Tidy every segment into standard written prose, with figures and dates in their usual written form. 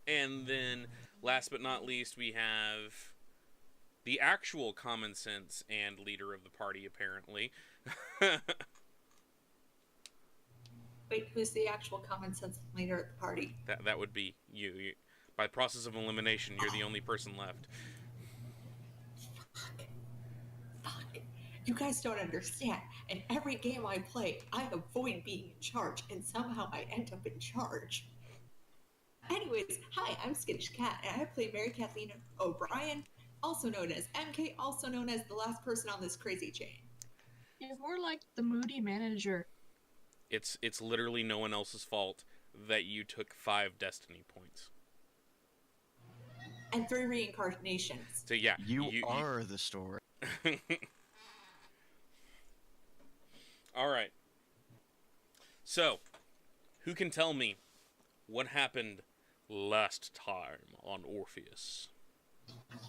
And then, last but not least, we have the actual common sense and leader of the party, apparently. Wait, who's the actual common sense leader at the party? That would be you. By process of elimination, you're the only person left. Fuck. You guys don't understand. In every game I play, I avoid being in charge, and somehow I end up in charge. Anyways, hi, I'm Skittish Cat, and I play Mary Kathleen O'Brien, also known as MK, also known as the last person on this crazy chain. You're more like the moody manager. It's literally no one else's fault that you took 5 destiny points. And 3 reincarnations. So yeah, you are the story. All right. So, who can tell me what happened last time on Orpheus?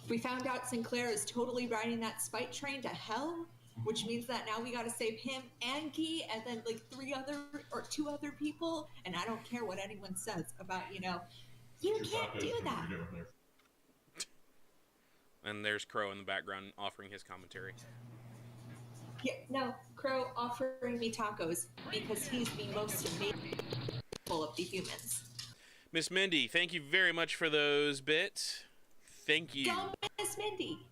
We found out Sinclair is totally riding that spite train to hell, which means that now we gotta save him and Guy, and then like 2 other people, and I don't care what anyone says about, you can't do that. And there's Crow in the background offering his commentary. Yeah, no, Crow offering me tacos because he's the most amazing of the humans. Miss Mindy, thank you very much for those bits. Thank you. Go, Miss Mindy.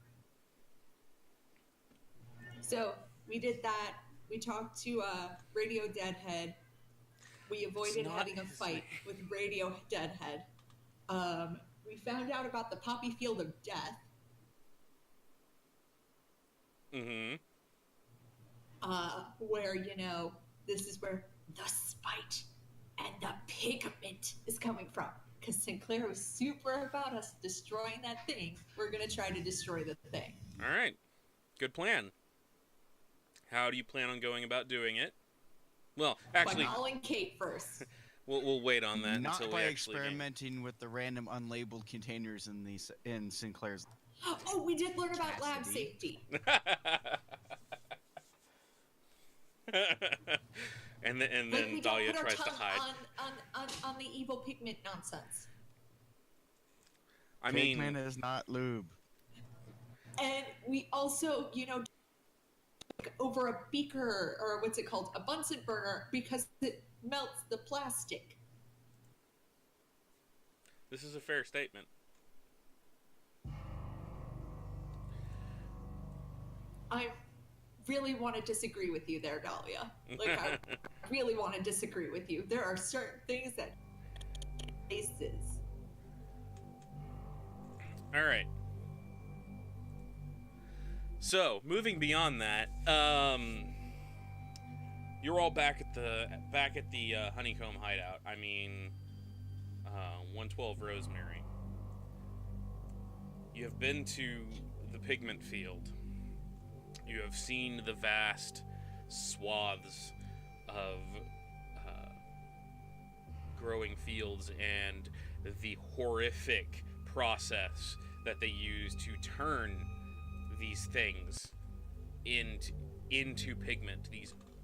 So we did that. We talked to Radio Deadhead. We avoided having a fight with Radio Deadhead. We found out about the poppy field of death. Mm-hmm. Where, this is where the spite and the pigment is coming from. Because Sinclair was super about us destroying that thing. We're going to try to destroy the thing. All right. Good plan. How do you plan on going about doing it? Well, actually... By calling Kate first. We'll wait on that Not until by we actually experimenting with the random unlabeled containers in Sinclair's. Oh, we did learn about lab safety. and then Dahlia tries to hide. On the evil pigment nonsense. I mean, pigment is not lube. And we also, over a beaker, or what's it called, a Bunsen burner, because it melts the plastic. This is a fair statement. I really want to disagree with you there, Dahlia. I really want to disagree with you. There are certain things that faces. All right. So, moving beyond that, you're all back at the honeycomb hideout. I mean, 112 Rosemary. You have been to the pigment field. You have seen the vast swaths of growing fields and the horrific process that they use to turn these things into pigment,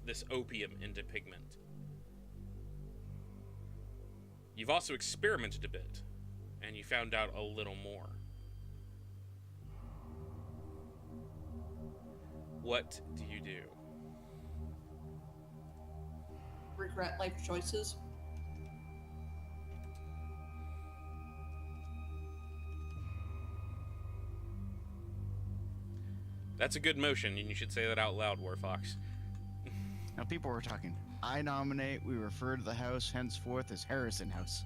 this opium into pigment. You've also experimented a bit, and you found out a little more. What do you do? Regret life choices. That's a good motion, and you should say that out loud, Warfox. Now, people were talking. I nominate we refer to the house henceforth as Harrison House.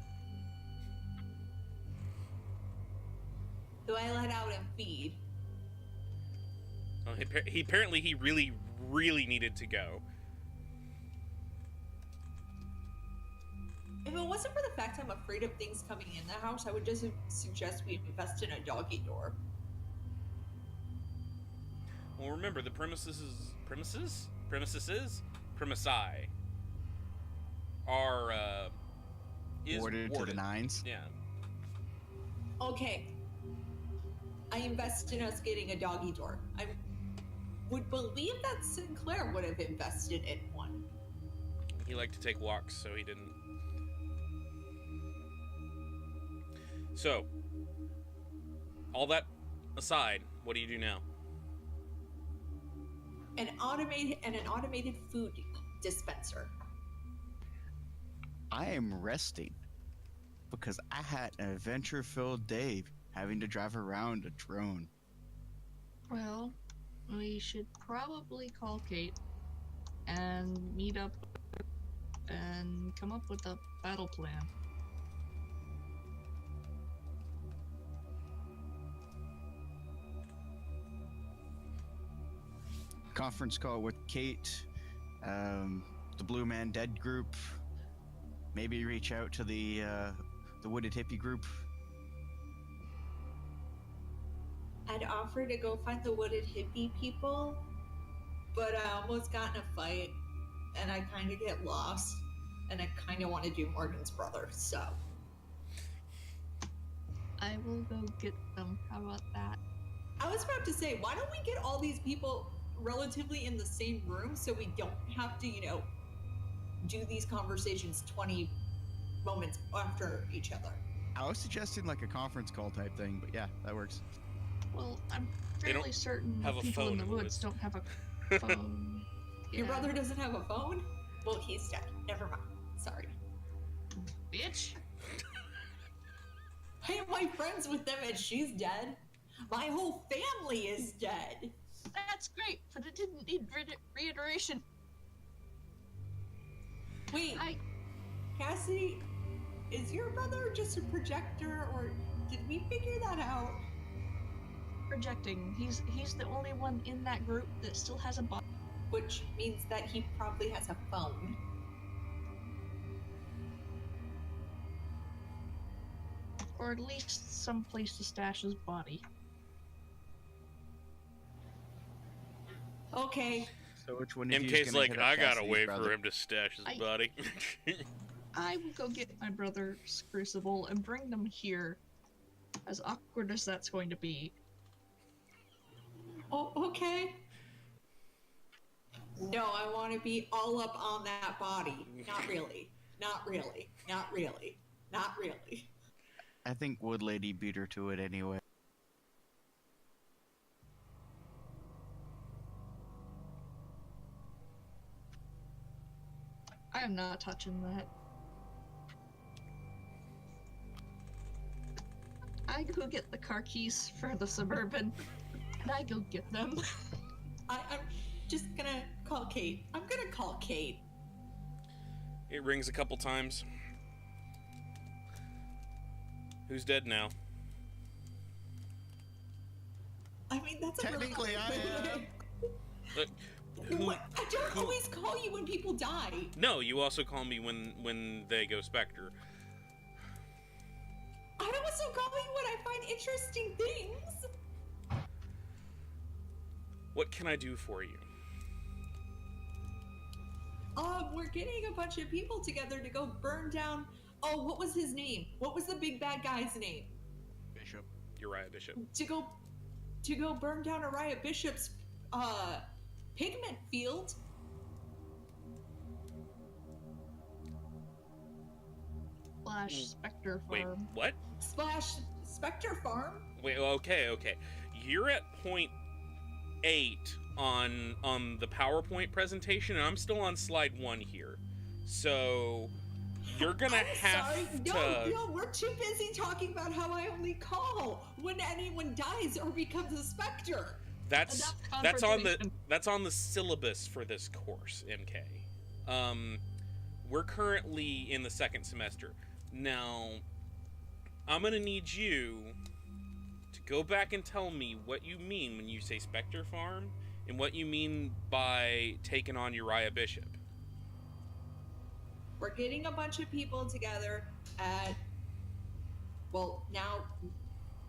Do I let out and feed? Well, he really, really needed to go. If it wasn't for the fact I'm afraid of things coming in the house, I would just suggest we invest in a doggy door. Well, remember, the premises are warded to the nines. Yeah. Okay. I invest in us getting a doggy door. I would believe that Sinclair would have invested in one. He liked to take walks, so he didn't. So, all that aside, what do you do now? An automated food dispenser. I am resting because I had an adventure-filled day having to drive around a drone. Well, we should probably call Kate and meet up and come up with a battle plan. Conference call with Kate, the Blue Man Dead group. Maybe reach out to the Wooded Hippie group. I'd offer to go find the Wooded Hippie people, but I almost got in a fight, and I kind of get lost, and I kind of want to do Morgan's brother, so. I will go get them. How about that? I was about to say, why don't we get all these people relatively in the same room so we don't have to, do these conversations 20 moments after each other? I was suggesting like a conference call type thing, but yeah, that works. Well, I'm They don't fairly certain have the a people phone in the in the woods woods. don't have a phone. Your Yeah. brother doesn't have a phone? Well, he's dead. Never mind. Sorry. Bitch. I am my friends with them and she's dead. My whole family is dead. That's great, but it didn't need reiteration. Wait, I Cassidy, is your brother just a projector, or did we figure that out? projecting. He's the only one in that group that still has a body. Which means that he probably has a phone. Or at least some place to stash his body. Okay, So which one of you MK's like, I got a way for him to stash his I- body. I will go get my brother's crucible and bring them here. As awkward as that's going to be. oh, okay. No, I want to be all up on that body. Not really. Not really. Not really. Not really. I think Wood Lady beat her to it anyway. I am not touching that. I go get the car keys for the Suburban, and I go get them. I'm just gonna call Kate. I'm gonna call Kate. It rings a couple times. Who's dead now? I mean, that's a Technically, I am. Who? I don't always call you when people die. No, you also call me when they go Spectre. I also call you when I find interesting things. What can I do for you? We're getting a bunch of people together to go burn down. Oh, what was his name? What was the big bad guy's name? Bishop. Uriah Bishop. To go burn down Uriah Bishop's pigment field. Slash Spectre Wait, Farm. what? Splash Spectre Farm. Wait, okay. You're at point 8 on the PowerPoint presentation, and I'm still on slide 1 here. So you're gonna I'm have sorry. to. No, we're too busy talking about how I only call when anyone dies or becomes a specter. That's Enough confrontation. that's on the syllabus for this course, MK. We're currently in the second semester. Now, I'm gonna need you to go back and tell me what you mean when you say Spectre Farm, and what you mean by taking on Uriah Bishop. We're getting a bunch of people together at, well, now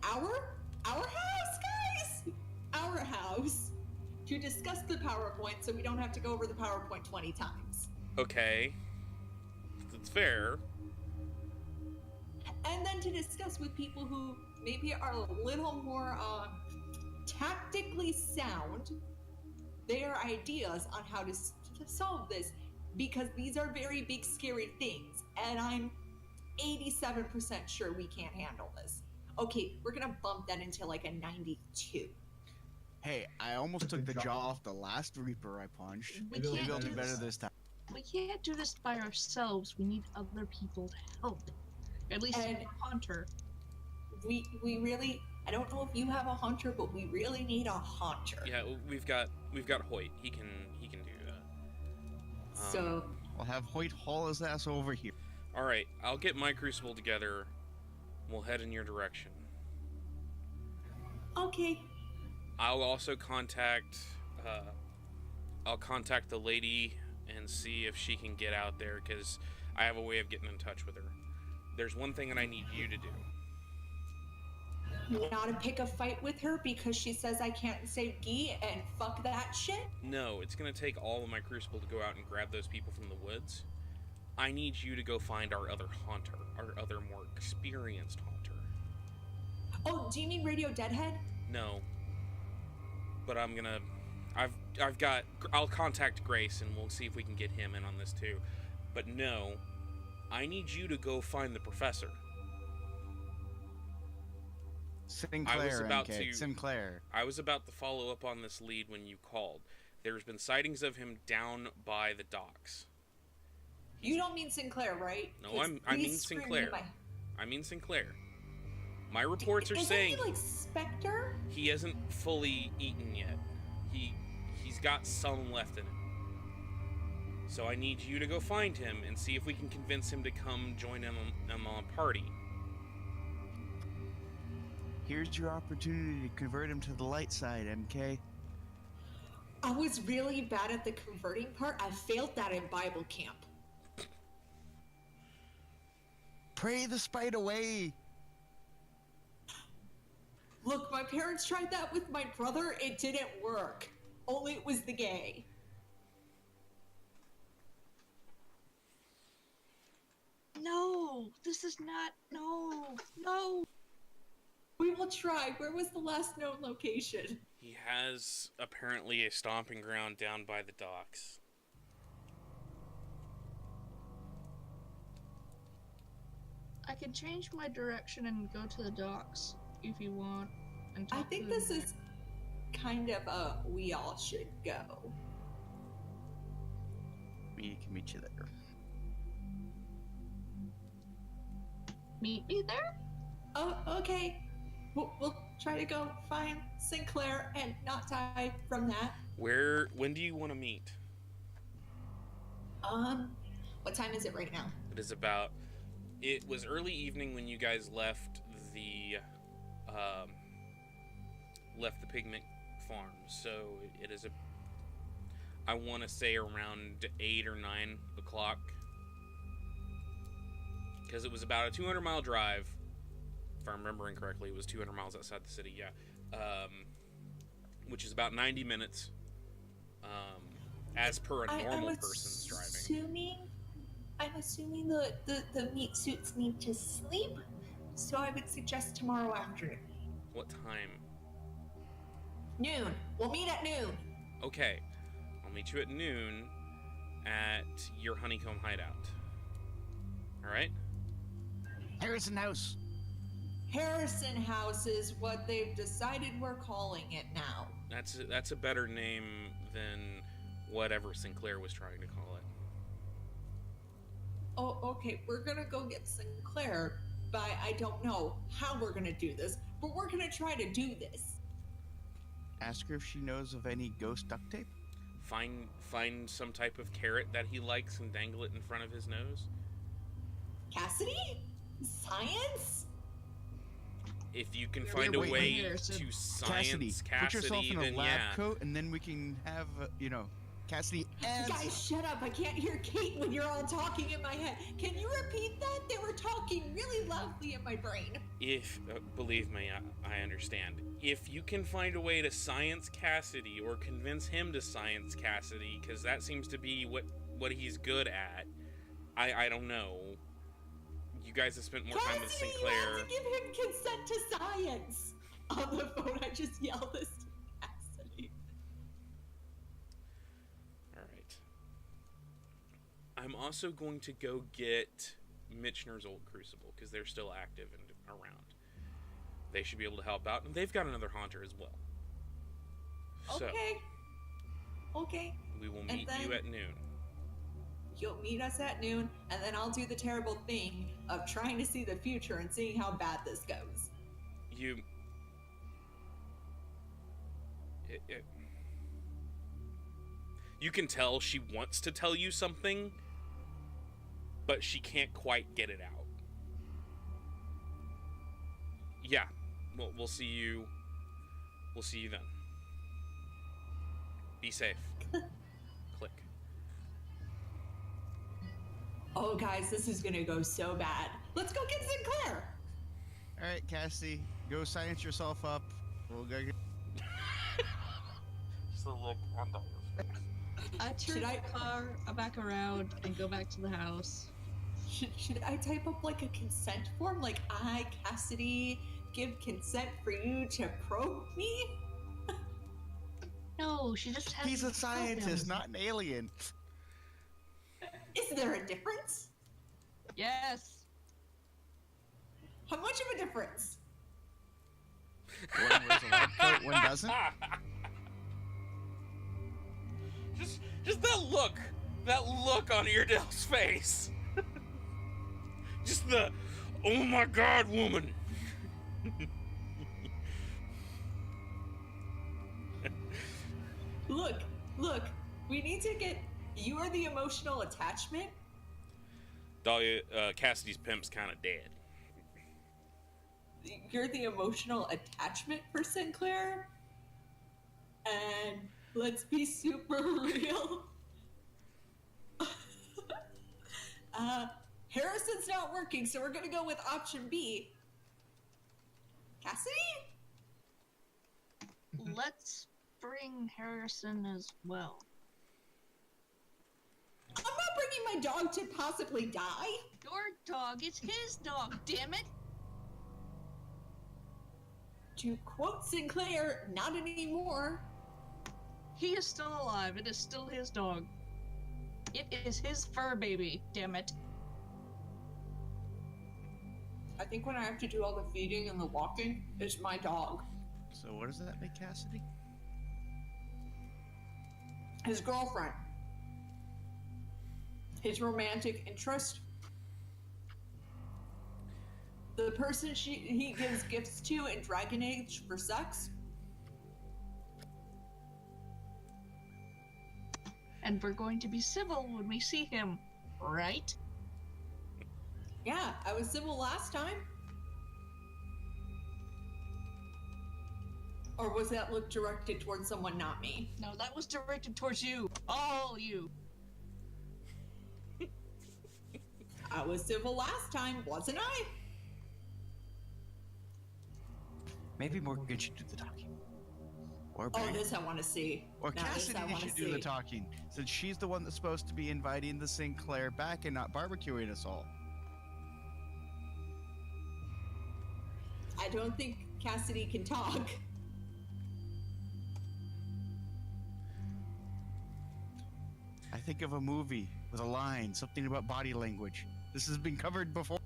our house, guys, our house, to discuss the PowerPoint so we don't have to go over the PowerPoint 20 times. Okay, that's fair. And then to discuss with people who maybe are a little more tactically sound their ideas on how to solve this because these are very big, scary things, and I'm 87% sure we can't handle this. Okay, we're gonna bump that into like a 92. Hey, I almost took the jaw off the last Reaper I punched. We Maybe can't I'll do do better this. this time. We can't do this by ourselves. We need other people to help. At least And- a hunter. We really, I don't know if you have a hunter, but we really need a hunter. Yeah, we've got Hoyt. He can do that. So I'll have Hoyt haul his ass over here. All right, I'll get my crucible together. We'll head in your direction. okay, I'll also contact the lady and see if she can get out there, because I have a way of getting in touch with her. There's one thing that I need you to do. not to pick a fight with her because she says I can't save Guy and fuck that shit. No, it's going to take all of my crucible to go out and grab those people from the woods. I need you to go find our other hunter, our other more experienced hunter. Oh, do you mean Radio Deadhead? No. But I'll contact Grace and we'll see if we can get him in on this too. But no, I need you to go find the professor. Sinclair, MK. Sinclair. I was about to follow up on this lead when you called. There's been sightings of him down by the docks. You don't mean Sinclair, right? No, 'Cause I mean he's screaming Sinclair. in my- I mean Sinclair. My reports are Isn't saying he like Spectre? he hasn't fully eaten yet. He's got some left in him. So I need you to go find him and see if we can convince him to come join him on a party. Here's your opportunity to convert him to the light side, MK. I was really bad at the converting part. I failed that in Bible camp. Pray the spite away. Look, my parents tried that with my brother. It didn't work. Only it was the gay. No, this is not. No. We will try. Where was the last known location? He has apparently a stomping ground down by the docks. I can change my direction and go to the docks if you want. And I talk think to this them. is kind of a we all should go. We can meet you there. Meet me there? Oh, okay. We'll try to go find Sinclair and not die from that. When do you want to meet? What time is it right now? It was early evening when you guys left the pigment farm, so it is I want to say around 8 or 9 o'clock, because it was about a 200-mile drive. If I'm remembering correctly, it was 200 miles outside the city, yeah. Which is about 90 minutes, as per a normal person's driving. I'm assuming the meat suits need to sleep, so I would suggest tomorrow afternoon. What time? Noon. We'll meet at noon. Okay, I'll meet you at noon at your honeycomb hideout. Alright? Harrison House. Harrison House is what they've decided we're calling it now. That's a better name than whatever Sinclair was trying to call it. Oh, okay, we're gonna go get Sinclair, but I don't know how we're gonna do this, but we're gonna try to do this. Ask her if she knows of any ghost duct tape. Find some type of carrot that he likes and dangle it in front of his nose. Cassidy? Science? If you can Wait, find a wait, way Harrison. to science put yourself in a then lab yeah. coat, and then we can have, Cassidy and... Guys, shut up. I can't hear Kate when you're all talking in my head. Can you repeat that? They were talking really loudly in my brain. If, believe me, I understand. If you can find a way to science Cassidy or convince him to science Cassidy, because that seems to be what he's good at, I don't know. You guys have spent more time with Cassidy, Sinclair. you have to give him consent to science. On the phone, I just yelled this to Cassidy. Alright. I'm also going to go get Mitchner's old Crucible, because they're still active and around. They should be able to help out, and they've got another Haunter as well. So, Okay. we will meet you at noon. You'll meet us at noon, and then I'll do the terrible thing of trying to see the future and seeing how bad this goes. You can tell she wants to tell you something, but she can't quite get it out. Yeah, we'll see you. We'll see you then. Be safe. Click. Oh, guys, this is gonna go so bad. Let's go get Sinclair! All right, Cassie, go science yourself up. We'll go get... Just a look on Dahlia's face. I turn the car back around and go back to the house. Should I type up like a consent form? Like, I, Cassidy, give consent for you to probe me? No, she just has He's to a probe scientist, him. not an alien. Is there a difference? Yes. How much of a difference? One wears a lab coat, one doesn't. Just that look on Eardale's face. Just the, oh my God, woman. Look, we need to get, you are the emotional attachment. Dahlia, Cassidy's pimp's kind of dead. You're the emotional attachment for Sinclair. And let's be super real. Harrison's not working, so we're gonna go with option B. Cassidy? Let's bring Harrison as well. I'm not bringing my dog to possibly die. Your dog, it's his dog, damn it! To quote Sinclair, not anymore. He is still alive. It is still his dog. It is his fur baby, damn it. I think when I have to do all the feeding and the walking, it's my dog. So what does that make Cassidy? His girlfriend. His romantic interest. The person he gives gifts to in Dragon Age for sex. And we're going to be civil when we see him, right? Yeah, I was civil last time. Or was that look directed towards someone, not me? No, that was directed towards you. All you. I was civil last time, wasn't I? Maybe Morgan should do the talking. Or Oh, Barry. this I want to see. Or Now this Cassidy I wanna should do the see. talking, since she's the one that's supposed to be inviting the Sinclair back and not barbecuing us all. I don't think Cassidy can talk. I think of a movie with a line, something about body language. This has been covered before.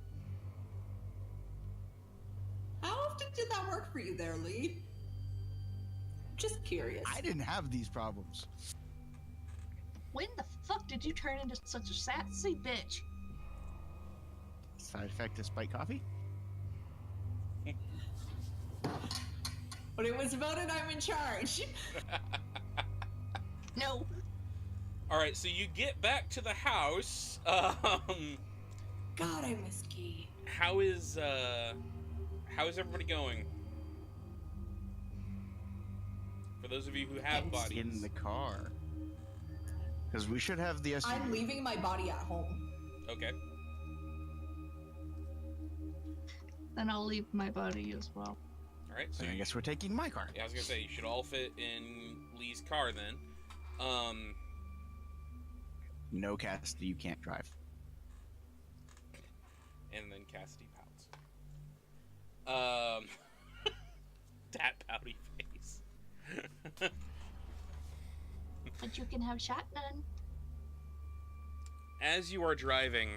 How often did that work for you there, Lee? Just curious. I didn't have these problems. When the fuck did you turn into such a sassy bitch? Side effect of spiked coffee? When it was voted, I'm in charge. No. All right, so you get back to the house. God, I miss Kate. How is everybody going? For those of you who have bodies. In the car. Because we should have the SUV. I'm leaving my body at home. Okay. Then I'll leave my body as well. All right. So So I guess we're taking my car. yeah, I was gonna say you should all fit in Lee's car then. No, Cassidy, you can't drive. And then Cassidy pouts. That pouty face. But you can have shotgun. as you are driving,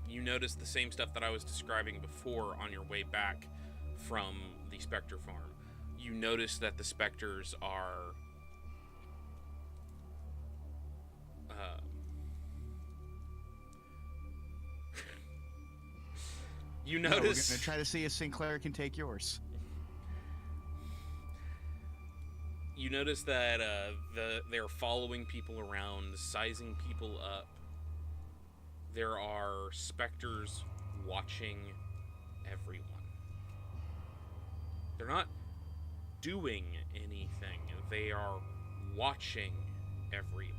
you notice the same stuff that I was describing before on your way back from the Spectre farm. You notice that the Spectres are you No, we're notice gonna try to see if Sinclair can take yours. you notice that they're following people around, sizing people up. There are Spectres watching everyone. They're not doing anything. They are watching everyone.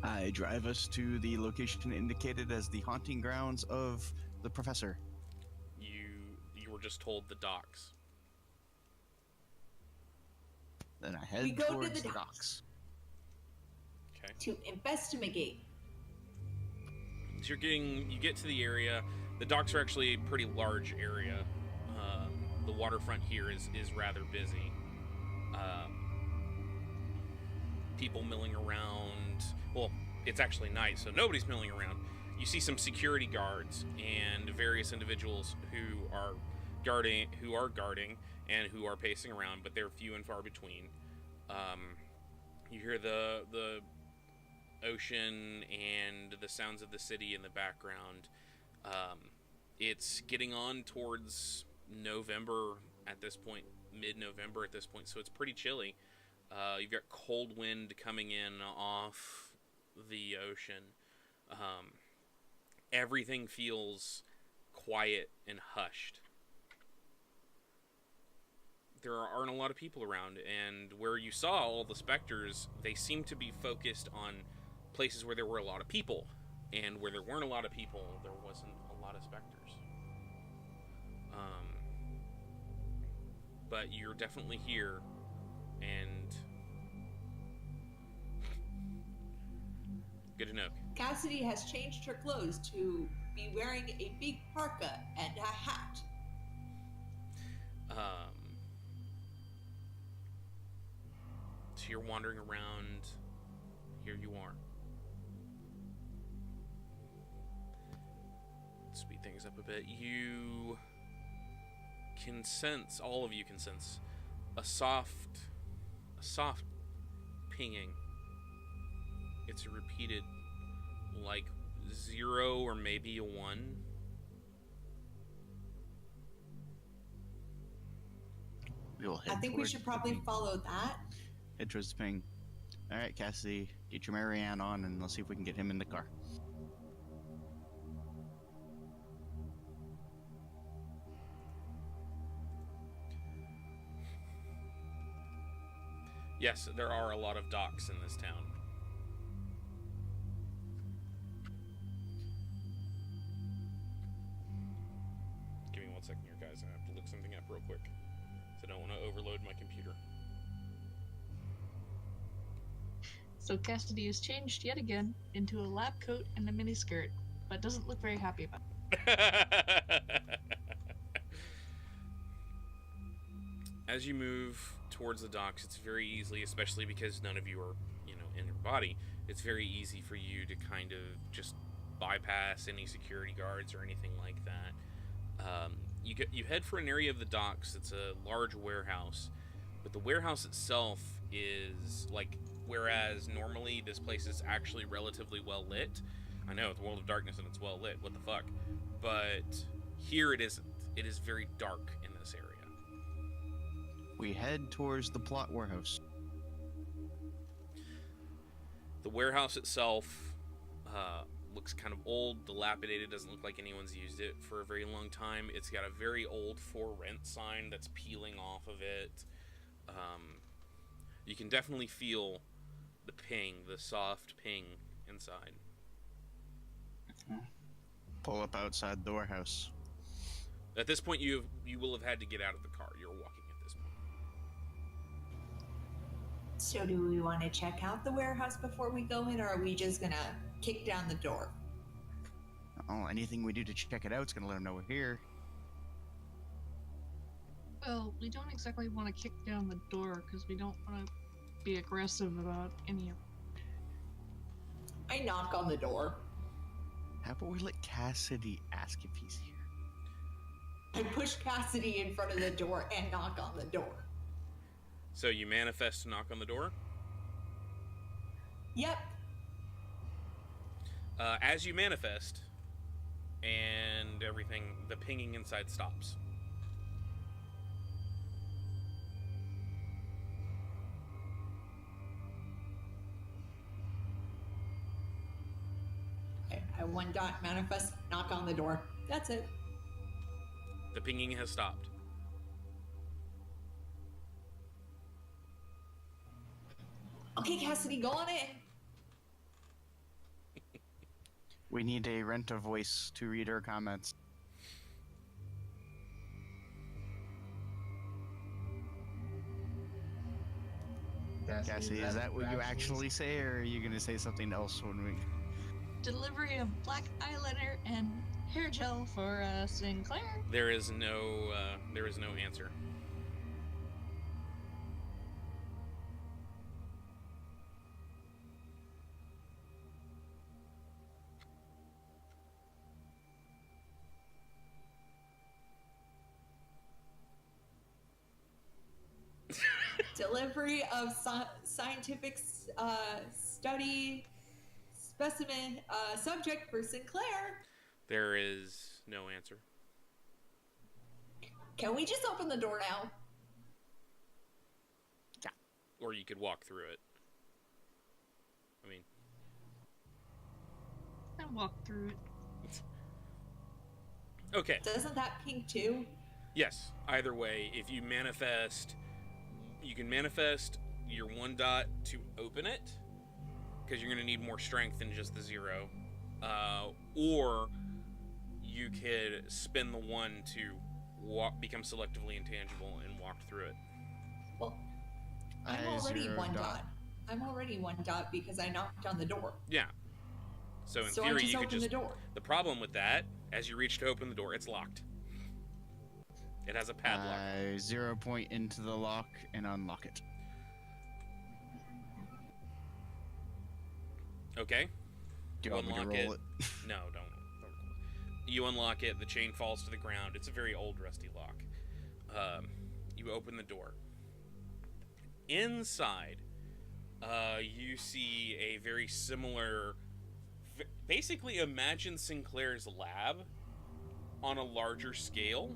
I drive us to the location indicated as the haunting grounds of the professor. You were just told the docks. Then I We head go to towards the the docks. docks. Okay. To investigate. So you get to the area. The docks are actually a pretty large area. The waterfront here is rather busy. People milling around. Well, it's actually night, so nobody's milling around. You see some security guards and various individuals who are guarding, and who are pacing around, but they're few and far between. You hear the ocean and the sounds of the city in the background. It's getting on towards November at this point, mid-November at this point, so it's pretty chilly. You've got cold wind coming in off the ocean. Everything feels quiet and hushed. There aren't a lot of people around, and where you saw all the Spectres, they seem to be focused on places where there were a lot of people, and where there weren't a lot of people, there wasn't a lot of Spectres. But you're definitely here, and good to know. Cassidy has changed her clothes to be wearing a big parka and a hat. So you're wandering around. Here you are. Let's speed things up a bit. You can sense, all of you can sense, a soft pinging. It's repeated like 0 or maybe a 1. We'll head I think we towards should the probably ping. follow that. Head towards the ping. All right, Cassidy, get your Marianne on, and let's see if we can get him in the car. Yes, there are a lot of docks in this town. Give me 1 second here, guys. I have to look something up real quick. So I don't want to overload my computer. So Cassidy is changed yet again into a lab coat and a miniskirt, but doesn't look very happy about it. As you move towards the docks, it's very easily, especially because none of you are, in your body, it's very easy for you to kind of just bypass any security guards or anything like that. You head for an area of the docks. It's a large warehouse, but the warehouse itself is like, whereas normally this place is actually relatively well lit. I know it's a world of darkness and it's well lit. What the fuck? But here it isn't. It is very dark in this area. We head towards the plot warehouse. The warehouse itself looks kind of old, dilapidated, doesn't look like anyone's used it for a very long time. It's got a very old for rent sign that's peeling off of it. You can definitely feel the ping, the soft ping inside. Pull up outside the warehouse. At this point, you will have had to get out of the car. You're walking at this point. So do we want to check out the warehouse before we go in, or are we just gonna kick down the door? Oh, anything we do to check it out is going to let them know we're here. Well, we don't exactly want to kick down the door because we don't want to be aggressive about any of. I knock on the door. How about we let Cassidy ask if he's here? I push Cassidy in front of the door and knock on the door. So you manifest to knock on the door. Yep. As you manifest, and everything, the pinging inside stops. I one dot manifest, knock on the door. That's it. The pinging has stopped. Okay, Cassidy, go on in. We need a rent a voice to read our comments. Cassie, is that what you actually say, or are you going to say something else when we... Delivery of black eyeliner and hair gel for Sinclair. There is no answer. Delivery of scientific study specimen subject for Sinclair. There is no answer. Can we just open the door now? Yeah. Or you could walk through it. I mean... I walk through it. Okay. Doesn't that pink too? Yes. Either way, if you manifest... You can manifest your one dot to open it, because you're going to need more strength than just the 0. Or you could spend the 1 to become selectively intangible and walk through it. Well, I'm already one dot. I'm already one dot because I knocked on the door. Yeah. So in So theory, I just you could open just... the door. The problem with that, as you reach to open the door, it's locked. It has a padlock. 0 point into the lock and unlock it. Okay. Do you want me to roll it? No, don't roll it. You unlock it, the chain falls to the ground. It's a very old, rusty lock. You open the door. Inside, you see a very similar... Basically, imagine Sinclair's lab on a larger scale,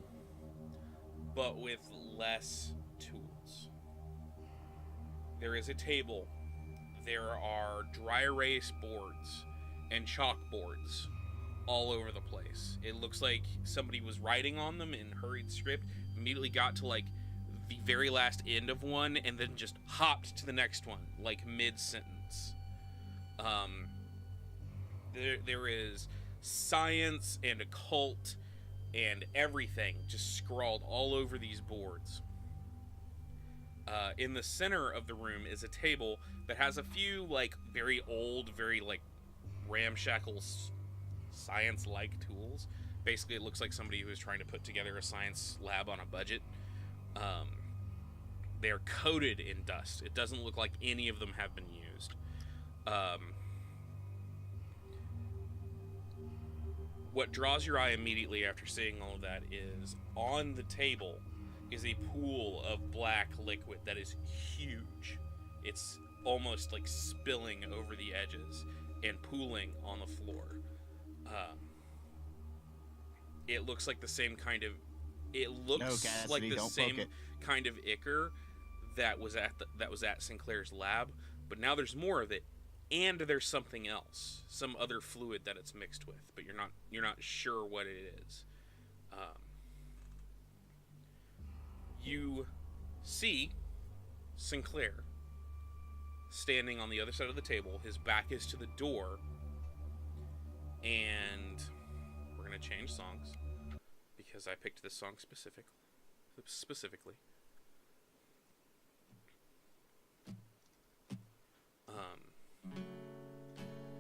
but with less tools. There is a table. There are dry erase boards and chalkboards all over the place. It looks like somebody was writing on them in hurried script, immediately got to like the very last end of one, and then just hopped to the next one, like mid-sentence. There is science and occult and everything just scrawled all over these boards. In the center of the room is a table that has a few like very old, very like ramshackle science-like tools. Basically, it looks like somebody who is trying to put together a science lab on a budget. They are coated in dust. It doesn't look like any of them have been used. What draws your eye immediately after seeing all of that is on the table is a pool of black liquid that is huge. It's almost like spilling over the edges and pooling on the floor. It looks like the same kind of... It looks like the same kind of ichor that was at Sinclair's lab, but now there's more of it. And there's something else, some other fluid that it's mixed with, but you're not sure what it is. You see Sinclair standing on the other side of the table. His back is to the door, and we're gonna change songs because I picked this song specifically.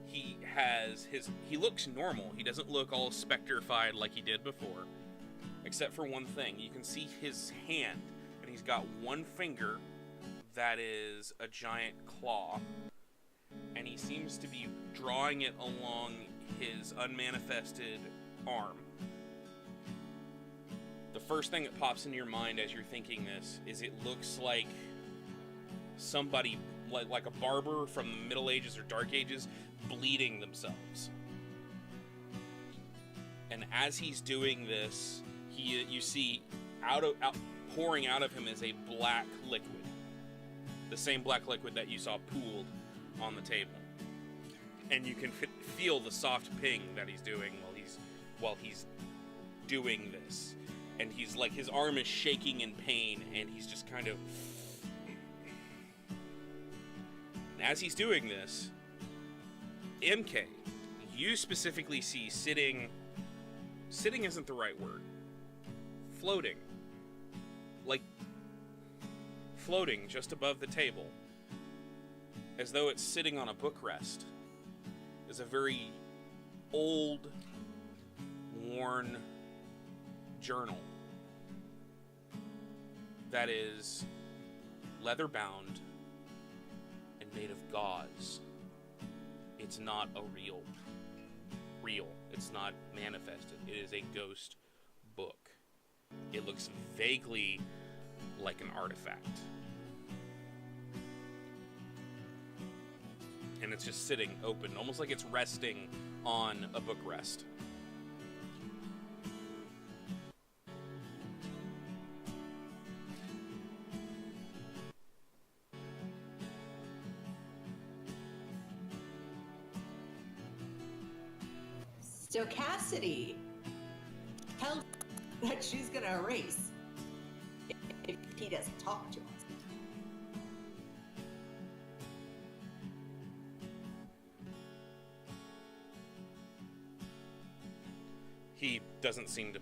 He he looks normal. He doesn't look all spectrified like he did before, except for one thing. You can see his hand, and he's got one finger that is a giant claw, and he seems to be drawing it along his unmanifested arm. The first thing that pops into your mind as you're thinking this is it looks like somebody, like a barber from the Middle Ages or Dark Ages, bleeding themselves. And as he's doing this, you see pouring out of him is a black liquid. The same black liquid that you saw pooled on the table. And you can feel the soft ping that he's doing while he's doing this. And he's like, his arm is shaking in pain, and he's just kind of... And as he's doing this, MK, you specifically see sitting isn't the right word. Floating just above the table, as though it's sitting on a bookrest, is a very old, worn journal that is leather bound and made of gauze. It's not a real. It's not manifested. It is a ghost book. It looks vaguely like an artifact. And it's just sitting open, almost like it's resting on a bookrest. So Cassidy tells that she's gonna erase if he doesn't talk to us. He doesn't seem to...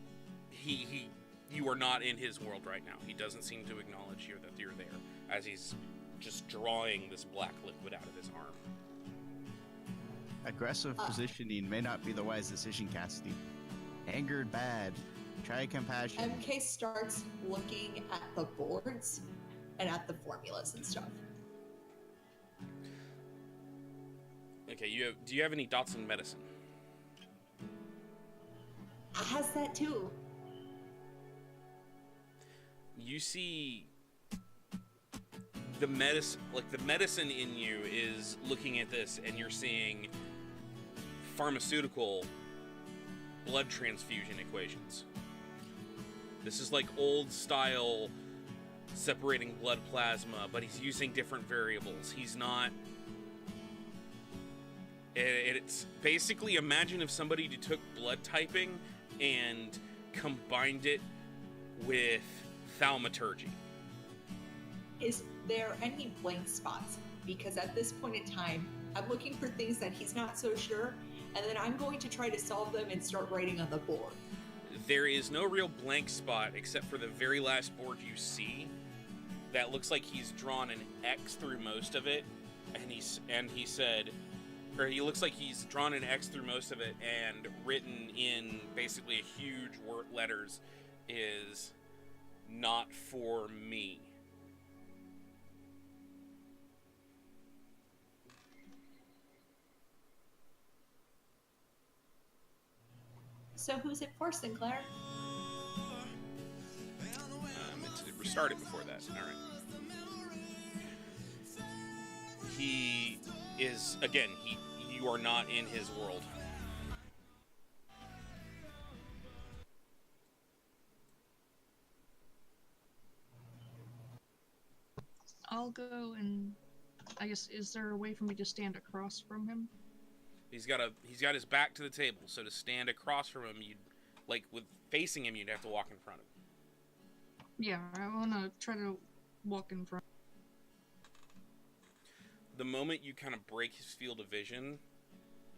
You are not in his world right now. He doesn't seem to acknowledge you that you're there, as he's just drawing this black liquid out of his arm. Aggressive positioning may not be the wise decision, Cassidy. Angered bad. Try compassion. MK starts looking at the boards and at the formulas and stuff. Okay, do you have any dots in medicine? Has that too. You see the medicine in you is looking at this, and you're seeing pharmaceutical blood transfusion equations. This is like old style separating blood plasma, but he's using different variables. He's not... It's basically, imagine if somebody took blood typing and combined it with thaumaturgy. Is there any blank spots? Because at this point in time, I'm looking for things that he's not so sure, and then I'm going to try to solve them and start writing on the board. There is no real blank spot except for the very last board you see. That looks like he's drawn an X through most of it, and he said, or he looks like he's drawn an X through most of it, and written in basically a huge letters is "not for me." So who's it for, Sinclair? It restarted before that. All right. He is, again, you are not in his world. I'll go and, I guess, is there a way for me to stand across from him? He's got his back to the table, so to stand across from him, with facing him, you'd have to walk in front of him. Yeah, I want to try to walk in front. The moment you kind of break his field of vision,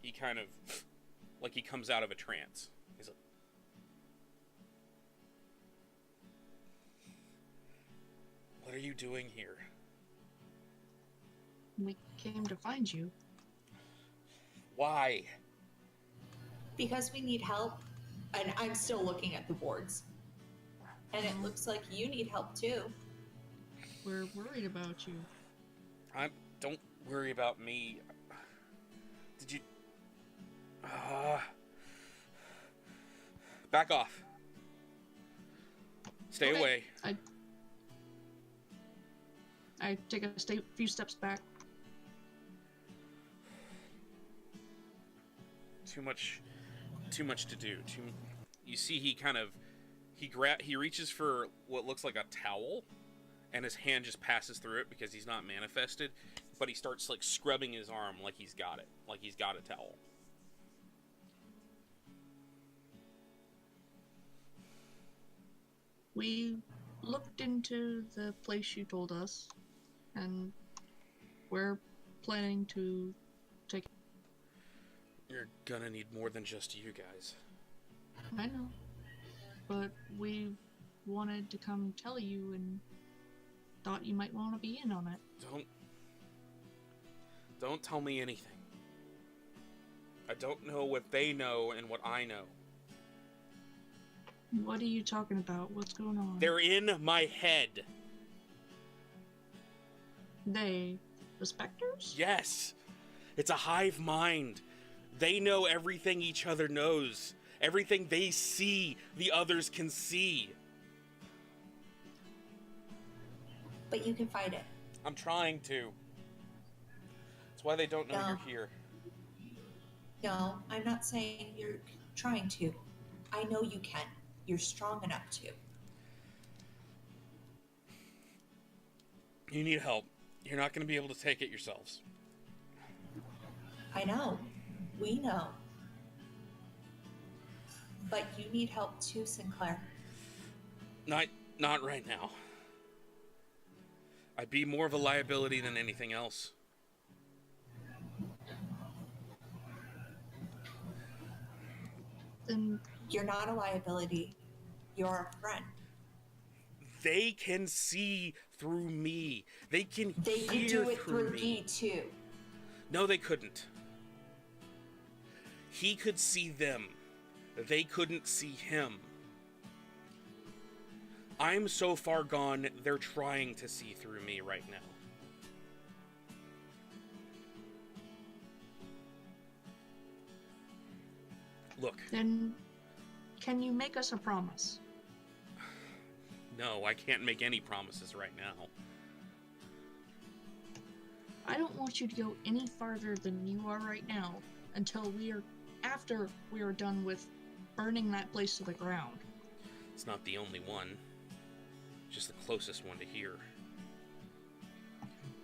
he kind of, he comes out of a trance. He's like, "What are you doing here?" We came to find you. Why? Because we need help, and I'm still looking at the boards. And it looks like you need help too. We're worried about you. Don't worry about me. Did you... back off. Stay Okay. away. I take a few steps back. Too much to do. You see, he reaches for what looks like a towel, and his hand just passes through it because he's not manifested. But he starts like scrubbing his arm like he's got it, like he's got a towel. We looked into the place you told us, and we're planning to take. You're gonna need more than just you guys. I know, but we wanted to come tell you and thought you might want to be in on it. Don't tell me anything. I don't know what they know and what I know. What are you talking about? What's going on? They're in my head. The specters? Yes. It's a hive mind. They know everything each other knows. Everything they see, the others can see. But you can fight it. I'm trying to. That's why they don't know you're here. No, I'm not saying you're trying to. I know you can. You're strong enough to. You need help. You're not going to be able to take it yourselves. I know. We know. But you need help too, Sinclair. Not right now. I'd be more of a liability than anything else. Then You're not a liability. You're a friend. They can see through me. They can They hear could do it through through me too. No, they couldn't. He could see them. They couldn't see him. I'm so far gone, they're trying to see through me right now. Look. Then, can you make us a promise? No, I can't make any promises right now. I don't want you to go any farther than you are right now until after we are done with burning that place to the ground. It's not the only one. Just the closest one to here.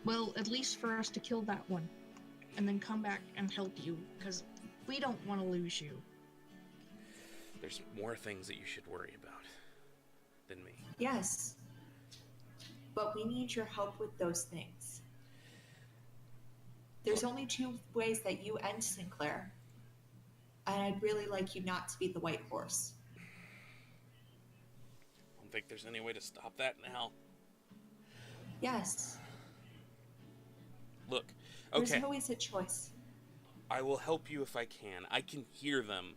Well, at least for us to kill that one, and then come back and help you, because we don't want to lose you. There's more things that you should worry about than me. Yes. But we need your help with those things. There's only two ways that you end Sinclair. And I'd really like you not to be the white horse. I don't think there's any way to stop that now. Yes. Look, okay. There's always a choice. I will help you if I can. I can hear them.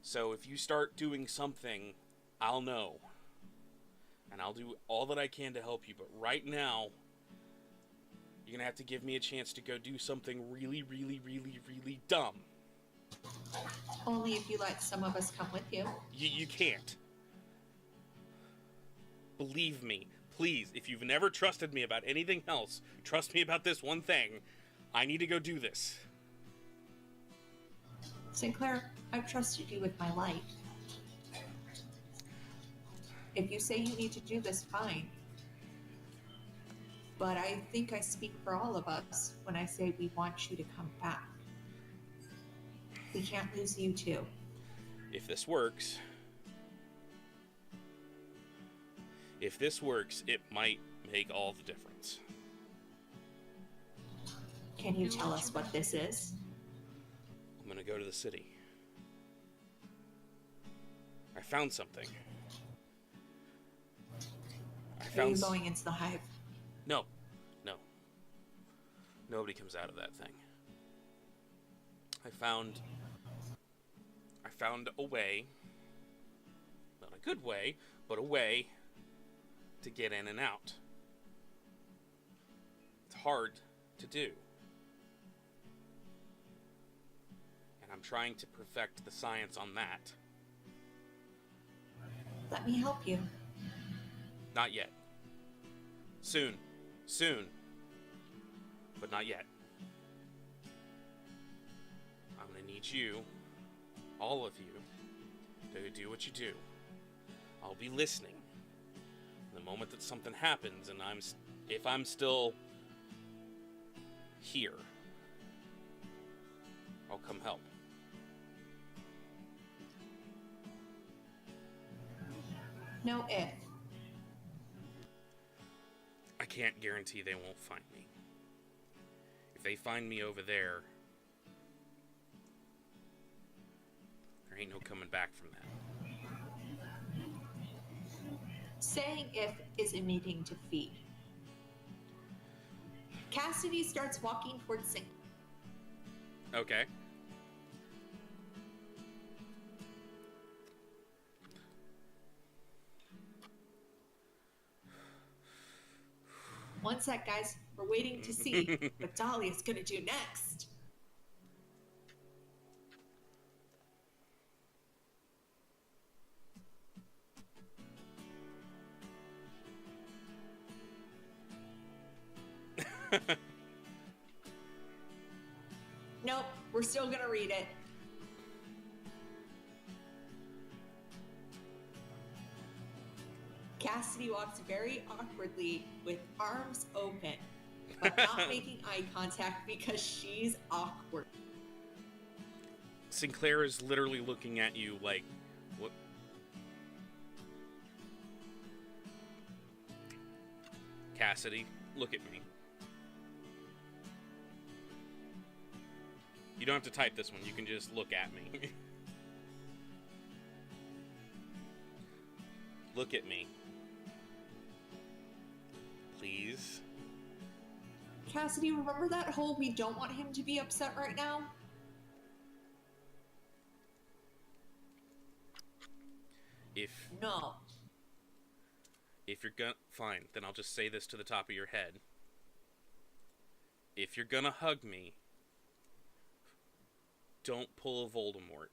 So if you start doing something, I'll know. And I'll do all that I can to help you. But right now, you're going to have to give me a chance to go do something really, really, really, really dumb. Only if you let some of us come with you. You can't. Believe me. Please, if you've never trusted me about anything else, trust me about this one thing. I need to go do this. Sinclair, I've trusted you with my life. If you say you need to do this, fine. But I think I speak for all of us when I say we want you to come back. We can't lose you too. If this works, it might make all the difference. Can you tell us what this is? I'm gonna go to the city. I found something. Are you going into the hive? No. Nobody comes out of that thing. I found a way, not a good way, but a way to get in and out. It's hard to do. And I'm trying to perfect the science on that. Let me help you. Not yet. Soon. Soon. But not yet. I'm gonna need you, all of you, to do what you do. I'll be listening. The moment that something happens and if I'm still here, I'll come help. No if. I can't guarantee they won't find me. If they find me over there ain't no coming back from that. Saying if is admitting defeat. Cassidy starts walking towards Sinclair. Okay. One sec, guys. We're waiting to see what Dahlia's gonna do next. Nope, we're still gonna read it. Cassidy walks very awkwardly with arms open, but not making eye contact because she's awkward. Sinclair is literally looking at you like, what? Cassidy, look at me. You don't have to type this one, you can just look at me. Look at me. Please. Cassidy, remember that whole we don't want him to be upset right now? No. If you're gonna... Fine, then I'll just say this to the top of your head. If you're gonna hug me, don't pull a Voldemort.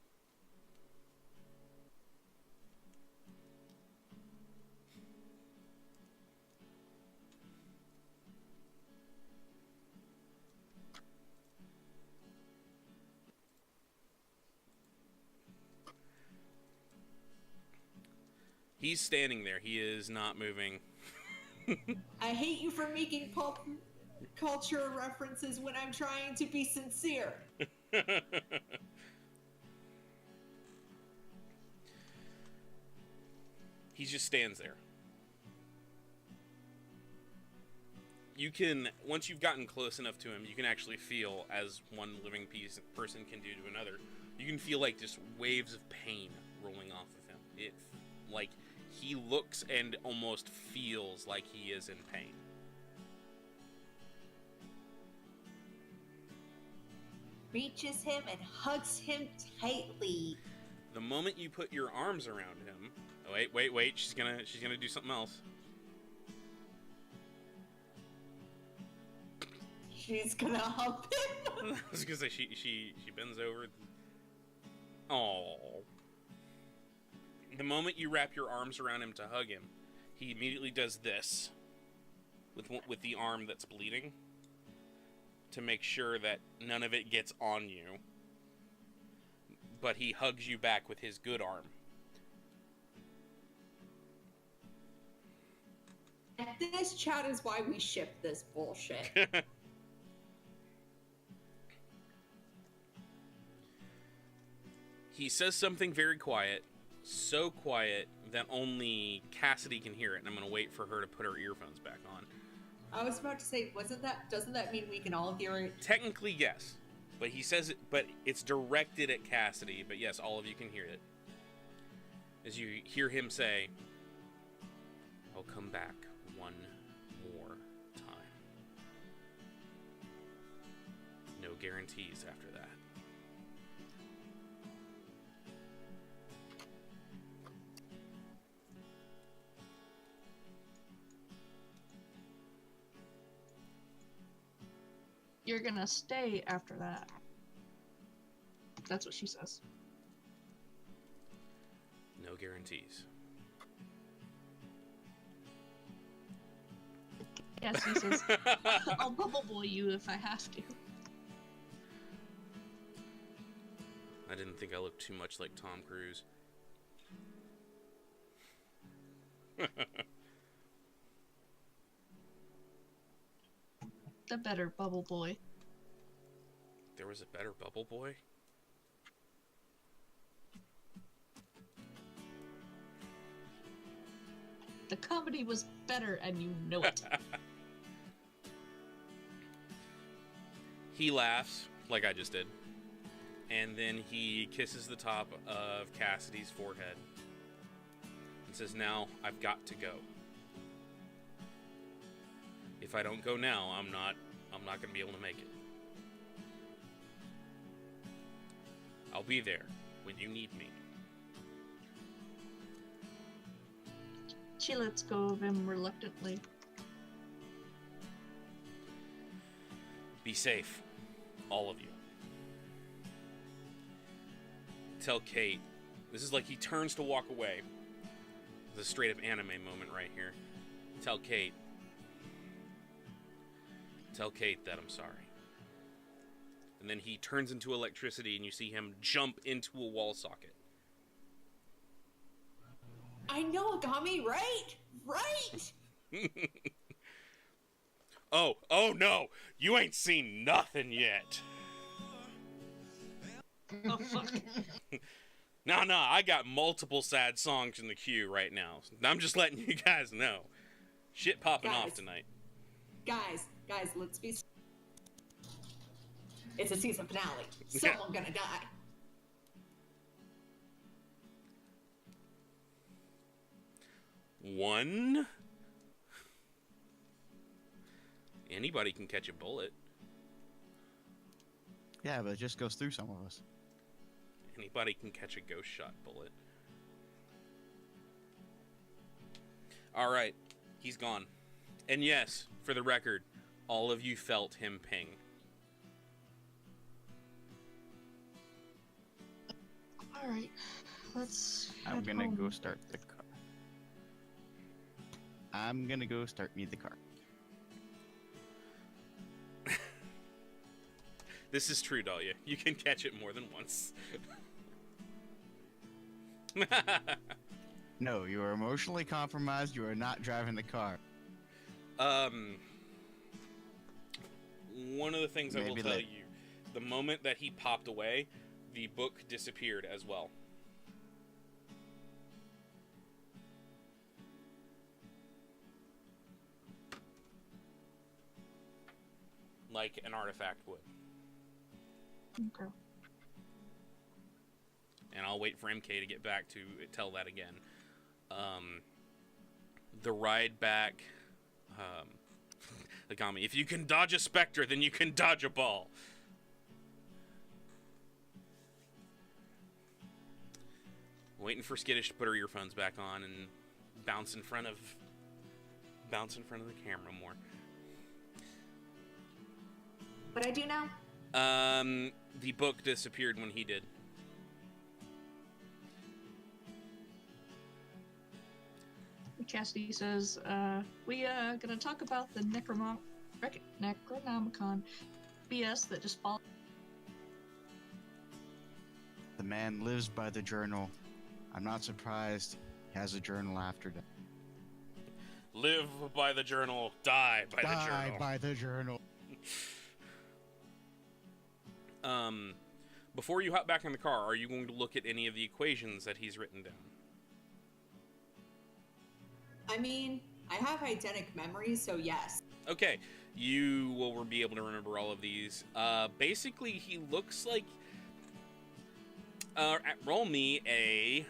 He's standing there. He is not moving. I hate you for making pop culture references when I'm trying to be sincere. He just stands there. You can, once you've gotten close enough to him, you can actually feel, as one living person can do to another, you can feel like just waves of pain rolling off of him. Like, he looks and almost feels like he is in pain. Reaches him and hugs him tightly. The moment you put your arms around him... Oh, wait, she's gonna do something else. She's gonna hump him. I was gonna say, she bends over. Oh. The moment you wrap your arms around him to hug him, he immediately does this with the arm that's bleeding to make sure that none of it gets on you. But he hugs you back with his good arm. This chat is why we ship this bullshit. He says something very quiet. So quiet that only Cassidy can hear it, and I'm gonna wait for her to put her earphones back on. I was about to say, doesn't that mean we can all hear it? Technically, yes. But he says it, but it's directed at Cassidy, but yes, all of you can hear it. As you hear him say, I'll come back one more time. No guarantees after that. you're gonna stay after that. That's what she says. No guarantees. Yes, he says, I'll bubble boy you if I have to. I didn't think I looked too much like Tom Cruise. The better bubble boy. There was a better Bubble Boy? The comedy was better, and you know it. He laughs, like I just did. And then he kisses the top of Cassidy's forehead. And says, now, I've got to go. If I don't go now, I'm not going to be able to make it. I'll be there when you need me. She lets go of him reluctantly. Be safe, all of you. Tell Kate. This is like he turns to walk away. It's a straight up anime moment right here. Tell Kate. Tell Kate that I'm sorry. And then he turns into electricity and you see him jump into a wall socket. I know, Agami, right? Right! Oh no! You ain't seen nothing yet. Oh, fuck. Nah, I got multiple sad songs in the queue right now. I'm just letting you guys know. Shit popping off tonight. Guys, let's be... It's a season finale. Someone gonna die. One? Anybody can catch a bullet. Yeah, but it just goes through some of us. Anybody can catch a ghost shot bullet. Alright, he's gone. And yes, for the record, all of you felt him ping. Alright, let's I'm head gonna home. go start the car. I'm gonna go start me the car. This is true, Dahlia. You can catch it more than once. No, you are emotionally compromised. You are not driving the car. One of the things I will Maybe tell later. you, the moment that he popped away, the book disappeared as well. Like an artifact would. Okay. And I'll wait for MK to get back to tell that again. The ride back, Agami, if you can dodge a specter, then you can dodge a ball. Waiting for Skittish to put her earphones back on and bounce in front of the camera more. What I do now? The book disappeared when he did. Cassidy says, we gonna talk about the Necronomicon BS that just followed. The man lives by the journal. I'm not surprised he has a journal after death. Live by the journal, die by the journal. Die by the journal. Before you hop back in the car, are you going to look at any of the equations that he's written down? I mean, I have eidetic memory, so yes. Okay, you will be able to remember all of these. Basically, he looks like... roll me a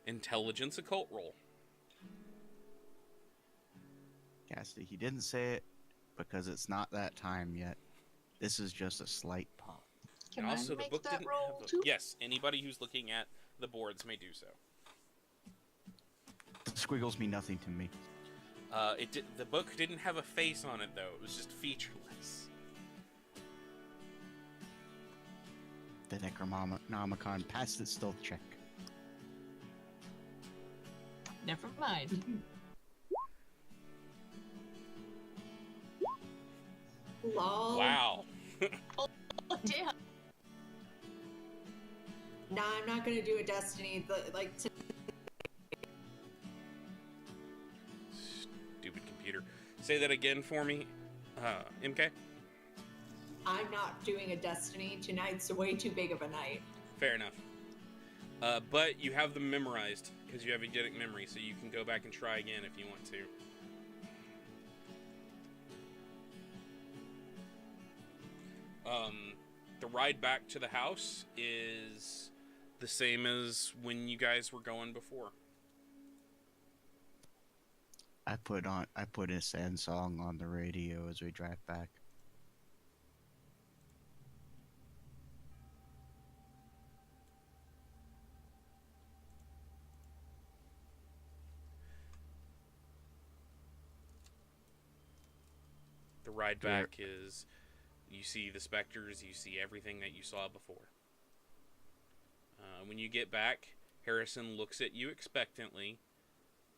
intelligence occult roll. Cassidy, he didn't say it because it's not that time yet. This is just a slight pause. Can And also, I make the book that didn't roll have a... too? Yes, anybody who's looking at the boards may do so. Squiggles mean nothing to me. The book didn't have a face on it, though. It was just featureless. The Necronomicon passed its stealth check. Never mind. Lol. Wow. Oh, damn. Nah, I'm not gonna do a Destiny. Stupid computer. Say that again for me, MK. I'm not doing a Destiny. Tonight's way too big of a night. Fair enough. But you have them memorized because you have eidetic memory, so you can go back and try again if you want to. The ride back to the house is the same as when you guys were going before. I put a sad song on the radio as we drive back. The ride back is, you see the specters, you see everything that you saw before. When you get back, Harrison looks at you expectantly,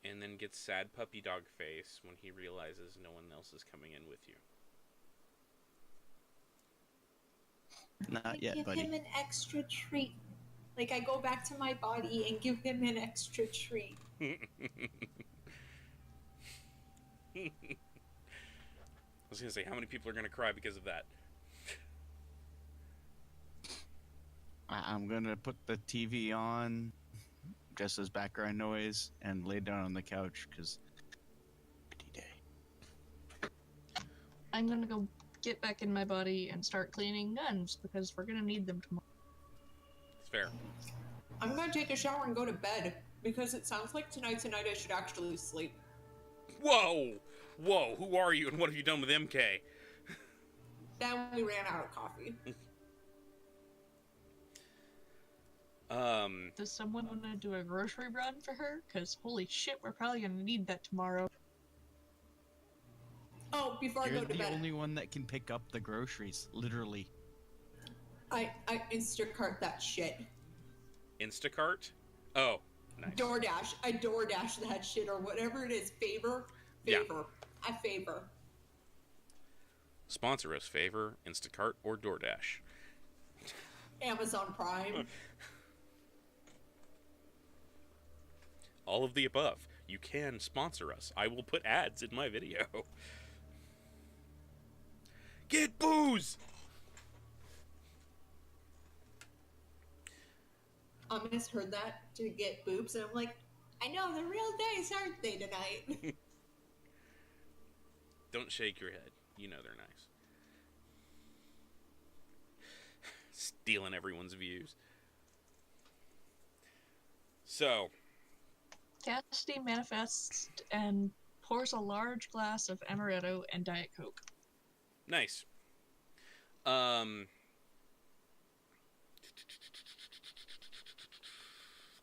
and then gets sad puppy dog face when he realizes no one else is coming in with you. Not yet, give buddy. him an extra treat. Like, I go back to my body and give him an extra treat. I was going to say, how many people are going to cry because of that? I'm gonna put the TV on just as background noise and lay down on the couch because day. I'm gonna go get back in my body and start cleaning guns because we're gonna need them tomorrow. It's fair. I'm gonna take a shower and go to bed because it sounds like tonight's a night I should actually sleep. Whoa! Whoa, who are you and what have you done with MK? Then we ran out of coffee. Does someone want to do a grocery run for her? Because holy shit, we're probably gonna need that tomorrow. Oh, before I You're go to the bed, only one that can pick up the groceries, literally. I Instacart that shit. Instacart? Oh, nice. DoorDash. I DoorDash that shit or whatever it is. Favor. Yeah. I favor. Sponsor us, Favor, Instacart, or DoorDash. Amazon Prime. All of the above. You can sponsor us. I will put ads in my video. Get booze! I misheard that to get boobs, and I'm like, I know, they're real nice, aren't they, tonight? Don't shake your head. You know they're nice. Stealing everyone's views. So, Cassidy manifests and pours a large glass of amaretto and Diet Coke. nice.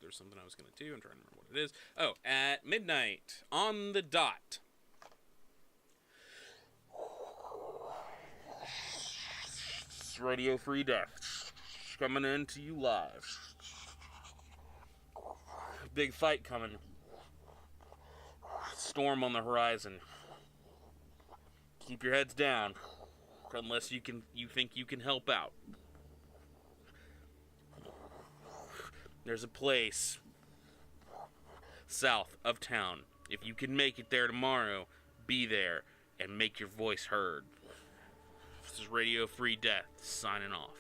There's something I was going to do. I'm trying to remember what it is. Oh, at midnight, on the dot. Radio Free Death. Coming in to you live. Big fight coming. Storm on the horizon. Keep your heads down. Unless you think you can help out. There's a place south of town. If you can make it there tomorrow, be there and make your voice heard. This is Radio Free Death signing off.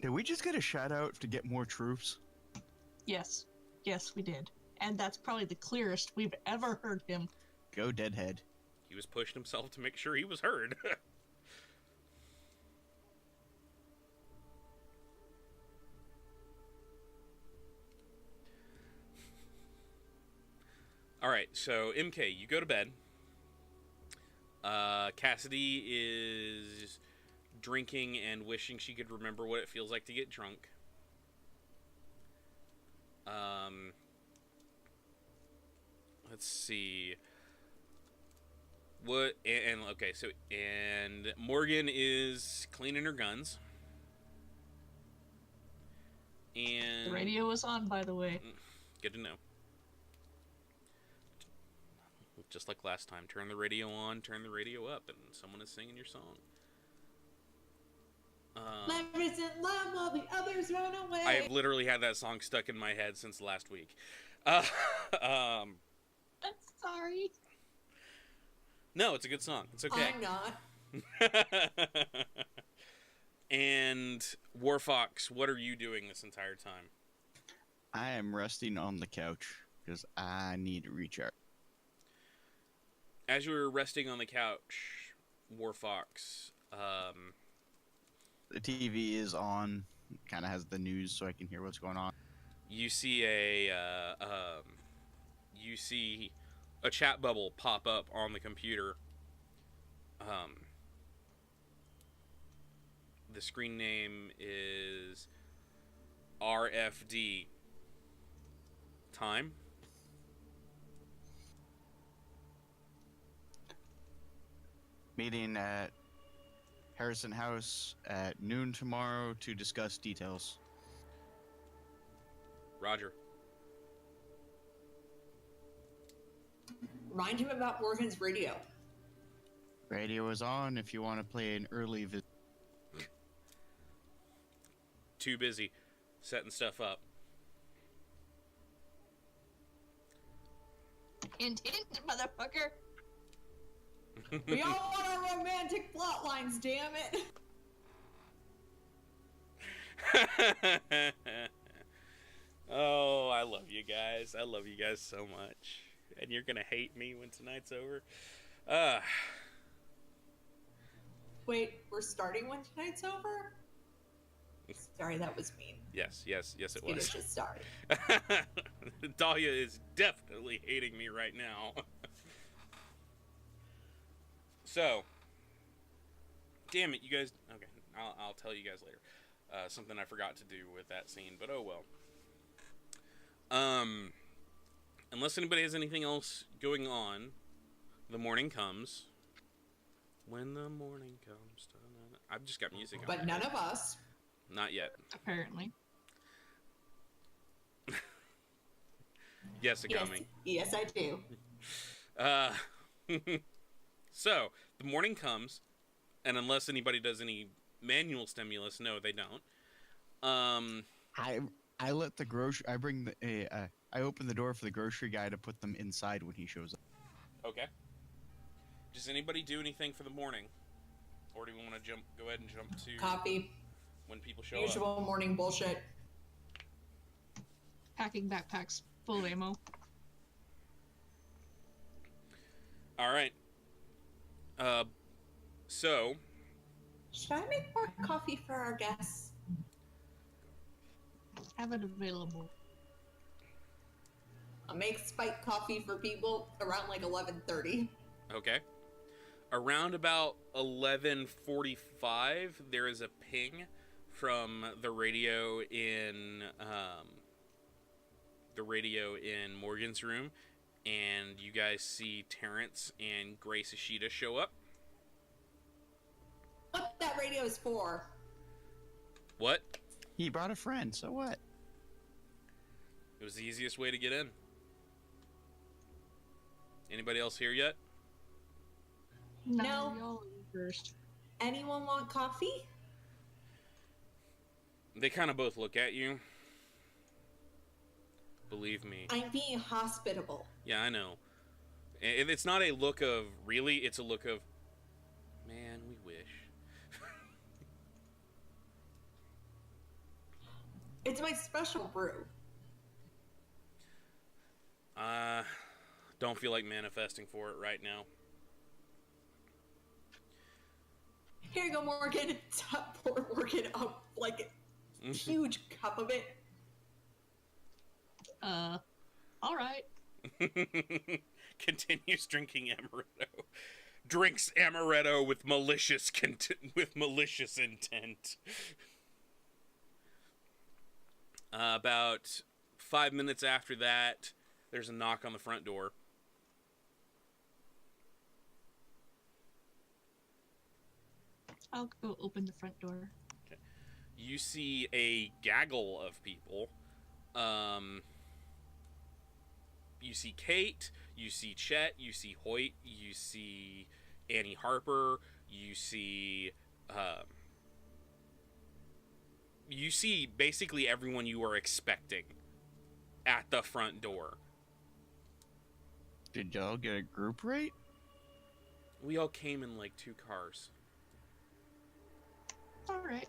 Did we just get a shout out to get more troops? Yes. Yes, we did. And that's probably the clearest we've ever heard him. Go Deadhead. He was pushing himself to make sure he was heard. Alright, so MK, you go to bed. Cassidy is drinking and wishing she could remember what it feels like to get drunk. Let's see. What? And okay, so and Morgan is cleaning her guns. And The radio was on, by the way. good to know. Just like last time, turn the radio on, turn the radio up, and someone is singing your song. Lovers in love while the others run away. I have literally had that song stuck in my head since last week. I'm sorry. No, it's a good song. It's okay. I'm not. And Warfox, what are you doing this entire time? I am resting on the couch because I need to recharge. As you were resting on the couch, Warfox, The TV is on. Kind of has the news so I can hear what's going on. you see a chat bubble pop up on the computer. The screen name is RFD. Time? Meeting at Harrison House at noon tomorrow to discuss details. Roger. Remind him about Morgan's radio. Radio is on if you want to play an early visit. Too busy setting stuff up. Hint, hint, motherfucker. We all want our romantic plot lines, damn it. Oh, I love you guys. I love you guys so much. And you're gonna hate me when tonight's over. Wait, we're starting when tonight's over? Sorry, that was mean. Yes, it It was. just started. Dahlia is definitely hating me right now. So, damn it, you guys. Okay, I'll tell you guys later. Something I forgot to do with that scene, but oh well. Unless anybody has anything else going on, the morning comes. When the morning comes. I've just got music on. But none of us. Not yet. Apparently. Yes, Agami. Yes, I do. So, the morning comes, and unless anybody does any manual stimulus, no, they don't. I let the grocery. I bring the. I open the door for the grocery guy to put them inside when he shows up. Okay. Does anybody do anything for the morning? Or do we want to go ahead and jump to Copy. when people show Usual up? morning bullshit. Packing backpacks full of ammo. All right. So, Should I make more coffee for our guests? Have it available. I'll make spiked coffee for people around like 11:30. okay. Around about 11:45, there is a ping from the radio in Morgan's room, and you guys see Terrence and Grace Ishida show up. What that radio is for? What? He brought a friend, so what? It was the easiest way to get in. Anybody else here yet? No. Y'all first. Anyone want coffee? They kind of both look at you. Believe me. I'm being hospitable. Yeah, I know. And it's not a look of really, it's a look of, man, we wish. It's my special brew. Don't feel like manifesting for it right now. Here you go, Morgan. Pour Morgan up like a huge cup of it. Alright. Continues drinking amaretto. Drinks amaretto with malicious intent. About 5 minutes after that, there's a knock on the front door. I'll go open the front door. You see a gaggle of people. You see Kate, you see Chet, you see Hoyt, you see Annie Harper, you see basically everyone you are expecting at the front door. Did y'all get a group rate? We all came in like 2 cars. All right.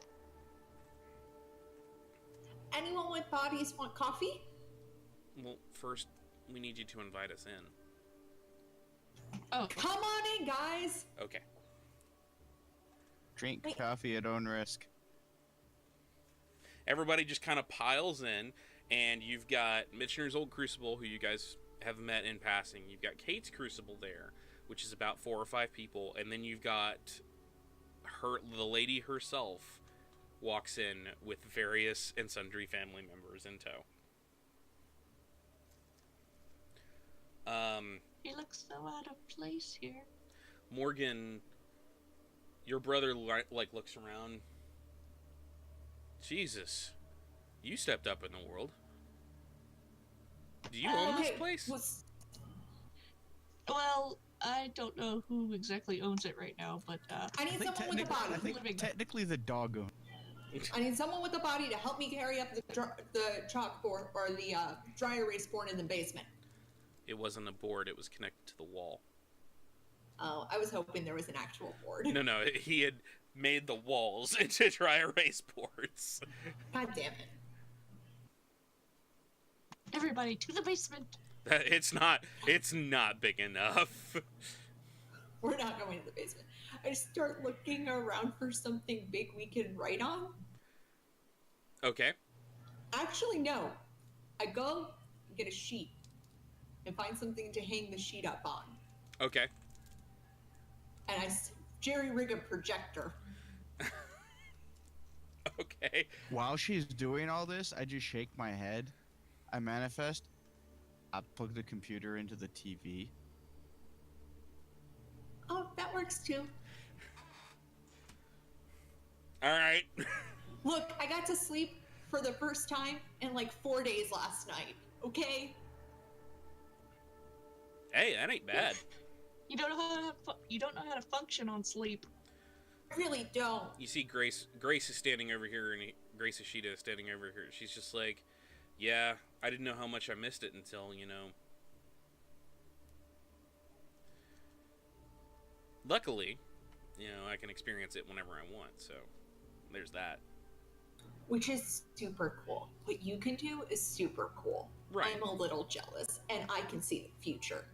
Anyone with bodies want coffee? Well, first, we need you to invite us in. Oh, Come on in, guys. Okay. Drink Wait. coffee at own risk. Everybody just kind of piles in, and you've got Mitchner's old Crucible, who you guys have met in passing. You've got Kate's Crucible there, which is about 4 or 5 people, and then you've got the lady herself walks in with various and sundry family members in tow. he looks so out of place here. Morgan, your brother like looks around. Jesus, you stepped up in the world. Do you own this Hey, place? Well, I don't know who exactly owns it right now, but I need someone with a I body. think technically the dog owns. I need someone with a body to help me carry up the chalkboard or the dry erase board in the basement. It wasn't a board, it was connected to the wall. Oh, I was hoping there was an actual board. No, he had made the walls into dry erase boards. God damn it. everybody to the basement. It's not big enough. We're not going to the basement. I start looking around for something big we can write on. Okay. Actually, no. I go and get a sheet and find something to hang the sheet up on. Okay. And I jerry-rig a projector. Okay. While she's doing all this, I just shake my head. I manifest. I plug the computer into the TV. Oh, that works too. All right. Look, I got to sleep for the first time in like 4 days last night. Okay? Hey, that ain't bad. You don't know how to function on sleep. I really don't. You see Grace is standing over here, and Grace Ishida is standing over here. She's just like, yeah, I didn't know how much I missed it until, Luckily, I can experience it whenever I want, so there's that. Which is super cool. What you can do is super cool. Right. I'm a little jealous, and I can see the future.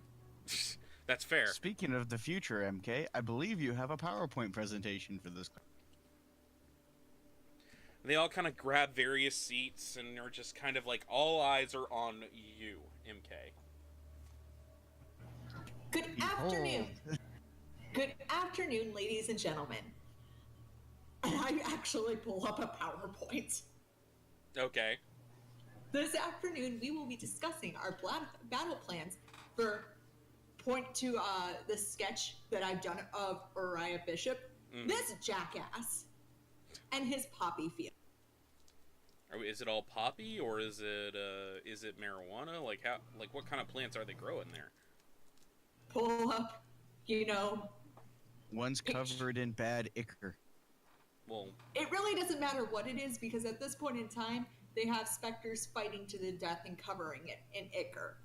That's fair. Speaking of the future, MK, I believe you have a PowerPoint presentation for this. They all kind of grab various seats and are just kind of like, all eyes are on you, MK. Good afternoon. Good afternoon, ladies and gentlemen. And I actually pull up a PowerPoint. Okay. This afternoon, we will be discussing our battle plans for point to the sketch that I've done of Uriah Bishop, this jackass, and his poppy field. Is it all poppy, or is it marijuana? Like what kind of plants are they growing there? Pull up, One's covered in bad ichor. Well, it really doesn't matter what it is, because at this point in time, they have specters fighting to the death and covering it in ichor.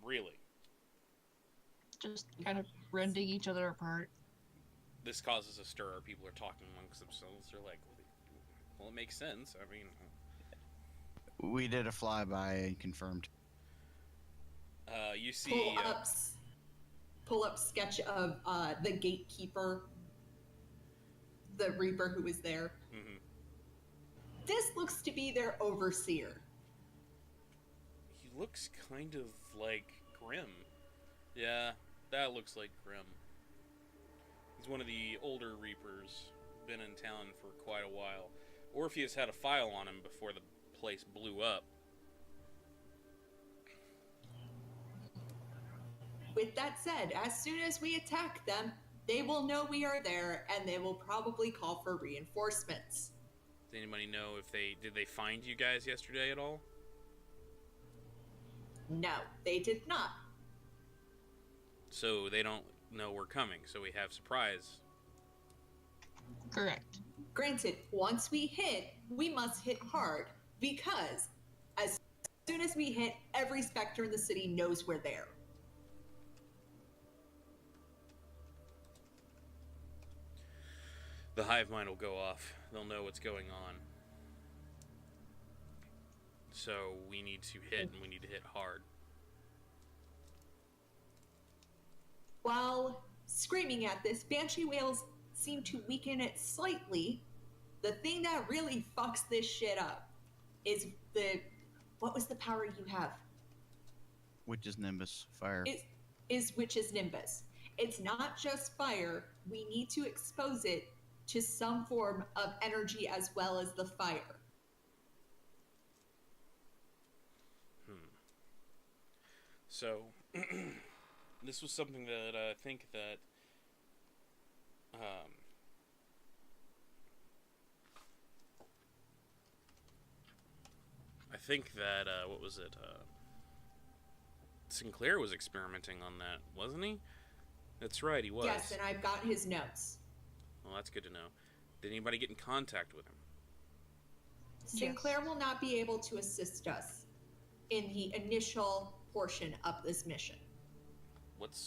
really? Just kind of rending each other apart. This causes a stir. People are talking amongst themselves. They're like, well, it makes sense. I mean, We did a flyby and confirmed. you see... Pull up sketch of the gatekeeper, the Reaper who was there. Mhm. This looks to be their overseer. He looks kind of like Grim. Yeah, that looks like Grim. He's one of the older Reapers. Been in town for quite a while. Orpheus had a file on him before the place blew up. With that said, as soon as we attack them, They will know we are there, and they will probably call for reinforcements. Does anybody know if did they find you guys yesterday at all? No, they did not. So they don't know we're coming, so we have surprise. Correct. Granted, once we hit, we must hit hard, because as soon as we hit, every Spectre in the city knows we're there. The hive mind will go off. They'll know what's going on. So we need to hit, and we need to hit hard. While screaming at this, banshee wails seem to weaken it slightly. The thing that really fucks this shit up is what was the power you have? Witch's Nimbus, fire. Is Witch's Nimbus. It's not just fire. We need to expose it to some form of energy as well as the fire. So, this was something that I think that what was it? Sinclair was experimenting on that, wasn't he? That's right, he was. Yes, and I've got his notes. Well, that's good to know. Did anybody get in contact with him? Sinclair will not be able to assist us in the initial portion of this mission.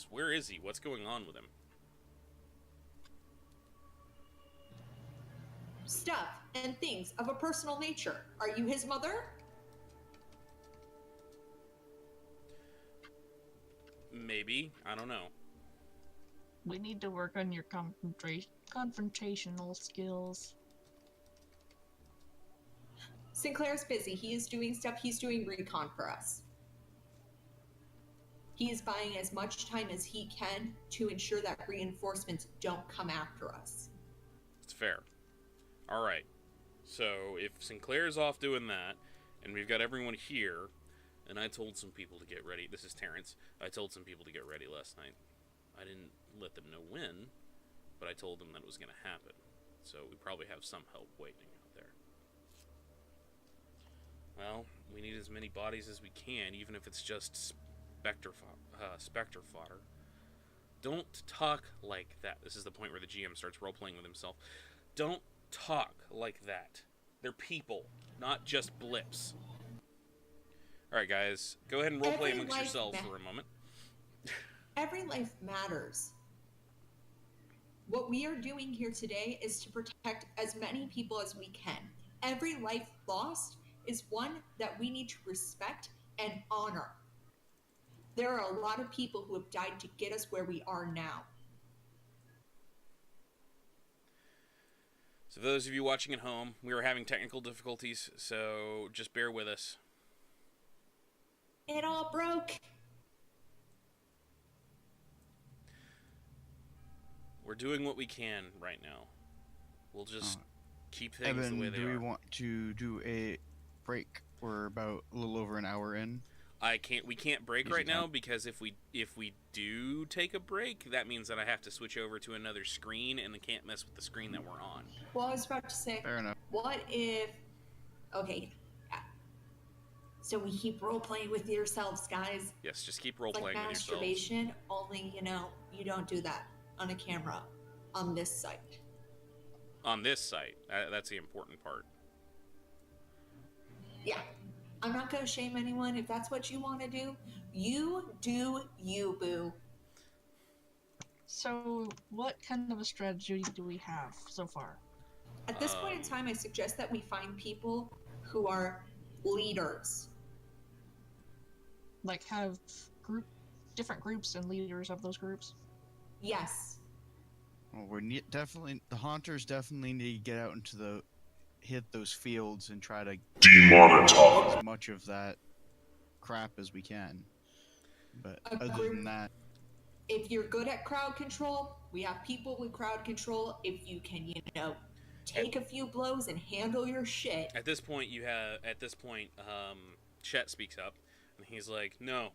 Where is he? What's going on with him? Stuff and things of a personal nature. Are you his mother? Maybe. I don't know. We need to work on your confrontational skills. Sinclair's busy. He is doing stuff. He's doing recon for us. He is buying as much time as he can to ensure that reinforcements don't come after us. It's fair. Alright. So, if Sinclair's off doing that, and we've got everyone here, and I told some people to get ready. This is Terrence. I told some people to get ready last night. I didn't let them know when, but I told them that it was going to happen. So we probably have some help waiting out there. Well, we need as many bodies as we can, even if it's just Spectre fodder. Don't talk like that. This is the point where the GM starts role-playing with himself. Don't talk like that. They're people, not just blips. Alright, guys. Go ahead and role-play amongst yourselves for a moment. Every life matters. What we are doing here today is to protect as many people as we can. Every life lost is one that we need to respect and honor. There are a lot of people who have died to get us where we are now. So for those of you watching at home, we were having technical difficulties, so just bear with us. It all broke. We're doing what we can right now. We'll just keep things Evan, the way they do we are. want to do a break? We're about a little over an hour in. We can't break Easy right now time. because if we do take a break, that means that I have to switch over to another screen, and I can't mess with the screen that we're on. Well, I was about to say, Fair enough. what if... Okay. So we keep role-playing with yourselves, guys. Yes, just keep It's role like playing with yourselves. masturbation, only, you don't do that on a camera on this site. On this site, that's the important part. Yeah. I'm not going to shame anyone. If that's what you want to do, you do you, boo. So, what kind of a strategy do we have so far? At this point in time, I suggest that we find people who are leaders. Like, have different groups and leaders of those groups? Yes. Well, definitely the haunters definitely need to get out into hit those fields and try to Demonetize. as much of that crap as we can. But A other group- than that, If you're good at crowd control, we have people with crowd control. If you can, take a few blows and handle your shit. At this point, Chet speaks up, and he's like, "No,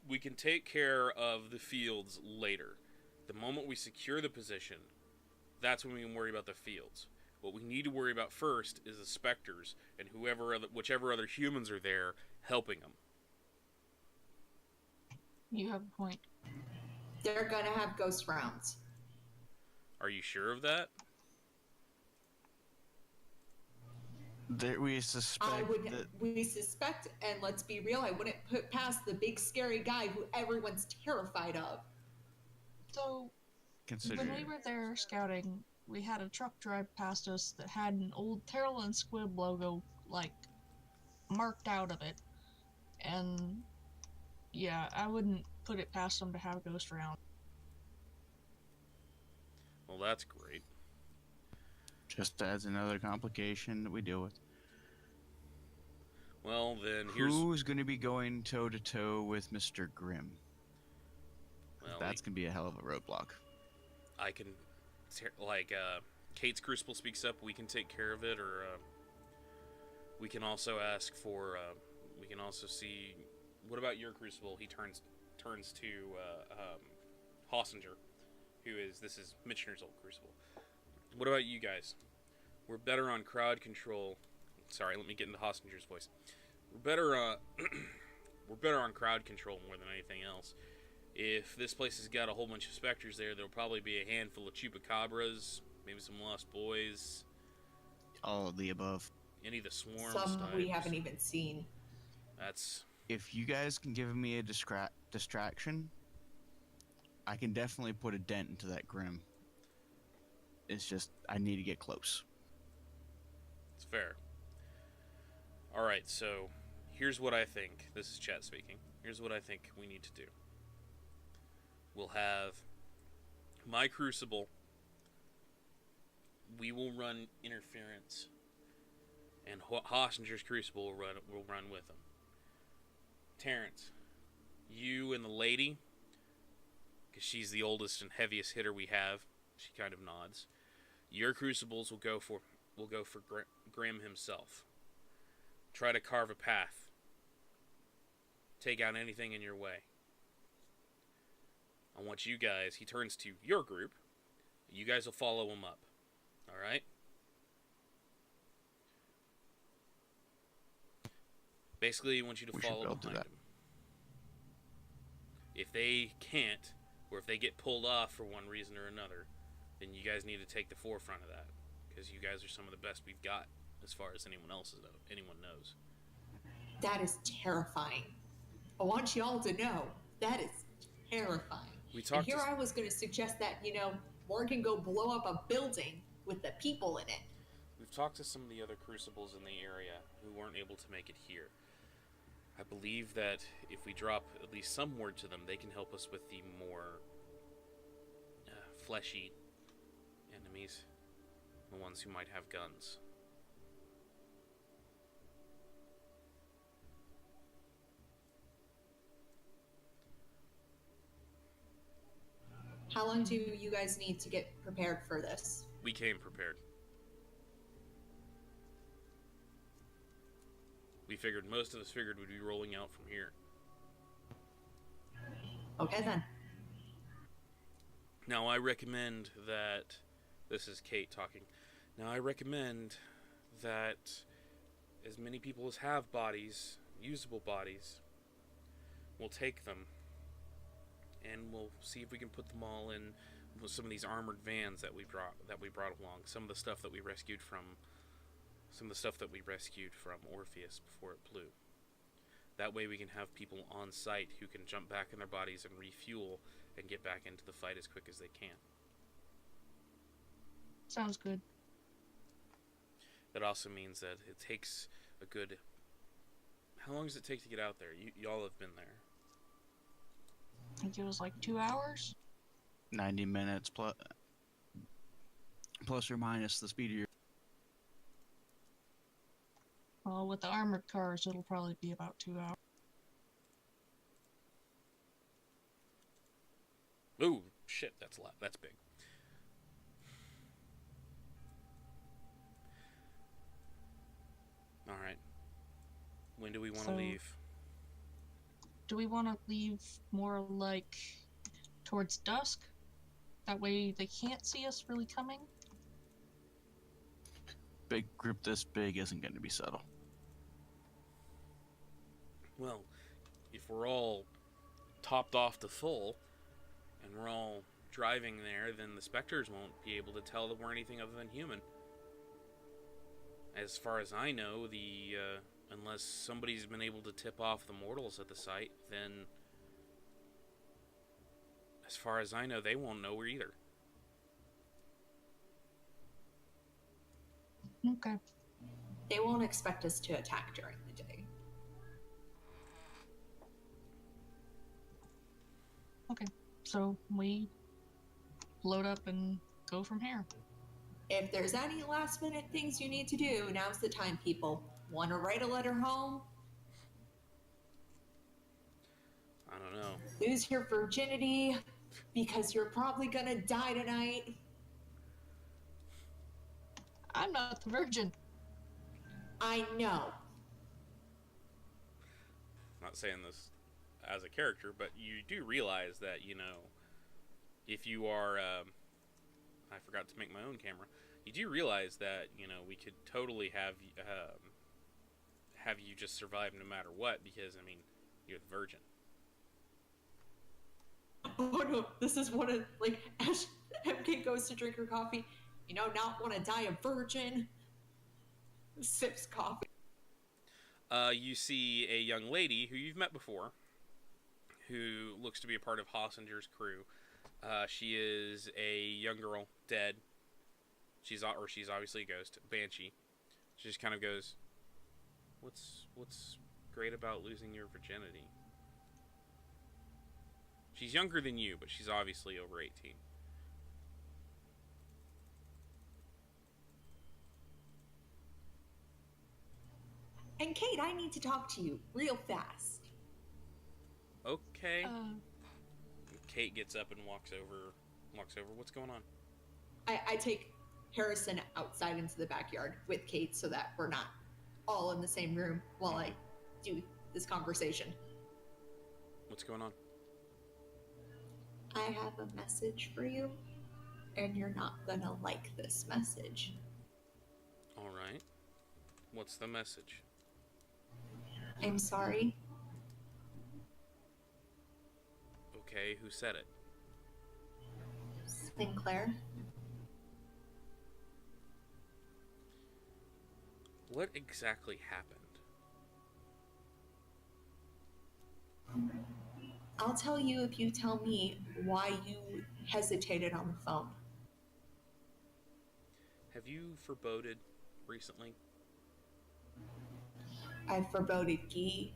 we can take care of the fields later. The moment we secure the position, that's when we can worry about the fields. What we need to worry about first is the specters and whichever other humans are there helping them. You have a point. They're gonna have ghost rounds. Are you sure of that? We suspect that We suspect, and let's be real, I wouldn't put past the big scary guy who everyone's terrified of. So, when we were there scouting, we had a truck drive past us that had an old Terrell and Squib logo, like, marked out of it. And, yeah, I wouldn't put it past them to have a ghost round. Well, that's great. just adds another complication that we deal with. Well, then here's... Who's going to be going toe-to-toe with Mr. Grimm? Well, That's going to be a hell of a roadblock. I can... Kate's Crucible speaks up, we can take care of it, or... we can also ask for... we can also see... What about your Crucible? He turns to Hossinger, who is... This is Mitchner's old Crucible. What about you guys? We're better on crowd control... Sorry, let me get into Hossinger's voice. We're better on crowd control more than anything else. If this place has got a whole bunch of specters there, there'll probably be a handful of chupacabras, maybe some lost boys. All of the above. Any of the swarm Some types. we haven't even seen. That's... If you guys can give me a distraction, I can definitely put a dent into that Grimm. It's just, I need to get close. It's fair. Alright, so here's what I think. This is Chat speaking. Here's what I think we need to do. We'll have my Crucible. We will run interference. And Hossinger's Crucible will run with them. Terrence, you and the lady, because she's the oldest and heaviest hitter we have, she kind of nods. Your Crucibles will go for Grimm himself. Try to carve a path. Take out anything in your way. I want you guys, he turns to your group, you guys will follow him up. Alright? Basically, I want you to follow behind him. If they can't, or if they get pulled off for one reason or another, then you guys need to take the forefront of that. Because you guys are some of the best we've got, as far as anyone knows. That is terrifying. I want you all to know, that is terrifying. And here I was going to suggest that, Morgan go blow up a building with the people in it. We've talked to some of the other Crucibles in the area who weren't able to make it here. I believe that if we drop at least some word to them, they can help us with the more fleshy enemies. The ones who might have guns. How long do you guys need to get prepared for this? We came prepared. Most of us figured we'd be rolling out from here. Okay then. Now I recommend that... This is Kate talking. Now I recommend that as many people as have bodies, usable bodies, we'll take them and we'll see if we can put them all in some of these armored vans that we brought along. Some of the stuff that we rescued from Orpheus before it blew. That way we can have people on site who can jump back in their bodies and refuel and get back into the fight as quick as they can. Sounds good. That also means that it takes a good... How long does it take to get out there? Y'all have been there. I think it was like 2 hours? 90 minutes plus or minus the speed of your... Well, with the armored cars, it'll probably be about 2 hours. Ooh, shit, that's a lot. That's big. Alright. When do we want to leave? Do we want to leave more like towards dusk? That way they can't see us really coming. Big group this big isn't going to be subtle. Well, if we're all topped off to full, and we're all driving there, then the specters won't be able to tell that we're anything other than human. As far as I know, unless somebody's been able to tip off the mortals at the site, then as far as I know, they won't know we're either. Okay. They won't expect us to attack during the day. Okay. So we load up and go from here. If there's any last minute things you need to do, now's the time, people. Want to write a letter home? I don't know. Lose your virginity because you're probably gonna die tonight. I'm not the virgin. I know. I'm not saying this as a character, but you do realize that, if you are, I forgot to make my own camera. You do realize that, we could totally have you just survive no matter what, because, you're the virgin. Oh no, this is one of, as MK goes to drink her coffee, not want to die a virgin. Sips coffee. You see a young lady who you've met before, who looks to be a part of Hossinger's crew. She is a young girl, dead. She's obviously a ghost, Banshee. She just kind of goes, "What's great about losing your virginity?" She's younger than you, but she's obviously over 18. And Kate, I need to talk to you real fast. Okay. Kate gets up and walks over. What's going on? I take Harrison outside into the backyard with Kate so that we're not all in the same room while I do this conversation. What's going on? I have a message for you, and you're not gonna like this message. All right. What's the message? I'm sorry. Okay, who said it? Sinclair. What exactly happened? I'll tell you if you tell me why you hesitated on the phone. Have you foreboded recently? I foreboded Guy.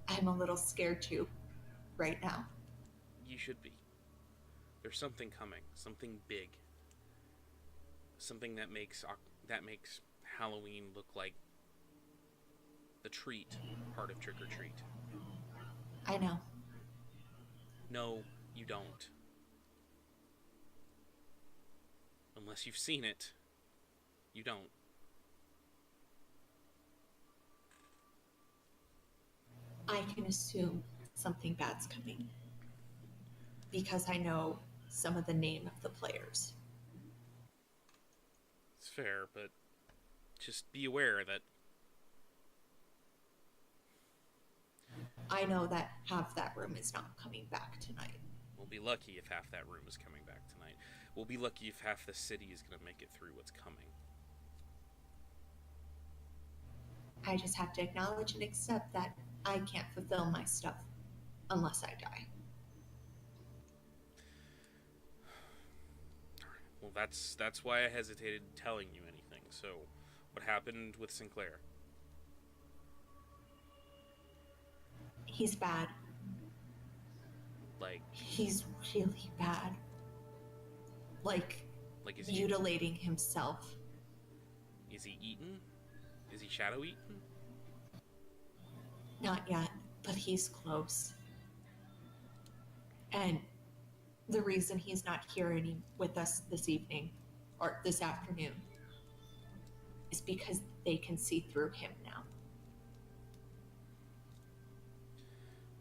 I'm a little scared too, right now. You should be. There's something coming, something big, something that makes Halloween look like the treat part of Trick or Treat. I know. No, you don't. Unless you've seen it, you don't. I can assume something bad's coming because I know some of the name of the players. It's fair, but just be aware that I know that half that room is not coming back tonight. we'll be lucky if half that room is coming back tonight. We'll be lucky if half the city is going to make it through what's coming. I just have to acknowledge and accept that I can't fulfill my stuff unless I die. Well, that's why I hesitated telling you anything. So, what happened with Sinclair? He's bad. Like He's really bad. Like is he mutilating himself. eaten? Is he shadow eaten? Not yet, but he's close. And the reason he's not here with us this evening or this afternoon is because they can see through him now.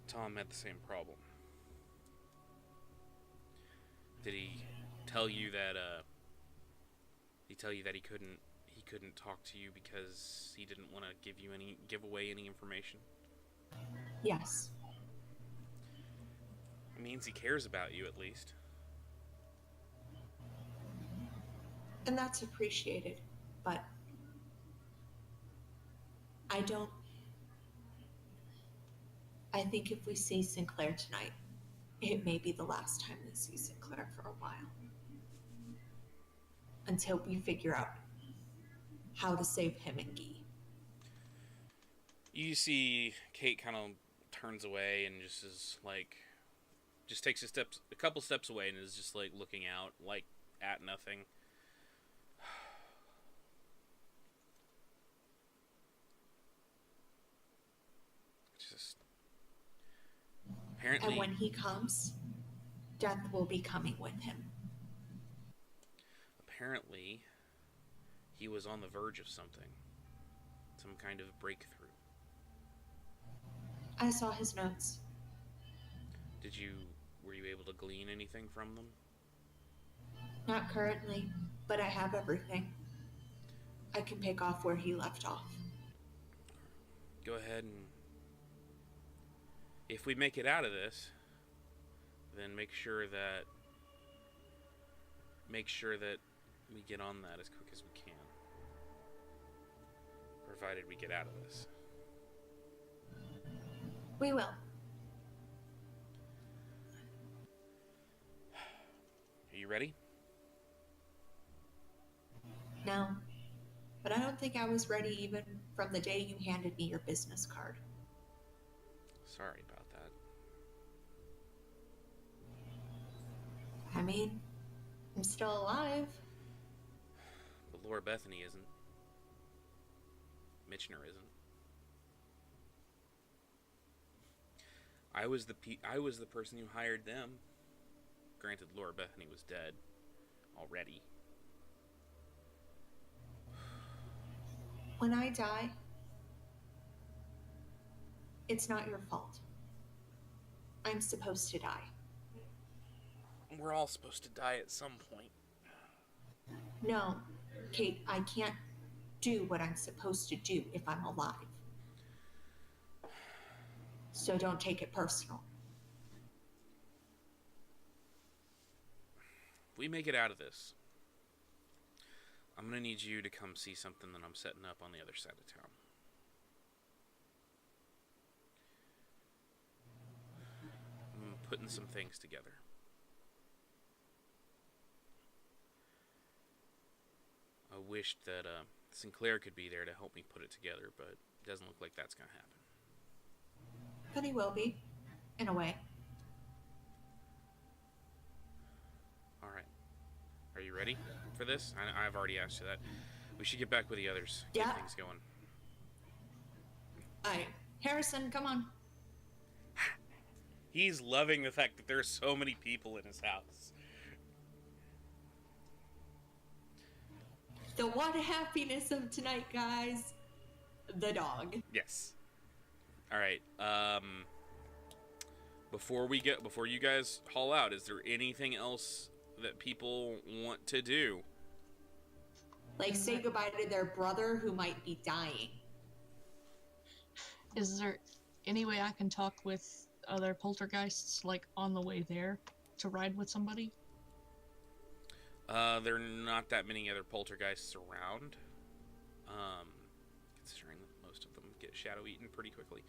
Tom had the same problem. Did he tell you that? He couldn't talk to you because he didn't want to give away any information? Yes. It means he cares about you, at least. And that's appreciated, but I think if we see Sinclair tonight, it may be the last time we see Sinclair for a while. Until we figure out how to save him and Guy. You see Kate kind of turns away and just takes a couple steps away and is just like looking out, like at nothing. Just apparently. And when he comes, death will be coming with him. Apparently, he was on the verge of something. Some kind of breakthrough. I saw his notes. Were you able to glean anything from them? Not currently, but I have everything. I can pick off where he left off. Go ahead and... If we make it out of this, then make sure that we get on that as quick as we can. Provided we get out of this. We will. Are you ready? No. But I don't think I was ready even from the day you handed me your business card. Sorry about that. I mean, I'm still alive. But Laura Bethany isn't. Mitchner isn't. I was the person who hired them. Granted, Laura Bethany was dead already. When I die, it's not your fault. I'm supposed to die. We're all supposed to die at some point. No, Kate, I can't do what I'm supposed to do if I'm alive. So don't take it personal. If we make it out of this, I'm going to need you to come see something that I'm setting up on the other side of town. I'm putting some things together. I wished that Sinclair could be there to help me put it together, but it doesn't look like that's going to happen. But he will be, in a way. All right. Are you ready for this? I've already asked you that. We should get back with the others. Yeah. Get things going. Harrison, come on. He's loving the fact that there's so many people in his house. The one happiness of tonight, guys. The dog. Yes. All right. Before you guys haul out, is there anything else that people want to do? Like say goodbye to their brother who might be dying. Is there any way I can talk with other poltergeists, like on the way there, to ride with somebody? There are not that many other poltergeists around. Considering that most of them get shadow eaten pretty quickly.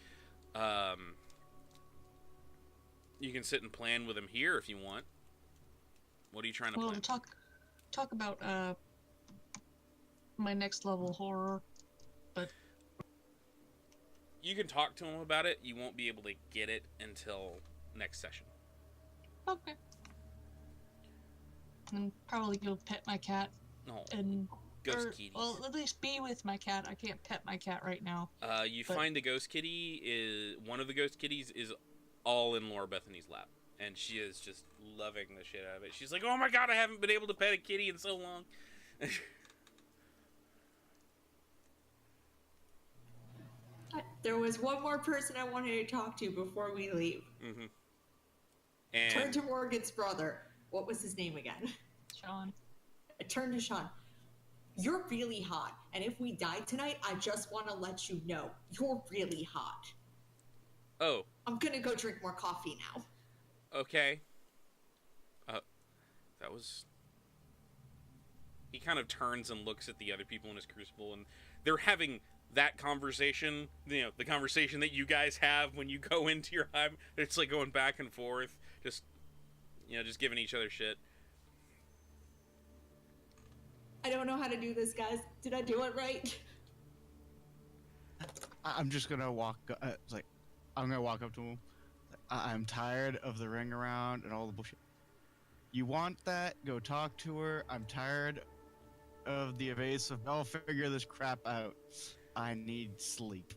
You can sit and plan with them here if you want. What are you trying to plan? Talk about my next level horror, but you can talk to them about it. You won't be able to get it until next session. Okay. And probably go pet my cat. No. And Ghost kitties. Well, at least be with my cat. I can't pet my cat right now. Find the ghost kitty. One of the ghost kitties is all in Laura Bethany's lap, and she is just loving the shit out of it. She's like, "Oh my god, I haven't been able to pet a kitty in so long." There was one more person I wanted to talk to before we leave. Mm-hmm. And Turn to Morgan's brother. what was his name again? Sean. I turned to Sean. You're really hot, and if we die tonight, I just want to let you know you're really hot. Oh. I'm gonna go drink more coffee now. Okay. That was... He kind of turns and looks at the other people in his crucible, and they're having that conversation, you know, the conversation that you guys have when you go into your hive. It's like going back and forth, just, you know, just giving each other shit. I don't know how to do this, guys. Did I do it right? I'm just gonna walk. I'm gonna walk up to him. I'm tired of the ring around and all the bullshit. You want that? Go talk to her. I'm tired of the evasive. I'll figure this crap out. I need sleep.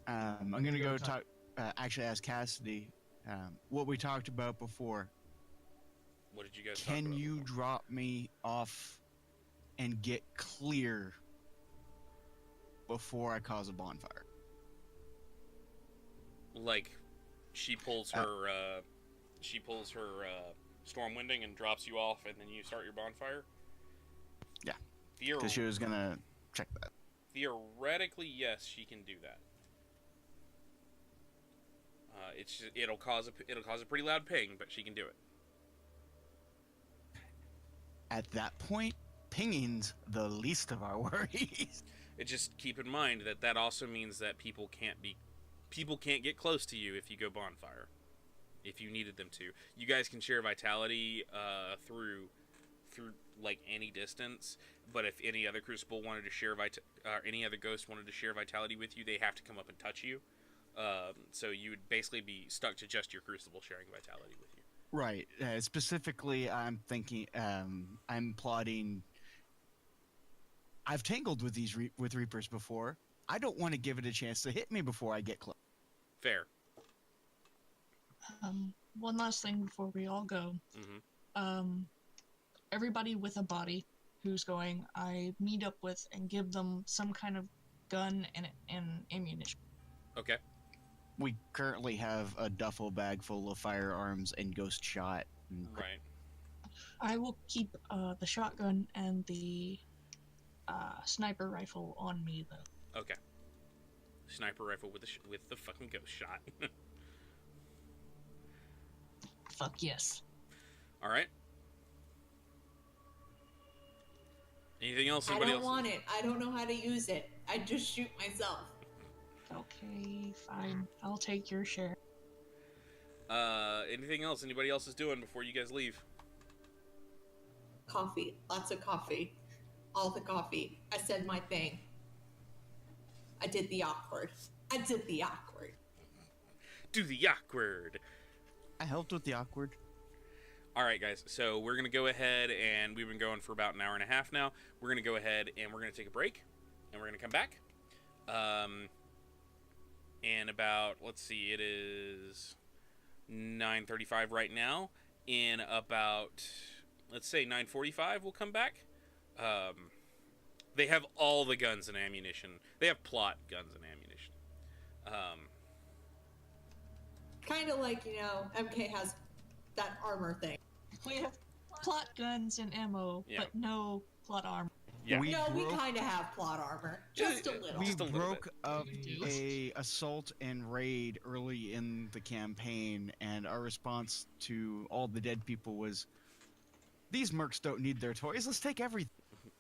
I'm gonna go talk. Actually, ask Cassidy what we talked about before. What did you guys talk about? Can you drop me off and get clear before I cause a bonfire? Like, she pulls her stormwinding and drops you off, and then you start your bonfire? Yeah. Because she was gonna check that. Theoretically, yes, she can do that. It'll cause a pretty loud ping, but she can do it. At that point, pinging's the least of our worries. Just keep in mind that also means that people can't get close to you if you go bonfire. If you needed them to, you guys can share vitality through like any distance. But if any other crucible wanted to share any other ghost wanted to share vitality with you, they have to come up and touch you. So you would basically be stuck to just your crucible sharing vitality with you. Right. Specifically, I'm thinking, I'm plotting. I've tangled with these with Reapers before. I don't want to give it a chance to hit me before I get close. Fair. One last thing before we all go. Mm-hmm. Everybody with a body who's going, I meet up with and give them some kind of gun and ammunition. Okay. We currently have a duffel bag full of firearms and ghost shot. Right. I will keep the shotgun and the sniper rifle on me, though. Okay. Sniper rifle with the fucking ghost shot. Fuck yes. All right. Anything else? Somebody else? I don't want it. I don't know how to use it. I just shoot myself. Okay, fine. I'll take your share. Anything else anybody else is doing before you guys leave? Coffee. Lots of coffee. All the coffee. I said my thing. I did the awkward. Do the awkward. I helped with the awkward. All right, guys. So we're going to go ahead, and we've been going for about an hour and a half now. We're going to go ahead, and we're going to take a break, and we're going to come back. And about, let's see, it is 9:35 right now. In about, let's say 9:45, we'll come back. They have all the guns and ammunition. They have plot guns and ammunition. Kind of like, MK has that armor thing. We have plot guns and ammo, but no plot armor. Yeah. We kind of have plot armor. Just a little. We broke up a assault and raid early in the campaign, and our response to all the dead people was, these mercs don't need their toys, let's take everything.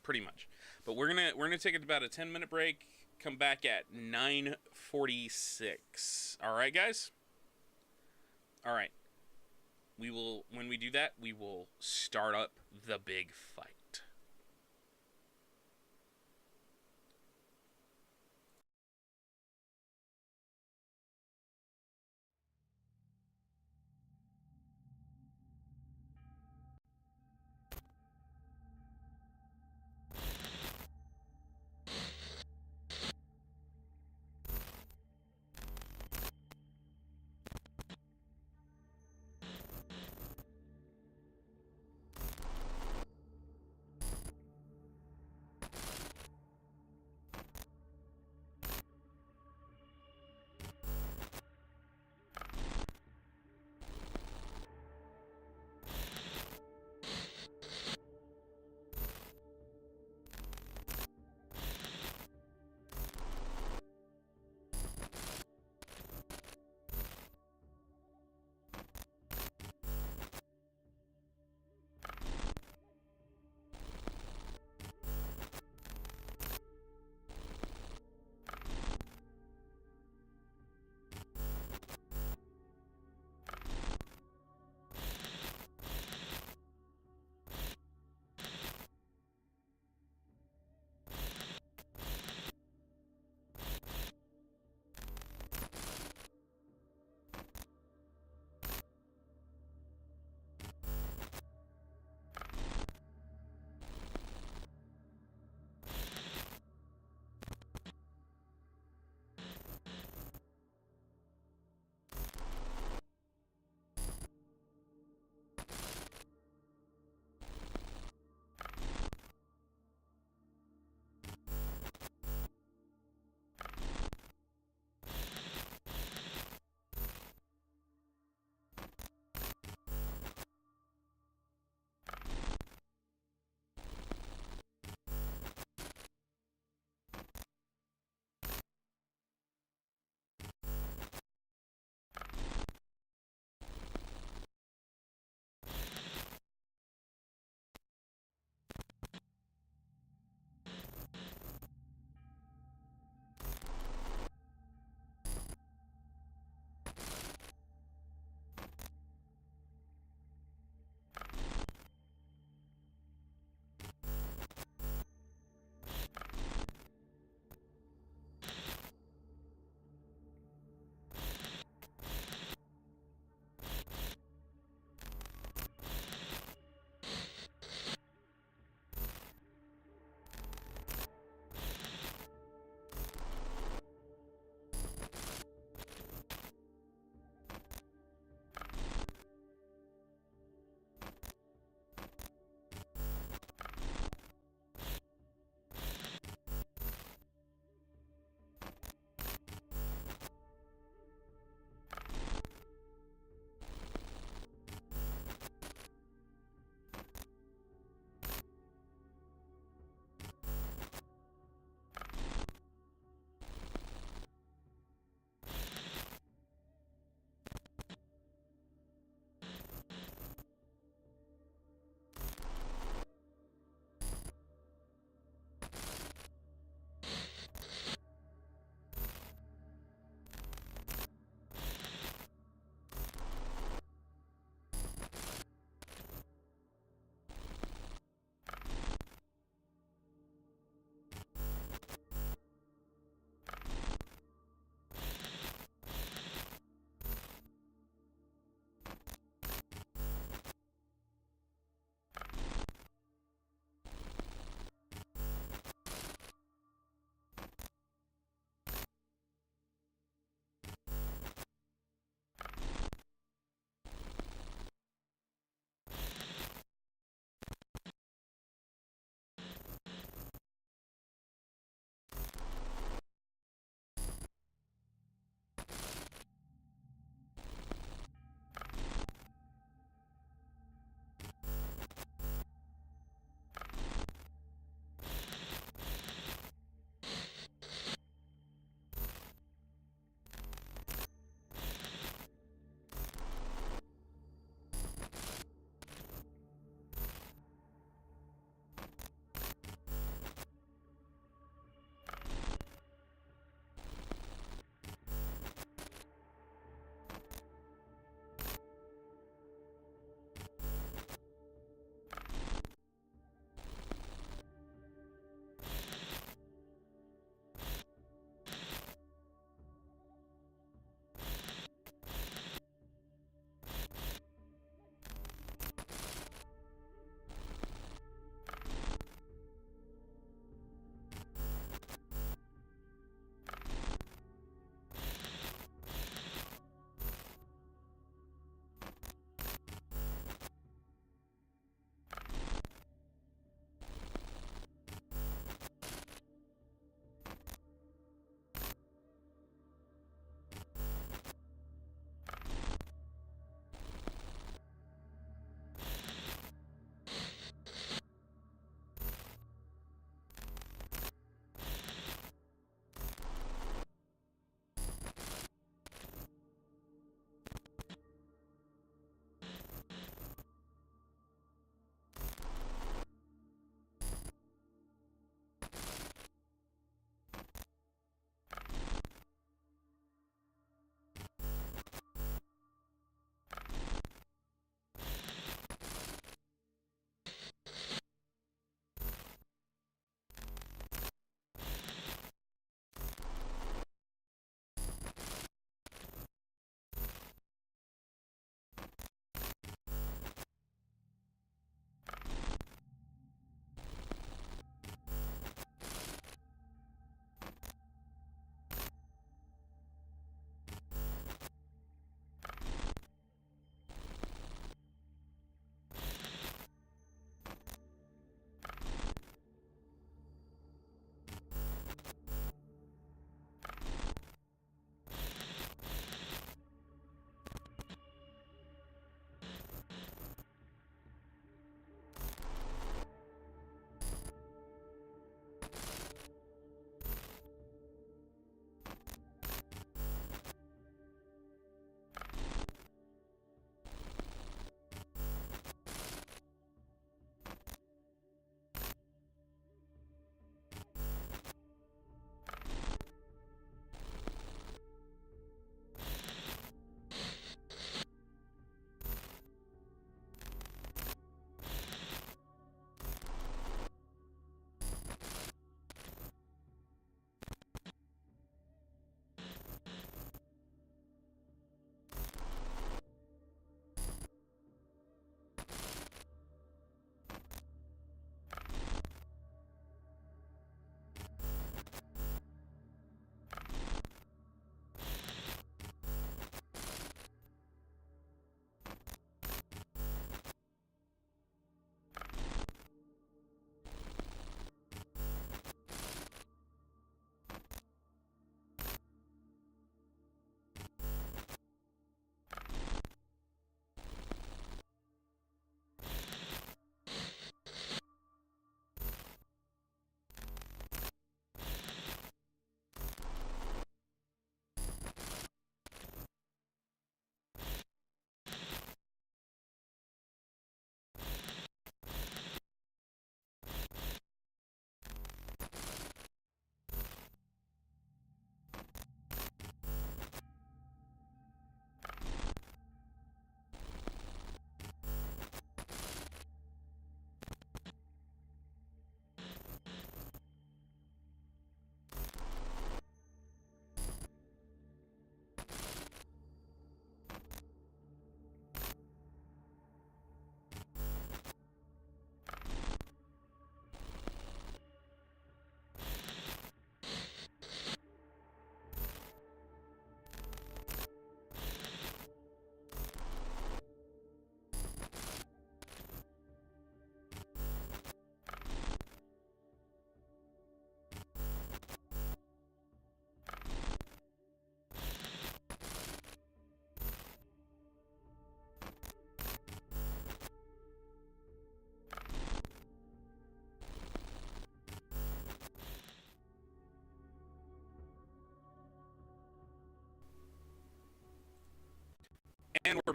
Pretty much. But we're gonna take about a 10-minute break, come back at 9:46. Alright, guys? Alright. When we do that, we will start up the big fight.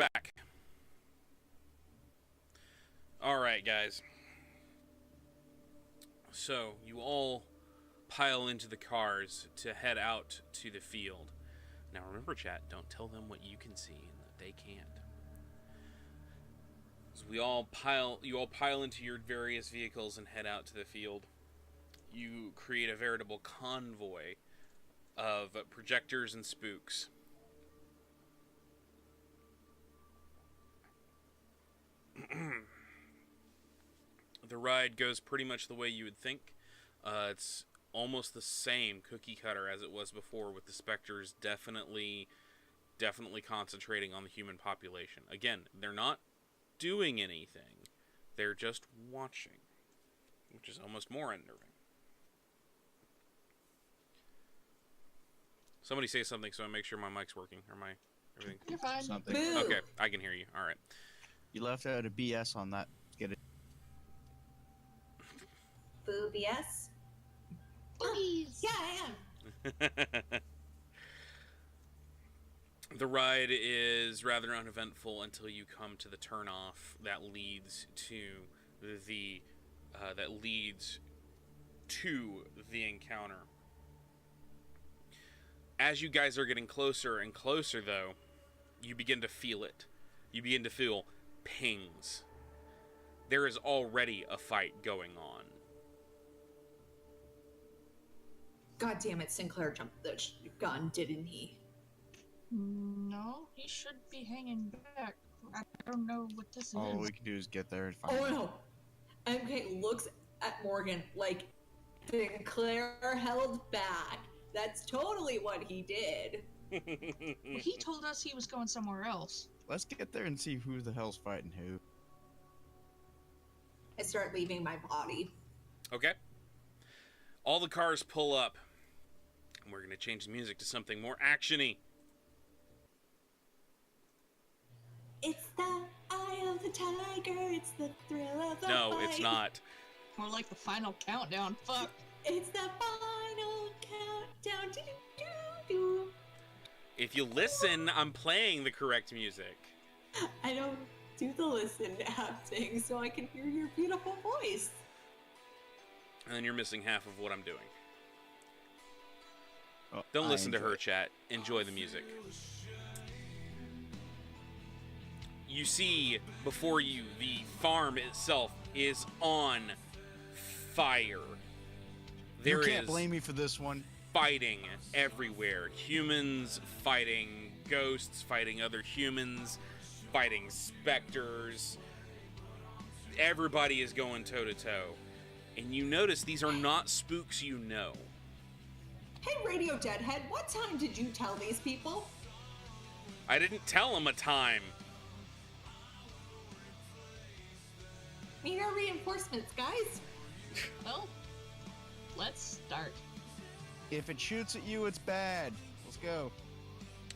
back. Alright, guys. So, you all pile into the cars to head out to the field. Now remember, chat, don't tell them what you can see and that they can't. So you all pile into your various vehicles and head out to the field. You create a veritable convoy of projectors and spooks. The ride goes pretty much the way you would think. It's almost the same cookie cutter as it was before, with the specters definitely concentrating on the human population. Again, they're not doing anything. They're just watching, which is almost more unnerving. Somebody say something so I make sure my mic's working, or everything. You're fine. Something. Boo. Okay, I can hear you. All right. You left out a BS on that. Get it? Boo BS? Boogies. Yeah, I am. The ride is rather uneventful until you come to the turnoff that leads to the encounter. As you guys are getting closer and closer, though, you begin to feel it. You begin to feel pings. There is already a fight going on. God damn it, Sinclair jumped the gun, didn't he? No, he should be hanging back. I don't know what this All is. we can do is get there and find Oh out. no! MK looks at Morgan like Sinclair held back. That's totally what he did. Well, he told us he was going somewhere else. Let's get there and see who the hell's fighting who. I start leaving my body. Okay. All the cars pull up. And we're going to change the music to something more action-y. It's the eye of the tiger, it's the thrill of the No, fight. it's not. More like the final countdown. Fuck. It's the final countdown. Do-do-do-do. If you listen, I'm playing the correct music. I don't do the listen app thing, so I can hear your beautiful voice. And then you're missing half of what I'm doing. Oh, Don't I listen to enjoy her, it. chat. Enjoy the music. You see before you, the farm itself is on fire. There You can't is blame me for this one. fighting everywhere. Humans fighting ghosts, fighting other humans, fighting specters. Everybody is going toe to toe. And you notice these are not spooks you know. Hey, Radio Deadhead, what time did you tell these people? I didn't tell them a time. Need our reinforcements, guys. Well, let's start. If it shoots at you, it's bad. Let's go.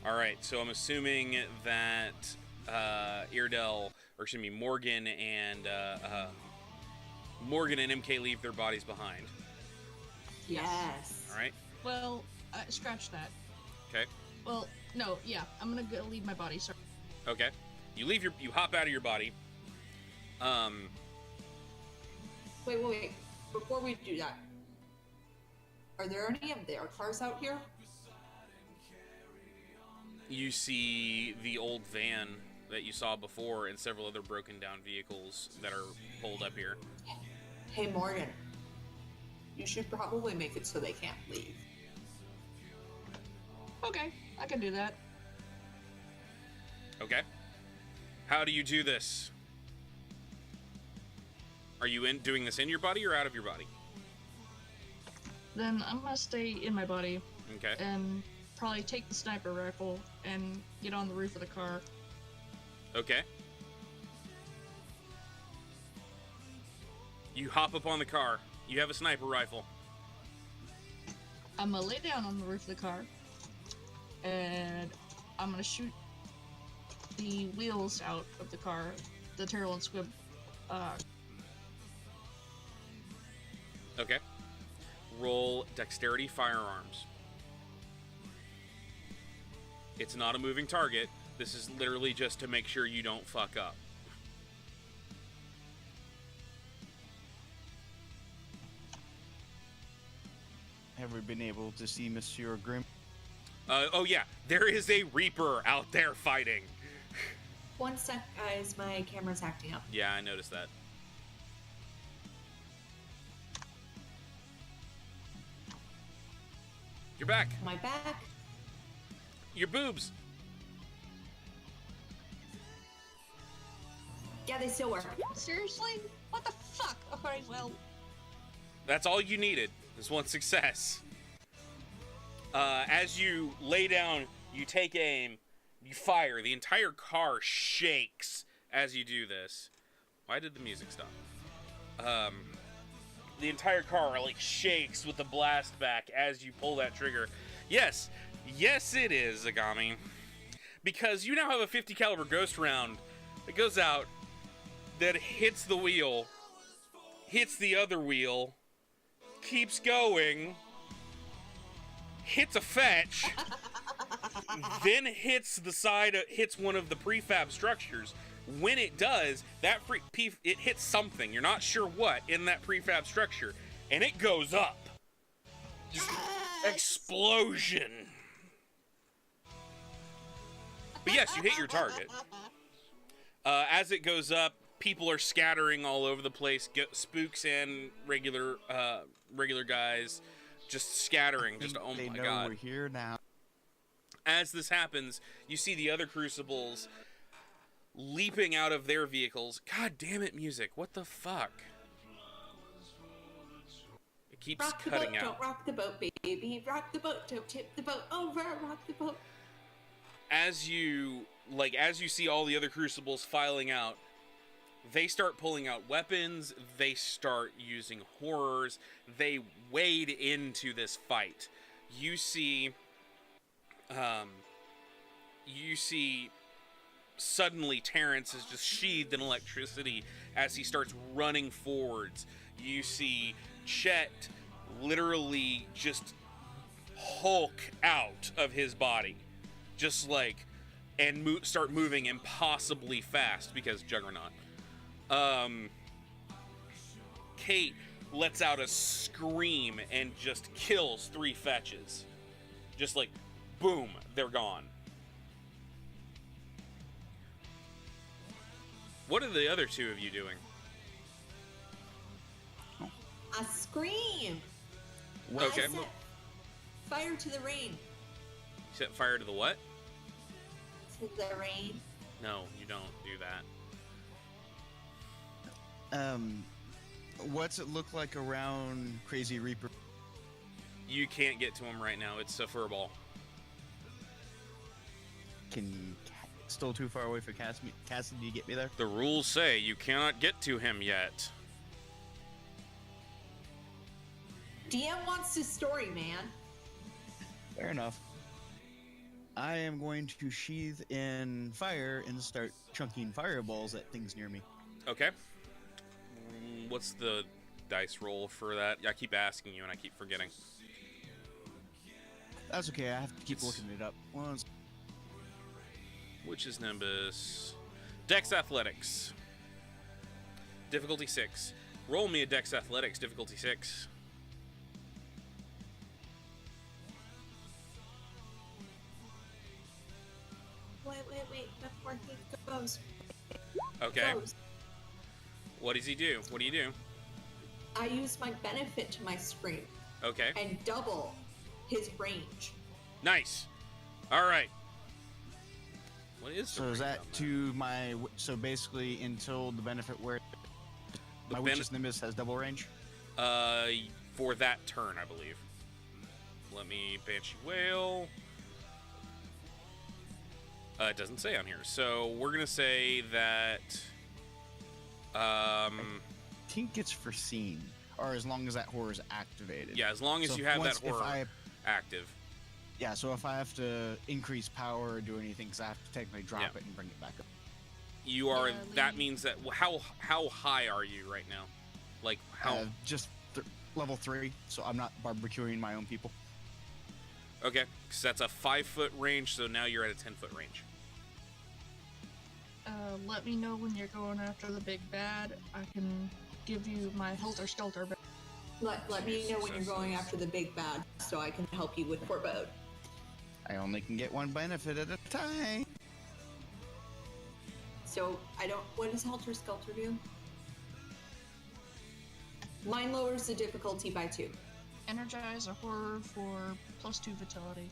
All right, so I'm assuming that Morgan and MK leave their bodies behind. Yes. All right. Well, scratch that. Okay. Well, no, yeah, I'm gonna go leave my body. Sorry. Okay. You hop out of your body. Wait. Before we do that, are there any of their cars out here? You see the old van that you saw before and several other broken down vehicles that are pulled up here. Hey, Morgan. You should probably make it so they can't leave. Okay, I can do that. Okay. How do you do this? Are you doing this in your body or out of your body? Then I'm gonna stay in my body Okay. and probably take the sniper rifle and get on the roof of the car. Okay. You hop up on the car. You have a sniper rifle. I'm gonna lay down on the roof of the car and I'm gonna shoot the wheels out of the car, the Terrell and Squib. Okay. Roll dexterity firearms. It's not a moving target, This is literally just to make sure you don't fuck up. Have we been able to see Monsieur Grim? Oh yeah, there is a Reaper out there fighting. One sec, guys. My camera's acting up. Yeah, I noticed that. You're back. My back. Your boobs. Yeah, they still work. Seriously? What the fuck? Okay, well. That's all you needed. Is one success. As you lay down, you take aim, you fire. The entire car shakes as you do this. Why did the music stop? The entire car like shakes with the blast back as you pull that trigger. Yes, it is, Agami. Because you now have a 50 caliber ghost round that goes out, that hits the wheel, hits the other wheel, keeps going, hits a fetch, then hits the side, hits one of the prefab structures. When it does, that it hits something, you're not sure what, in that prefab structure, and it goes up. Just explosion. But yes, you hit your target. As it goes up, people are scattering all over the place. Spooks and regular guys just scattering. Just oh my god! We're here now. As this happens, you see the other crucibles leaping out of their vehicles. God damn it, music! What the fuck? It keeps rock cutting the boat, out. Don't rock the boat, baby. Rock the boat, don't tip the boat over. Rock the boat. As you see all the other crucibles filing out, they start pulling out weapons, they start using horrors, they wade into this fight. You see suddenly Terrence is just sheathed in electricity as he starts running forwards. You see Chet literally just hulk out of his body. Just like, and start moving impossibly fast because Juggernaut. Kate lets out a scream and just kills 3 fetches. Just like, boom, they're gone. What are the other 2 of you doing? I scream. Okay. I set fire to the rain. You set fire to the what? To the rain. No, you don't do that. What's it look like around Crazy Reaper? You can't get to him right now. It's a furball. Still too far away for Cassidy to get me there? The rules say you cannot get to him yet. DM wants his story, man. Fair enough. I am going to sheathe in fire and start chunking fireballs at things near me. Okay. What's the dice roll for that? I keep asking you and I keep forgetting. That's okay, I have to keep looking it up. Which is Nimbus? Dex Athletics. Difficulty 6. Roll me a Dex Athletics, difficulty 6. Wait. Before he goes. Okay. Goes. What does he do? What do you do? I use my benefit to my scream Okay. and double his range. Nice. All right. What is the So is range that on to my... So basically until the benefit where my Witch's Nimbus has double range? For that turn, I believe. Let me Banshee Whale. It doesn't say on here. So we're going to say that... I think it's foreseen, or as long as that horror is activated. Yeah, as long as you have that horror active. Yeah, so if I have to increase power or do anything, because I have to technically drop it and bring it back up. You are. That means that. How high are you right now? Like how? Just level 3, so I'm not barbecuing my own people. Okay, because that's a 5-foot range. So now you're at a 10-foot range. let me know when you're going after the big bad. I can give you my helter-skelter. Let me know when you're going after the big bad so I can help you with Forebode. I only can get one benefit at a time. So, what does Helter Skelter do? Mine lowers the difficulty by 2. Energize a horror for +2 vitality.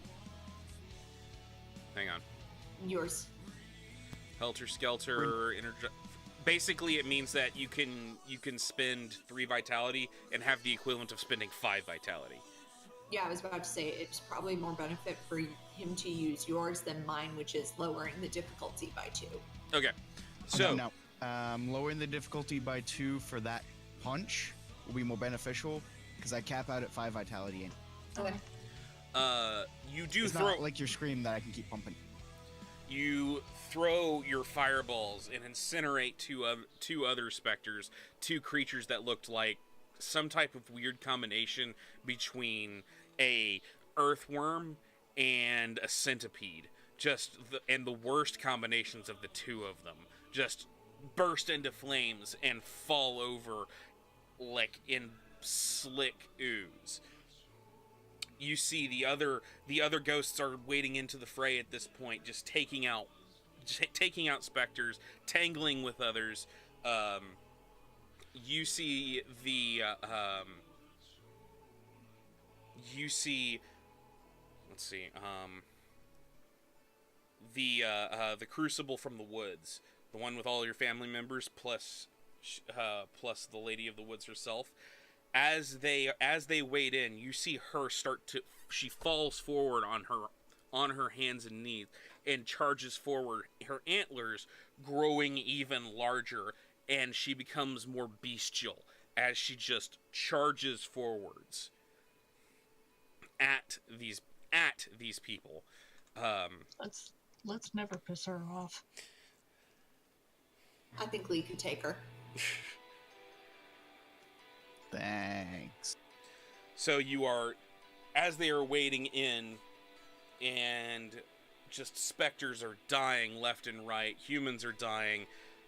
Hang on. Yours. Helter Skelter, basically it means that you can spend 3 vitality and have the equivalent of spending 5 vitality. Yeah, I was about to say it's probably more benefit for him to use yours than mine, which is lowering the difficulty by 2. Okay, so no. Lowering the difficulty by 2 for that punch will be more beneficial because I cap out at 5 vitality. Okay. You do it's throw not like your scream that I can keep pumping. You throw your fireballs and incinerate two other specters, 2 creatures that looked like some type of weird combination between a earthworm and a centipede. And the worst combinations of the 2 of them just burst into flames and fall over like in slick ooze. You see the other ghosts are wading into the fray at this point, just taking out specters, tangling with others. You see the the crucible from the woods, the one with all your family members plus the Lady of the Woods herself. As they wade in, you see her she falls forward on her hands and knees and charges forward, her antlers growing even larger, and she becomes more bestial as she just charges forwards at these people. Let's never piss her off. I think Lee could take her. Thanks. So as they are wading in, and just specters are dying left and right, humans are dying,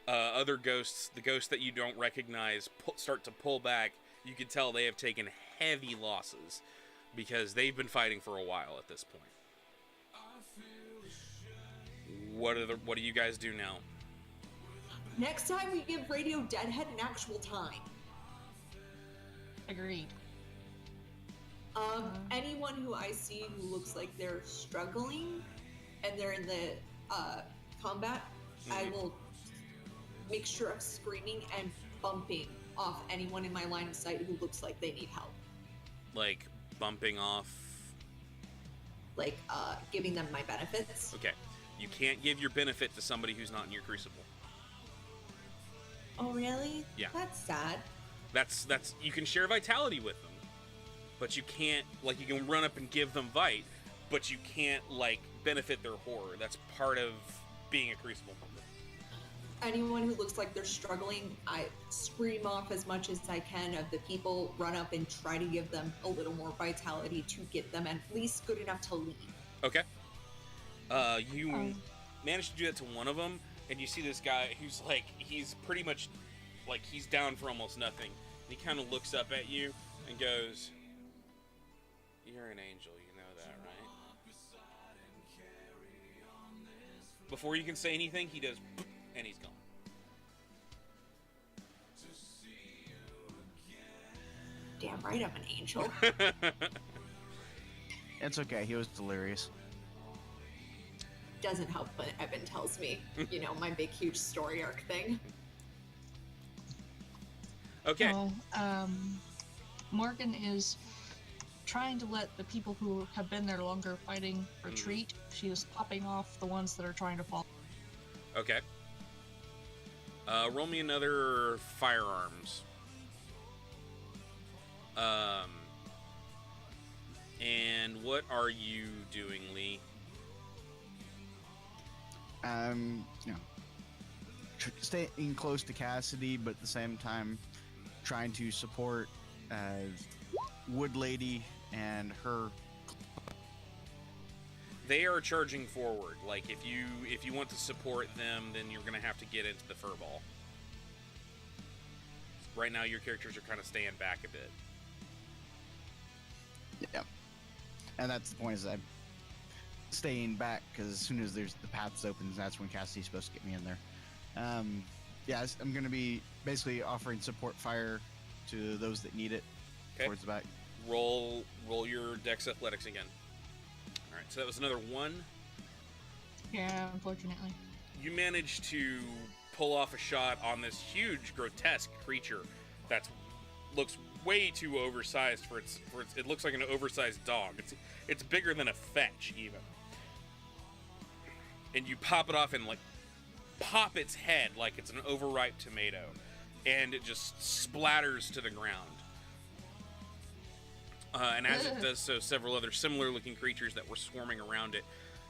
other ghosts, the ghosts that you don't recognize, start to pull back. You can tell they have taken heavy losses because they've been fighting for a while at this point. What do you guys do now? Next time we give Radio Deadhead an actual time. Agreed. Anyone who I see who looks like they're struggling and they're in the combat, I will make sure of screaming and bumping off anyone in my line of sight who looks like they need help. Like bumping off? Like giving them my benefits. Okay. You can't give your benefit to somebody who's not in your crucible. Oh, really? Yeah. That's sad. That's you can share vitality with them, but you can't, like, you can run up and give them vite, but you can't, like, benefit their horror. That's part of being a crucible member. Anyone who looks like they're struggling, I scream off as much as I can of the people, run up and try to give them a little more vitality to get them at least good enough to leave. Okay. You managed to do that to one of them, and you see this guy who's like, he's pretty much like, he's down for almost nothing. And he kind of looks up at you and goes, "You're an angel, you know that, right?" Before you can say anything, he does, and he's gone. Damn right I'm an angel. It's okay, he was delirious. Doesn't help when Evan tells me, you know, my big, huge story arc thing. Okay. So, Morgan is trying to let the people who have been there longer fighting retreat. She is popping off the ones that are trying to fall. Okay. Roll me another firearms. And what are you doing, Lee? You know, staying close to Cassidy, but at the same time trying to support Wood Lady and her. They are charging forward. Like, if you want to support them, then you're going to have to get into the furball. Right now, your characters are kind of staying back a bit. Yeah. And that's the point, is I'm staying back, because as soon as the paths opens, that's when Cassie's supposed to get me in there. Yeah, I'm going to be basically offering support fire to those that need it towards the back. Roll your Dex Athletics again. All right, so that was another 1. Yeah, unfortunately. You managed to pull off a shot on this huge, grotesque creature that looks way too oversized for its. It looks like an oversized dog. It's bigger than a fetch even. And you pop it off and like pop its head like it's an overripe tomato, and it just splatters to the ground. And as it does so, several other similar-looking creatures that were swarming around it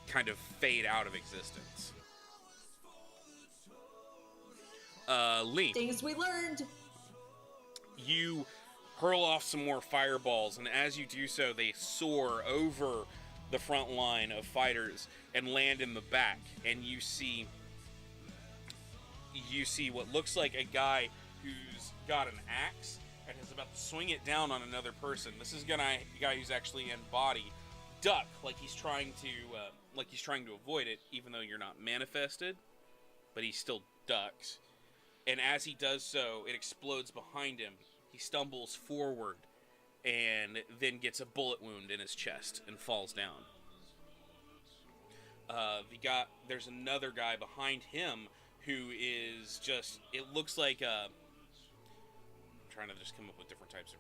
kind of fade out of existence. Lee. Things we learned. You hurl off some more fireballs, and as you do so, they soar over the front line of fighters and land in the back, and you see what looks like a guy who's got an axe and is about to swing it down on another person. This is a guy who's actually in body duck, like he's trying to avoid it, even though you're not manifested, but he still ducks. And as he does so, it explodes behind him. He stumbles forward and then gets a bullet wound in his chest and falls down. There's another guy behind him who is just, it looks like I'm trying to just come up with different types of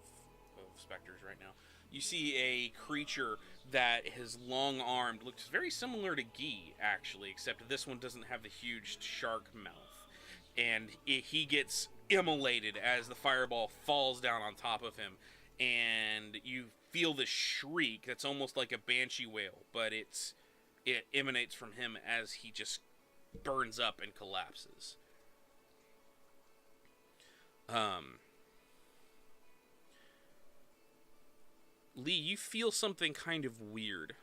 specters right now. You see a creature that is long-armed, looks very similar to Guy, actually, except this one doesn't have the huge shark mouth. And he gets immolated as the fireball falls down on top of him, and you feel this shriek that's almost like a banshee wail, but it emanates from him as he just burns up and collapses. Lee, you feel something kind of weird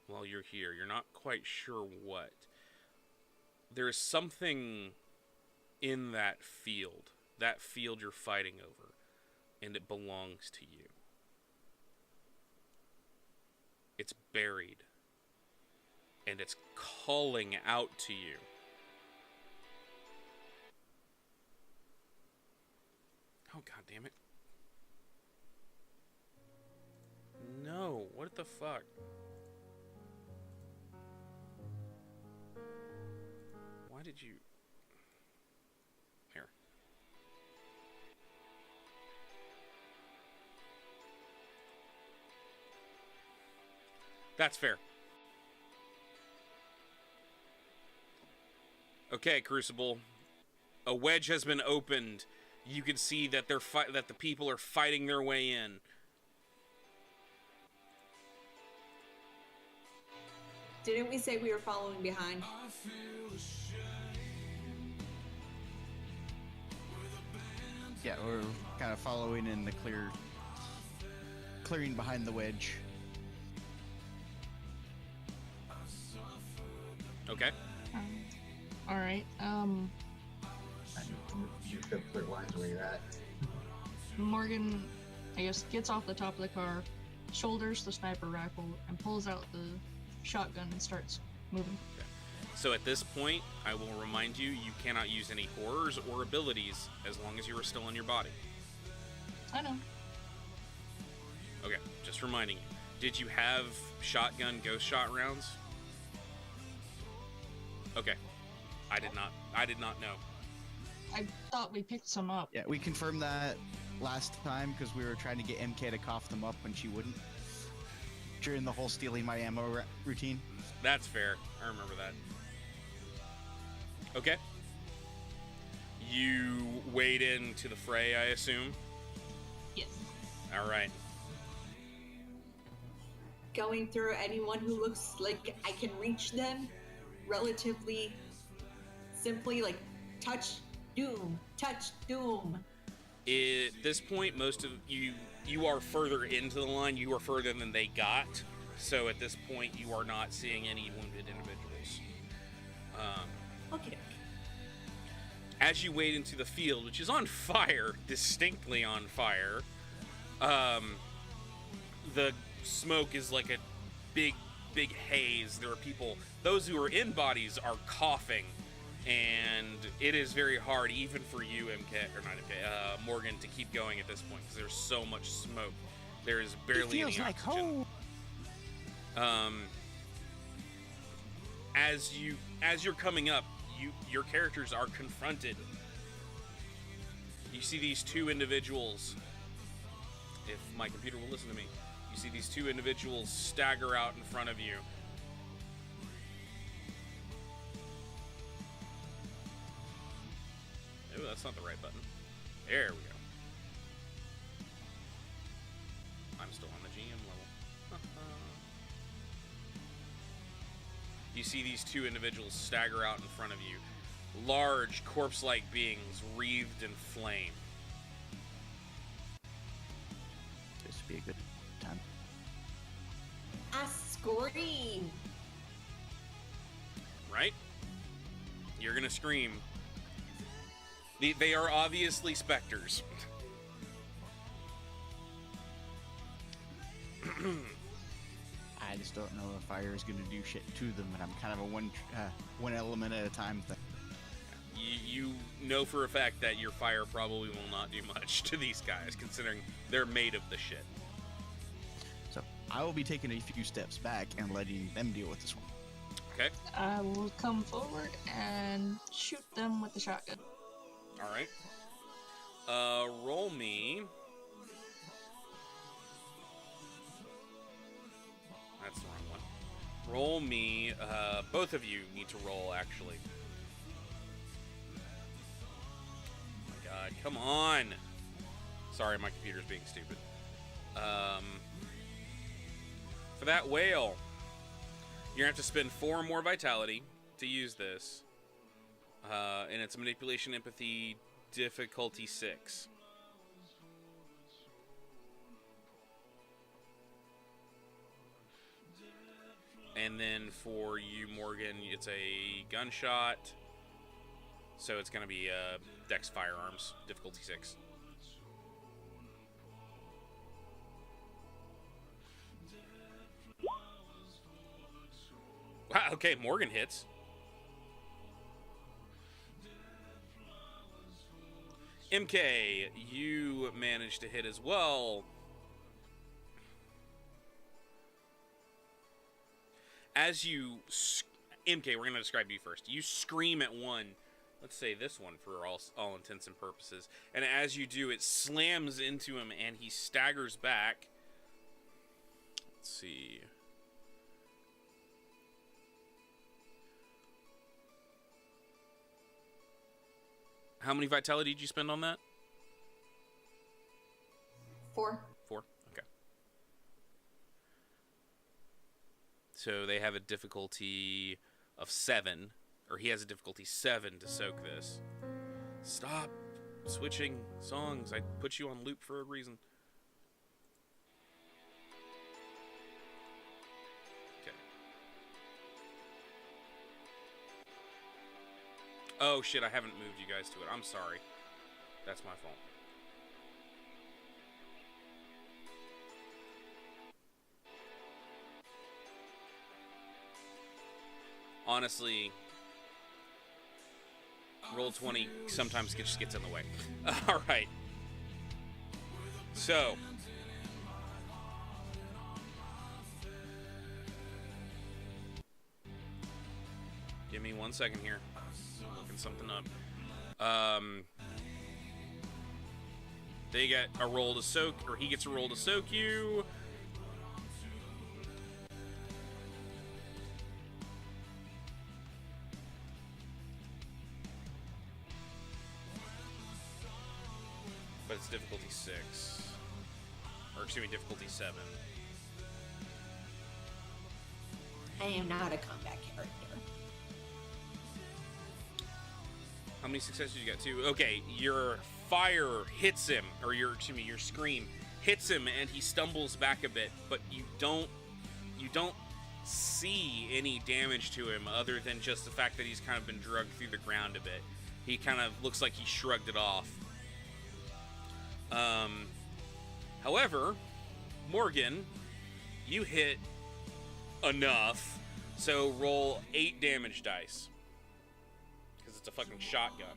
while you're here. You're not quite sure what. There is something in that field you're fighting over, and it belongs to you. It's buried, and it's calling out to you. Oh, God damn it. No, what the fuck? Why did you... Here. That's fair. Okay, Crucible. A wedge has been opened. You can see that that the people are fighting their way in. Didn't we say we were following behind? Yeah, we're kind of following in the clearing behind the wedge. Okay. All right. You could clear lines where you're at. Morgan, I guess, gets off the top of the car, shoulders the sniper rifle, and pulls out the shotgun and starts moving. Okay. So at this point, I will remind you, you cannot use any horrors or abilities as long as you are still in your body. I know. Okay, just reminding you. Did you have shotgun ghost shot rounds? Okay. I did not know. I thought we picked some up. Yeah, we confirmed that last time because we were trying to get MK to cough them up when she wouldn't. During the whole stealing my ammo routine. That's fair. I remember that. Okay. You wade into the fray, I assume? Yes. All right. Going through anyone who looks like I can reach them relatively simply, like touch doom. At this point, most of you are further into the line. You are further than they got. So at this point, you are not seeing any wounded individuals. Okay. As you wade into the field, which is on fire, distinctly on fire, the smoke is like a big haze. There are people, those who are in bodies are coughing, and it is very hard, even for you, Morgan, to keep going at this point, because there's so much smoke. There is barely any oxygen. As you're coming up, your characters are confronted. You see these two individuals. If my computer will listen to me, you see these two individuals stagger out in front of you. Oh, that's not the right button. There we go. I'm still on the GM level. You see these two individuals stagger out in front of you. Large, corpse-like beings wreathed in flame. This would be a good time. I scream. Right? You're gonna scream. They are obviously specters. I just don't know if fire is going to do shit to them, and I'm kind of a one element at a time thing. You know for a fact that your fire probably will not do much to these guys, considering they're made of the shit. So I will be taking a few steps back and letting them deal with this one. Okay. I will come forward and shoot them with the shotgun. All right. Roll me. That's the wrong one. Roll me. Both of you need to roll, actually. Oh my God, come on. Sorry, my computer's being stupid. For that whale, you're gonna have to spend 4 more vitality to use this. And it's manipulation, empathy, difficulty 6. And then for you, Morgan, it's a gunshot. So it's going to be Dex Firearms, difficulty 6. Wow, okay, Morgan hits. MK, you managed to hit as well. As you... MK, we're going to describe you first. You scream at one. Let's say this one for all intents and purposes. And as you do, it slams into him and he staggers back. Let's see. How many vitality did you spend on that? 4. 4? Okay. So they have a difficulty of 7. Or he has a difficulty 7 to soak this. Stop switching songs. I put you on loop for a reason. Okay. Oh shit, I haven't moved you guys to it. I'm sorry. That's my fault. Honestly, roll 20 sometimes just gets in the way. All right. So, give me 1 second here. I'm looking something up. They get a roll to soak, or he gets a roll to soak you. But it's difficulty 6. Or excuse me, difficulty 7. I am not a combat character. How many successes did you get? 2. Okay, your fire hits him, or your scream hits him, and he stumbles back a bit, but you don't you don't see any damage to him other than just the fact that he's kind of been drugged through the ground a bit. He kind of looks like he shrugged it off. However, Morgan, you hit enough, so roll 8 damage dice. Because it's a fucking shotgun.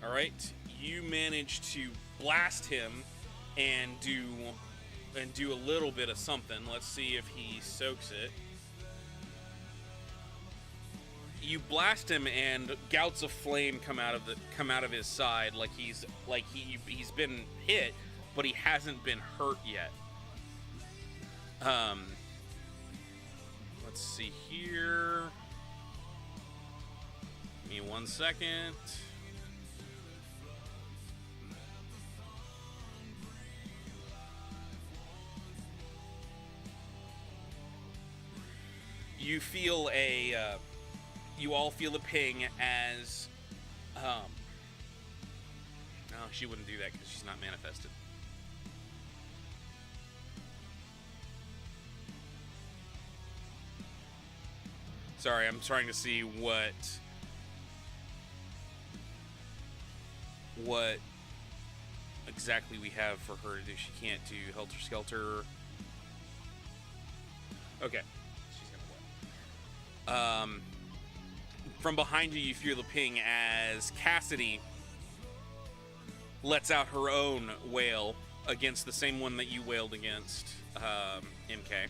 Alright, you manage to blast him and do a little bit of something. Let's see if he soaks it. You blast him and gouts of flame come out of his side like he's been hit, but he hasn't been hurt yet. Let's see here. Give me 1 second. You all feel a ping as, no, she wouldn't do that because she's not manifested. Sorry, I'm trying to see what exactly we have for her to do. She can't do Helter Skelter. Okay. From behind you, you feel the ping as Cassidy lets out her own wail against the same one that you wailed against, MK.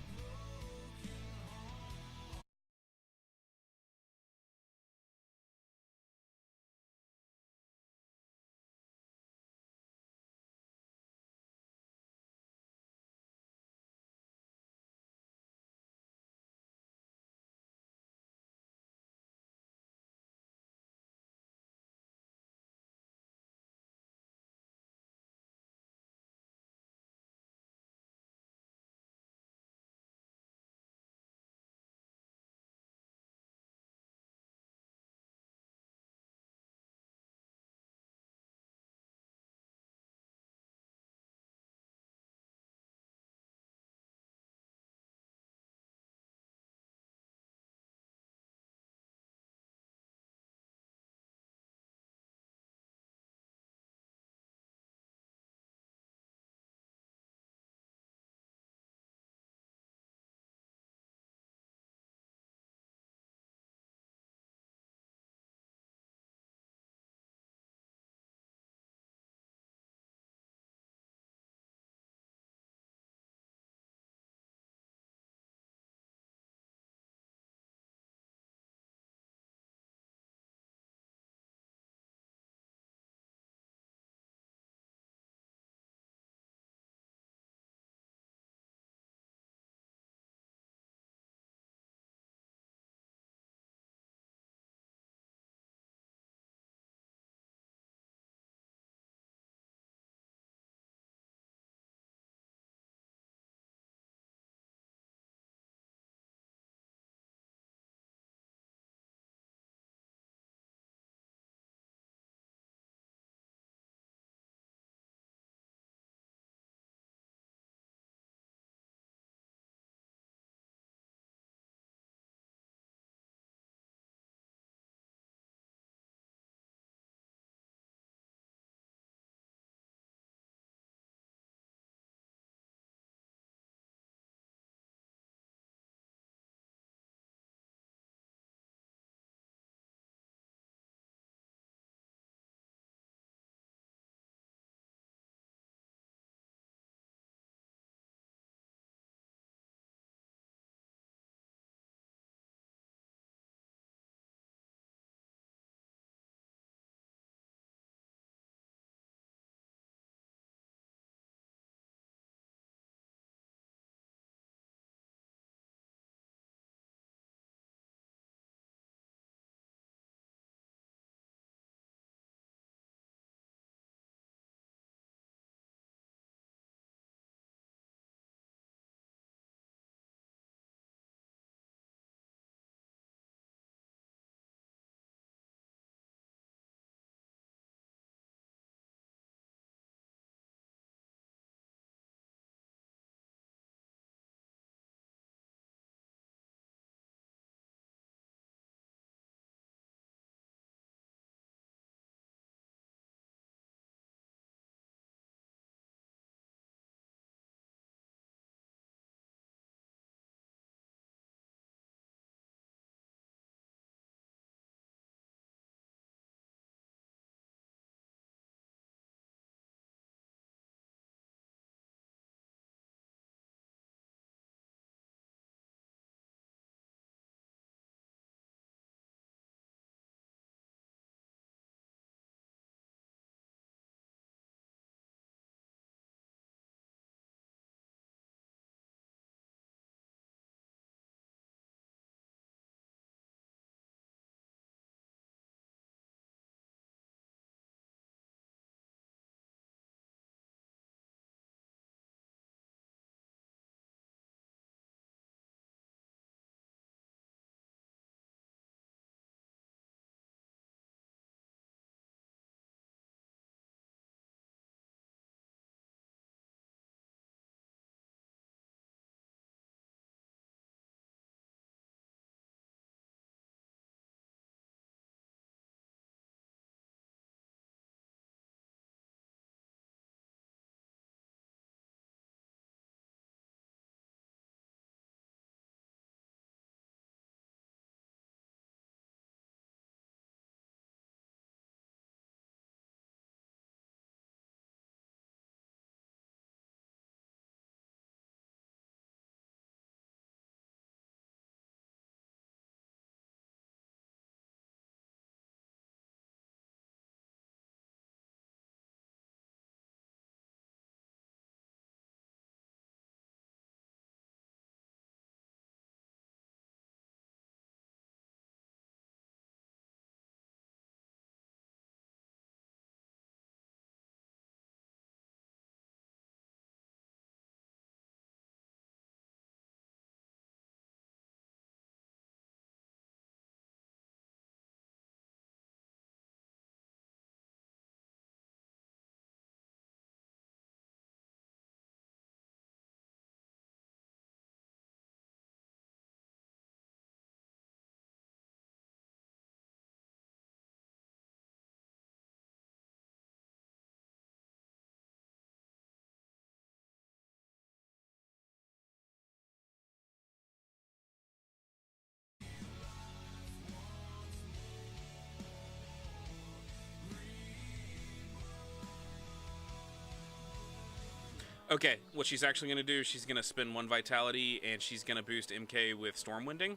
Okay, what she's actually going to do, she's going to spend 1 vitality, and she's going to boost MK with Stormwinding.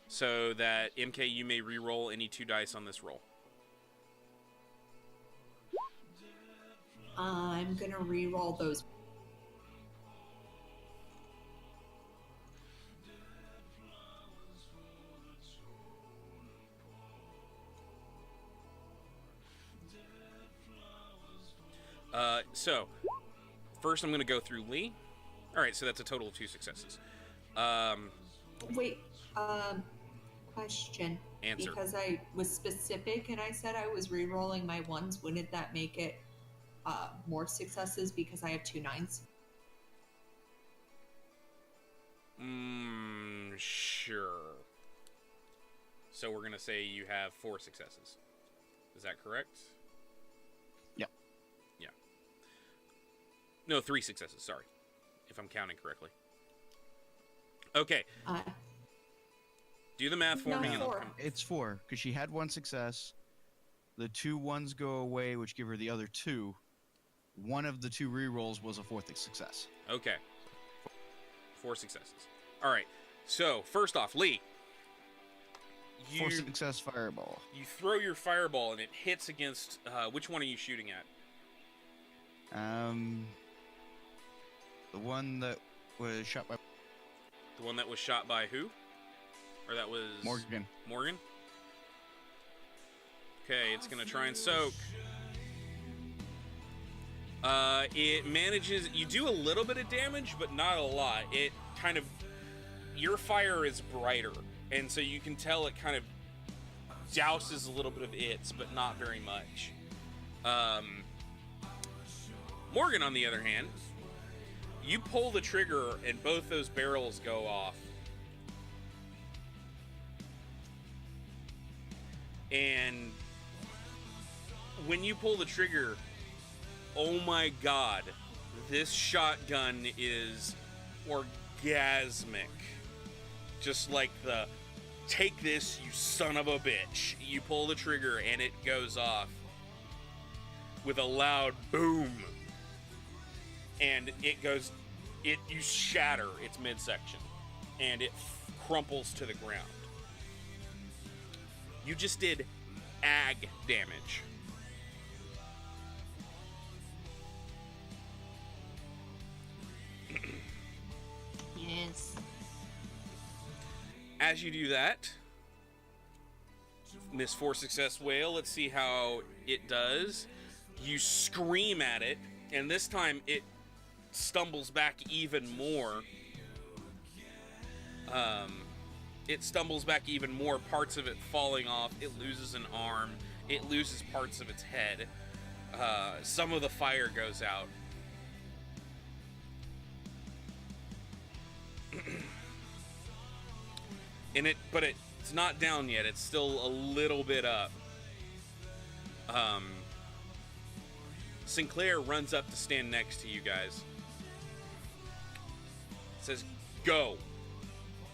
So that, MK, you may re-roll any 2 dice on this roll. I'm gonna re-roll those. So, first I'm going to go through Lee. Alright, so that's a total of 2 successes. Wait, question. Answer. Because I was specific and I said I was re-rolling my 1s, wouldn't that make it more successes because I have 2 9s? Sure. So we're going to say you have 4 successes. Is that correct? Yeah. Yeah. No, 3 successes, sorry. If I'm counting correctly. Okay. Do the math for No, me. 4. It's 4, because she had 1 success. The 2 1s go away, which give her the other 2. One of the 2 rerolls was a 4th success. Okay. 4 successes. All right. So, first off, Lee. 4 success fireball. You throw your fireball and it hits against... which one are you shooting at? The one that was shot by... The one that was shot by who? Or that was... Morgan. Morgan? Okay, it's going to try and soak. It manages... You do a little bit of damage, but not a lot. It kind of... Your fire is brighter, and so you can tell it kind of douses a little bit of its, but not very much. Morgan, on the other hand, you pull the trigger, and both those barrels go off. And when you pull the trigger, oh my god, this shotgun is orgasmic. Just like the, take this, you son of a bitch. You pull the trigger and it goes off with a loud boom. And it goes, you shatter its midsection. And it crumples to the ground. You just did ag damage. Yes. As you do that, Miss 4 Success Whale, let's see how it does. You scream at it, and this time it stumbles back even more. It stumbles back even more, parts of it falling off. It loses an arm. It loses parts of its head. Some of the fire goes out. But it's not down yet. It's still a little bit up. Sinclair runs up to stand next to you guys. Says, "Go.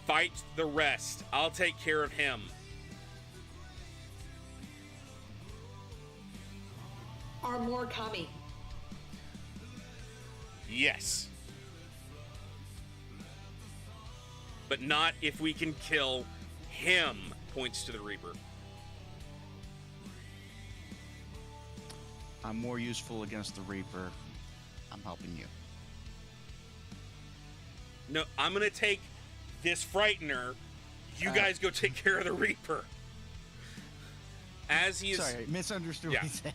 Fight the rest. I'll take care of him." Are more coming? Yes. But not if we can kill him, points to the Reaper. I'm more useful against the Reaper. I'm helping you. No, I'm going to take this Frightener. You guys go take care of the Reaper. As he is... Sorry, I misunderstood what he said.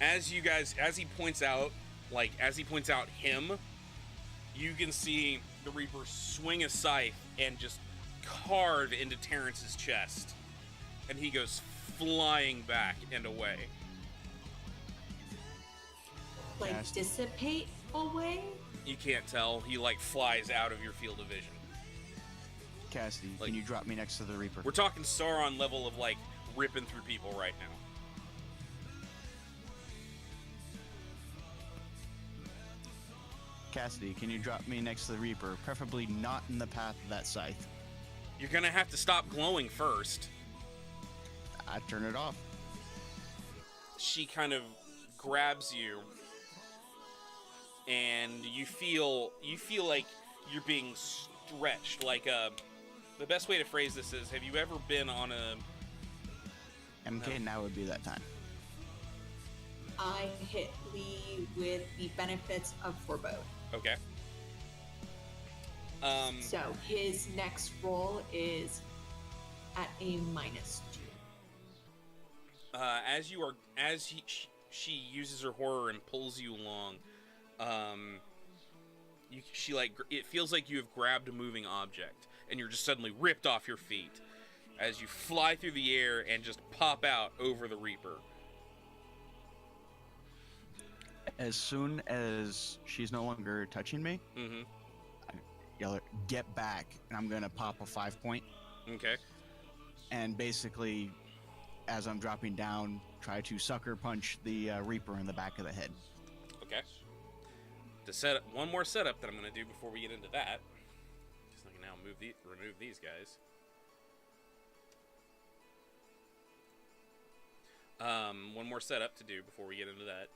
As he points out him, you can see the Reaper swing a scythe and just carve into Terrence's chest. And he goes flying back and away. Like, Yes. dissipate away? You can't tell. He, flies out of your field of vision. Cassidy, Like- can you drop me next to the Reaper? We're talking Sauron level of, ripping through people right now. Cassidy, can you drop me next to the Reaper? Preferably not in the path of that scythe. You're gonna have to stop glowing first. I turn it off. She kind of grabs you and you feel like you're being stretched. Like the best way to phrase this is: have you ever been on a MK? Now would be that time. I hit Lee with the benefits of forebode. Okay. So his next roll is at a -2. She uses her horror and pulls you along. It feels like you have grabbed a moving object, and you're just suddenly ripped off your feet as you fly through the air and just pop out over the Reaper. As soon as she's no longer touching me, I yell, "Get back!" And I'm gonna pop a 5-point. Okay. And basically, as I'm dropping down, try to sucker punch the Reaper in the back of the head. Okay. To set up one more setup that I'm going to do before we get into that. Just like now remove these guys. One more setup to do before we get into that.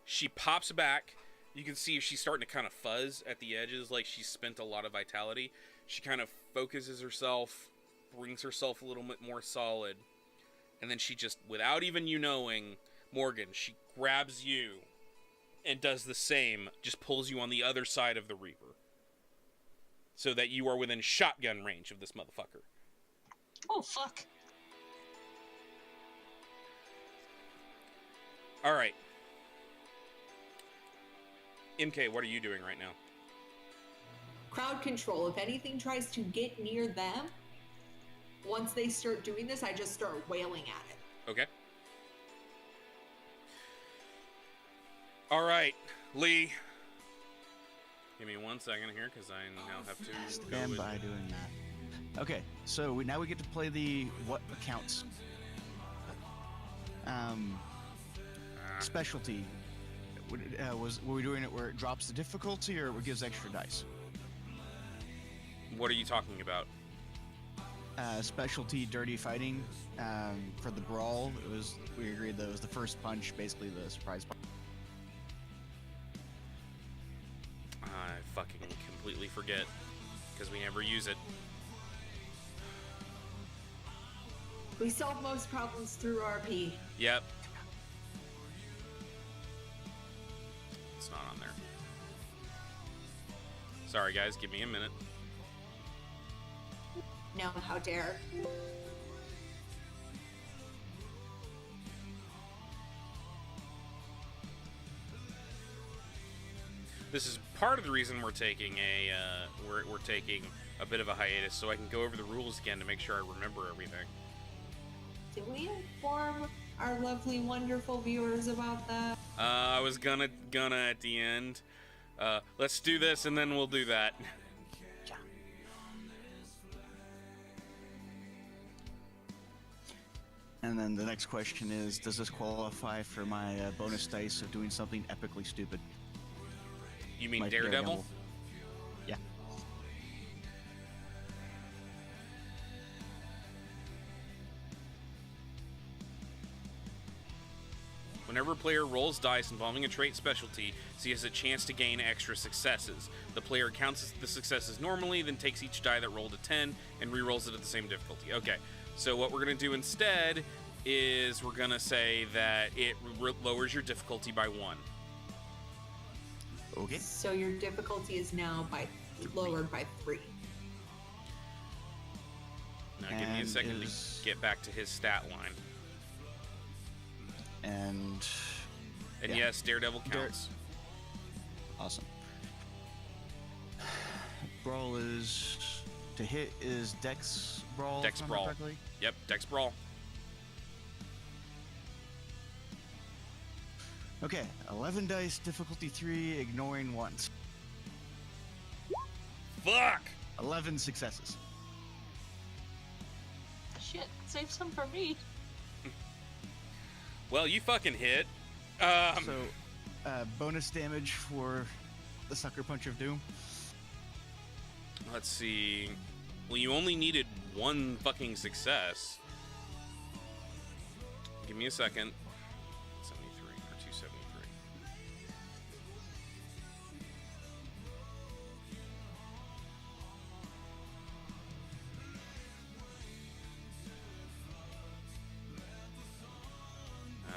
She pops back. You can see she's starting to kind of fuzz at the edges, like she's spent a lot of vitality. She kind of focuses herself, brings herself a little bit more solid, and then she just, without even you knowing, Morgan, she grabs you and does the same, just pulls you on the other side of the Reaper, so that you are within shotgun range of this motherfucker. Oh, fuck. Alright. MK, what are you doing right now? Crowd control. If anything tries to get near them, once they start doing this, I just start wailing at it. Okay. Alright, Lee. Give me 1 second here, because I now have to stand by doing that. Okay, so now we get to play the what accounts. Specialty. Were we doing it where it drops the difficulty, or it gives extra dice? What are you talking about? Specialty dirty fighting. For the brawl, we agreed that it was the first punch, basically the surprise punch. I fucking completely forget, because we never use it. We solve most problems through RP. Yep. It's not on there. Sorry guys, give me a minute. No, how dare. This is part of the reason we're taking we're taking a bit of a hiatus, so I can go over the rules again to make sure I remember everything. Did we inform our lovely, wonderful viewers about that? I was gonna at the end. Let's do this and then we'll do that. And then the next question is, does this qualify for my bonus dice of doing something epically stupid? You mean Like Daredevil? Yeah. Whenever a player rolls dice involving a trait specialty, he has a chance to gain extra successes. The player counts the successes normally, then takes each die that rolled a 10 and re-rolls it at the same difficulty. Okay, so what we're going to do instead is we're going to say that it lowers your difficulty by 1. Okay. So your difficulty is now lowered by 3. Now give me a second to get back to his stat line. And yeah. Yes, Daredevil counts. Awesome. Brawl is to hit is Dex Brawl. Dex Brawl. Yep, Dex Brawl. Okay, 11 dice, difficulty 3, ignoring 1s. Fuck! 11 successes. Shit, save some for me. Well, you fucking hit. So, bonus damage for the Sucker Punch of Doom. Let's see. Well, you only needed 1 fucking success. Give me a second. 73 or 273.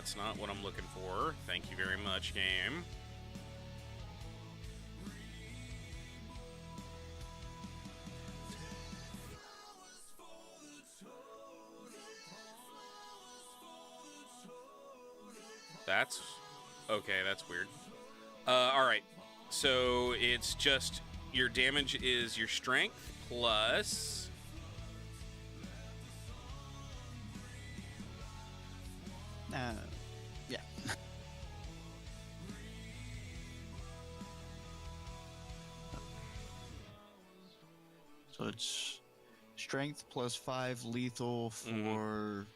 That's not what I'm looking for. Thank you very much, game. That's... okay, that's weird. Alright. So, it's just... your damage is your strength plus... yeah. So it's strength plus 5 lethal for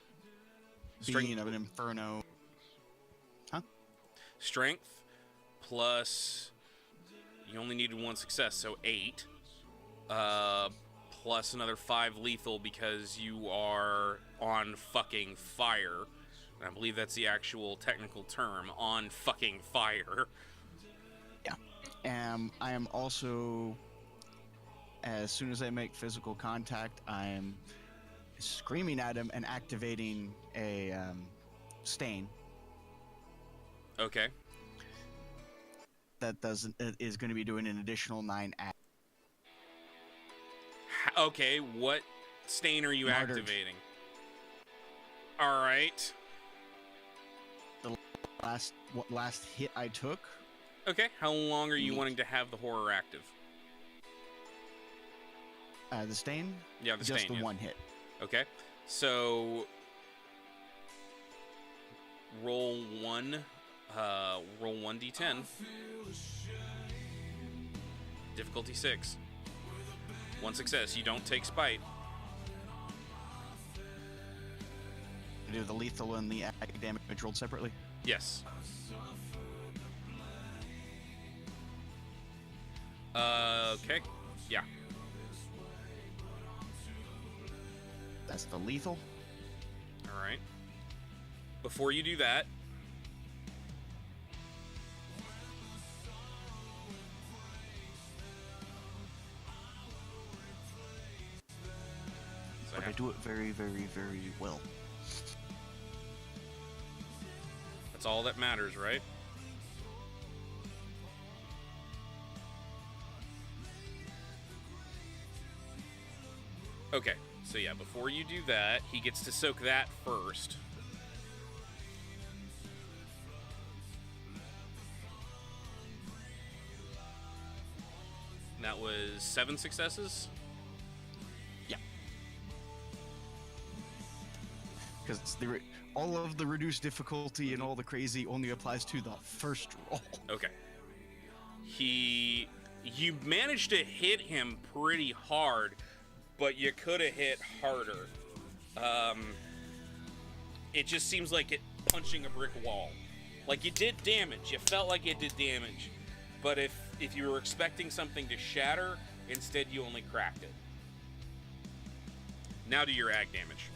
being of an inferno. Huh? Strength plus... you only needed 1 success, so 8. Plus another 5 lethal because you are on fucking fire. And I believe that's the actual technical term, on fucking fire. Yeah. I am also, as soon as I make physical contact, I'm screaming at him and activating a stain. Okay. That is going to be doing an additional 9 act. Okay, what stain are you Martyred. activating? Alright. The last hit I took. Okay, how long are you wanting to have the horror active? The stain? Yeah, the just stain. the Yeah. one hit. Okay, so roll 1d10. Difficulty 6. 1 success. You don't take spite. Do the lethal and the ag damage rolled separately? Yes. Okay. Yeah. That's the lethal. All right. Before you do that, But I do it very, very, very well. that's all that matters, right? Okay, so yeah, before you do that, he gets to soak that first. That was 7 successes? Yeah. Because all of the reduced difficulty and all the crazy only applies to the first roll. Okay. You managed to hit him pretty hard, but you could have hit harder. It just seems like it punching a brick wall. Like, it did damage. You felt like it did damage. But if you were expecting something to shatter, instead you only cracked it. Now do your ag damage.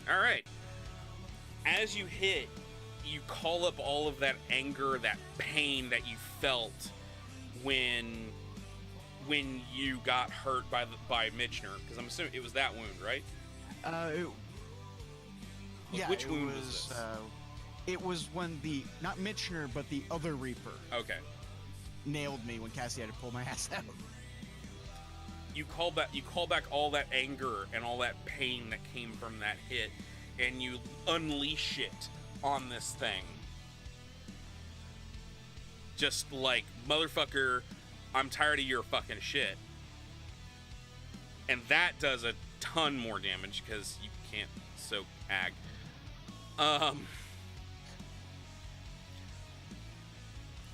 Alright. As you hit, you call up all of that anger, that pain that you felt when you got hurt by Mitchner, because I'm assuming it was that wound, right? Which wound was this? It was when not Mitchner, but the other Reaper Okay. nailed me when Cassie had to pull my ass out. You call back all that anger and all that pain that came from that hit, and you unleash it on this thing. Just like, motherfucker, I'm tired of your fucking shit. And that does a ton more damage because you can't soak ag.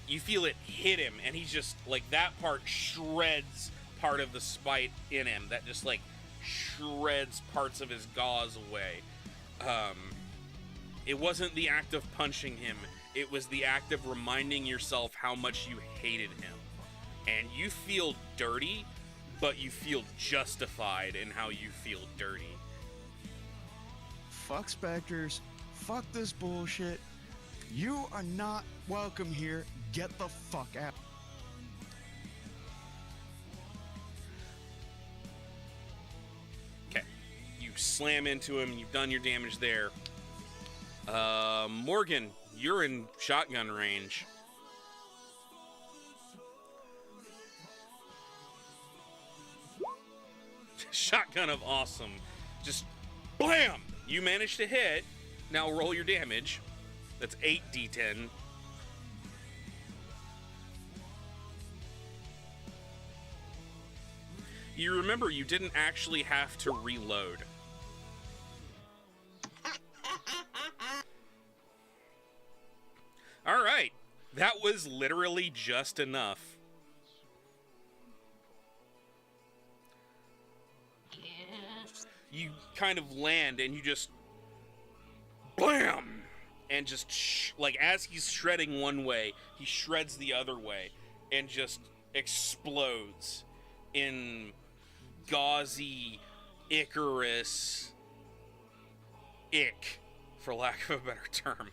You feel it hit him, and he's just like, that part shreds part of the spite in him. That just like shreds parts of his gauze away. It wasn't the act of punching him, it was the act of reminding yourself how much you hated him. And you feel dirty, but you feel justified in how you feel dirty. Fuck Spectres. Fuck this bullshit. You are not welcome here. Get the fuck out. slam into him. You've done your damage there. Morgan, you're in shotgun range. Shotgun of awesome. Just blam! You managed to hit. Now roll your damage. That's 8d10. You remember you didn't actually have to reload. All right. That was literally just enough. You kind of land and you just blam, and just like as he's shredding one way, he shreds the other way and just explodes in gauzy Icarus ick, for lack of a better term.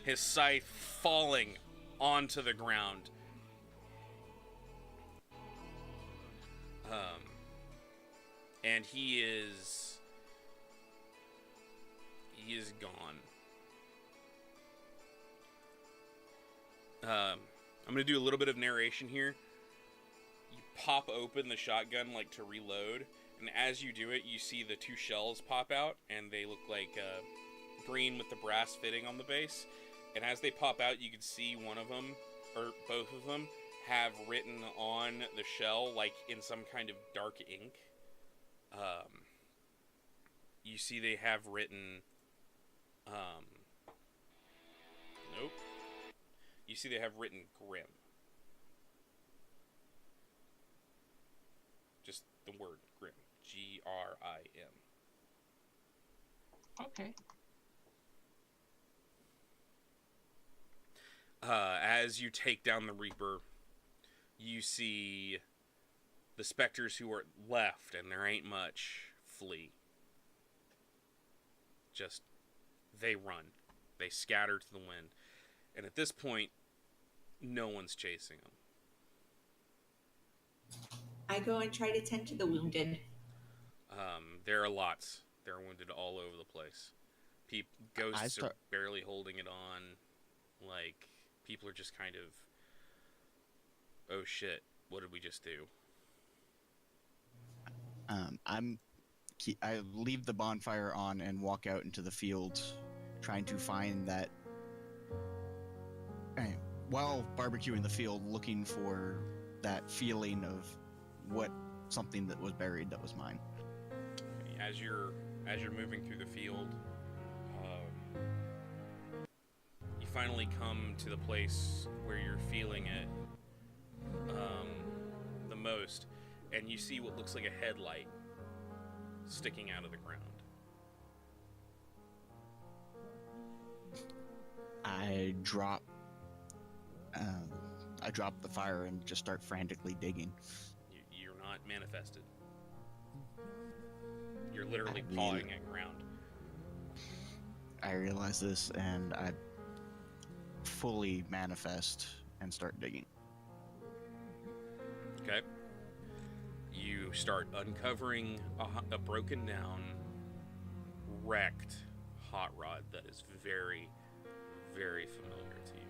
His scythe falling onto the ground. And he is gone. I'm gonna do a little bit of narration here. You pop open the shotgun like to reload, and as you do it, you see the two shells pop out, and they look like green with the brass fitting on the base. And as they pop out, you can see one of them, or both of them, have written on the shell, like in some kind of dark ink. You see they have written, nope. You see they have written Grim. Just the word Grim. Grim. Okay. As you take down the Reaper, you see the specters who are left, and there ain't much, flee. Just, they run. They scatter to the wind. And at this point, no one's chasing them. I go and try to tend to the wounded. There are lots. They're wounded all over the place. Ghosts are barely holding it on. Like, people are just kind of, oh shit, what did we just do? I leave the bonfire on and walk out into the field, trying to find that. While barbecuing the field, looking for that feeling of something that was buried that was mine. As you're moving through the field, you finally come to the place where you're feeling it the most, and you see what looks like a headlight sticking out of the ground. I drop the fire and just start frantically digging. You're not manifested. You're literally pawing at ground. I realize this, and I fully manifest and start digging. Okay. You start uncovering a broken down, wrecked hot rod that is very, very familiar to you.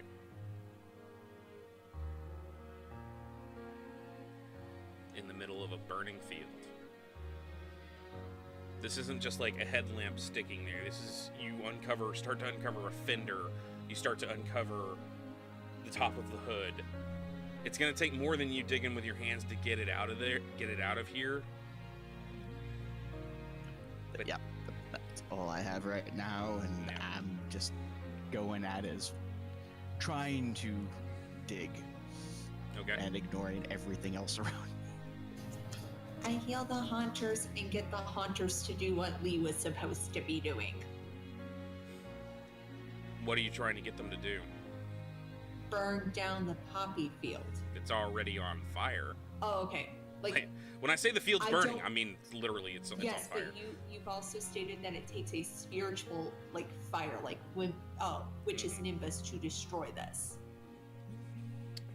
In the middle of a burning field. This isn't just like a headlamp sticking there. This is, you start to uncover a fender. You start to uncover the top of the hood. It's gonna take more than you digging with your hands to get it out of there, get it out of here. But yeah, that's all I have right now, and I'm just going at it as trying to dig. Okay. And ignoring everything else around. I heal the haunters and get the haunters to do what Lee was supposed to be doing. What are you trying to get them to do? Burn down the poppy field. It's already on fire. Oh, okay. Like, when I say the field's burning, I mean literally it's on fire. Yes, but you've also stated that it takes a spiritual fire, which is Nimbus, to destroy this.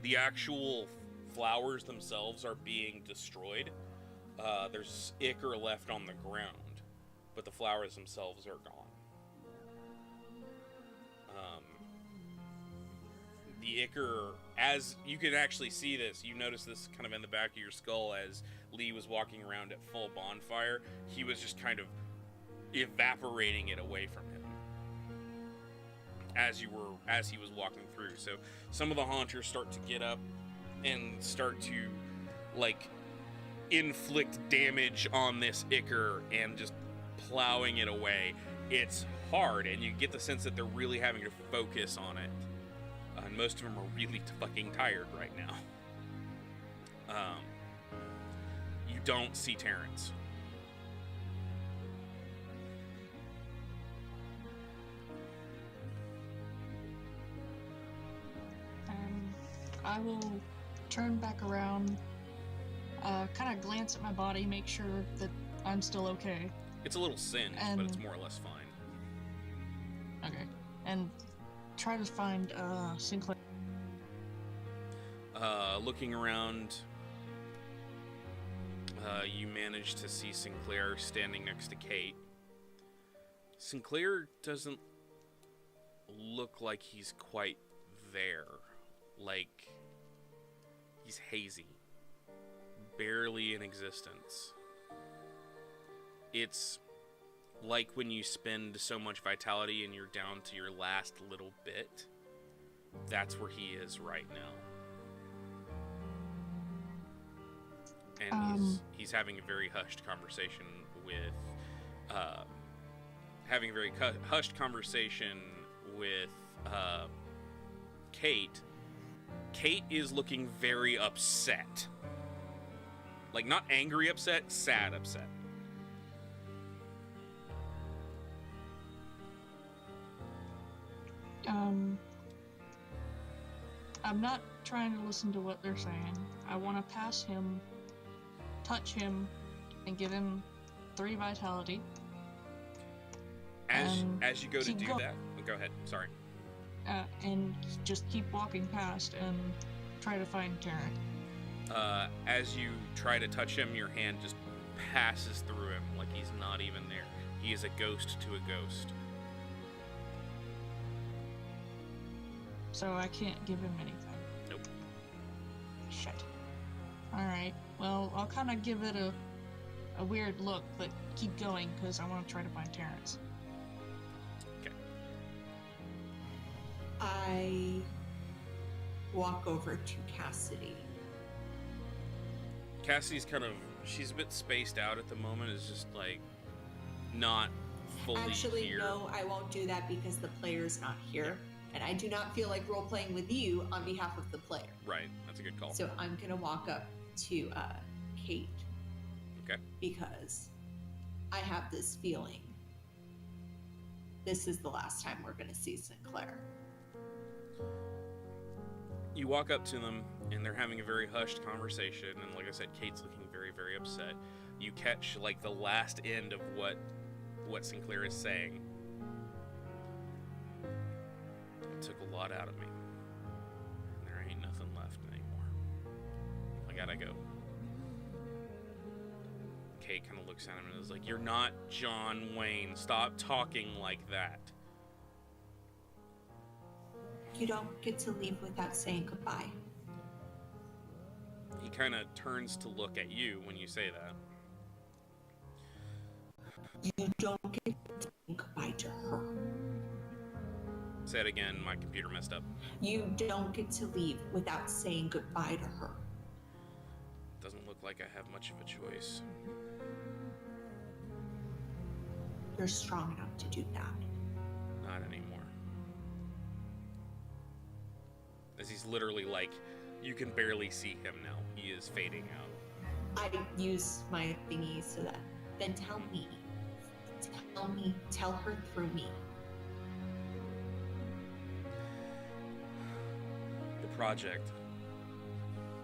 The actual flowers themselves are being destroyed. There's ichor left on the ground, but the flowers themselves are gone. The ichor, as you can actually see this, you notice this kind of in the back of your skull as Lee was walking around at full bonfire. He was just kind of evaporating it away from him as he was walking through. So some of the haunters start to get up and start to like inflict damage on this ichor and just plowing it away. It's hard, and you get the sense that they're really having to focus on it. And most of them are really fucking tired right now. You don't see Terrence. I will turn back around, kind of glance at my body, make sure that I'm still okay. It's a little singed, but it's more or less fine. Okay. And try to find Sinclair. Looking around, you manage to see Sinclair standing next to Kate. Sinclair doesn't look like he's quite there. Like, he's hazy. Barely in existence. It's like when you spend so much vitality and you're down to your last little bit. That's where he is right now. And he's having a very hushed conversation with Kate. Kate is looking very upset. Like, not angry upset, sad upset. I'm not trying to listen to what they're saying. I want to pass him, touch him, and give him 3 vitality. As you go to do that, go ahead. Sorry. And just keep walking past and try to find Terrence. As you try to touch him, your hand just passes through him like he's not even there. He is a ghost to a ghost. So I can't give him anything. Nope. Shit. Alright, well, I'll kind of give it a weird look, but keep going, because I want to try to find Terrence. Okay. I walk over to Cassidy. Cassidy's she's a bit spaced out at the moment. It's just like not fully Actually, here. no, I won't do that because the player's not here. And I do not feel like role-playing with you on behalf of the player. Right, that's a good call. So I'm going to walk up to Kate. Okay. Because I have this feeling this is the last time we're going to see Sinclair. You walk up to them, and they're having a very hushed conversation. And like I said, Kate's looking very, very upset. You catch like the last end of what Sinclair is saying. It took a lot out of me. And there ain't nothing left anymore. I gotta go. Kate kind of looks at him and is like, "You're not John Wayne. Stop talking like that." You don't get to leave without saying goodbye. He kind of turns to look at you when you say that. You don't get to say goodbye to her. Say it again, my computer messed up. You don't get to leave without saying goodbye to her. Doesn't look like I have much of a choice. You're strong enough to do that. Not anymore. As he's literally like, you can barely see him now. He is fading out. I use my thingy so that, then tell her through me. The project,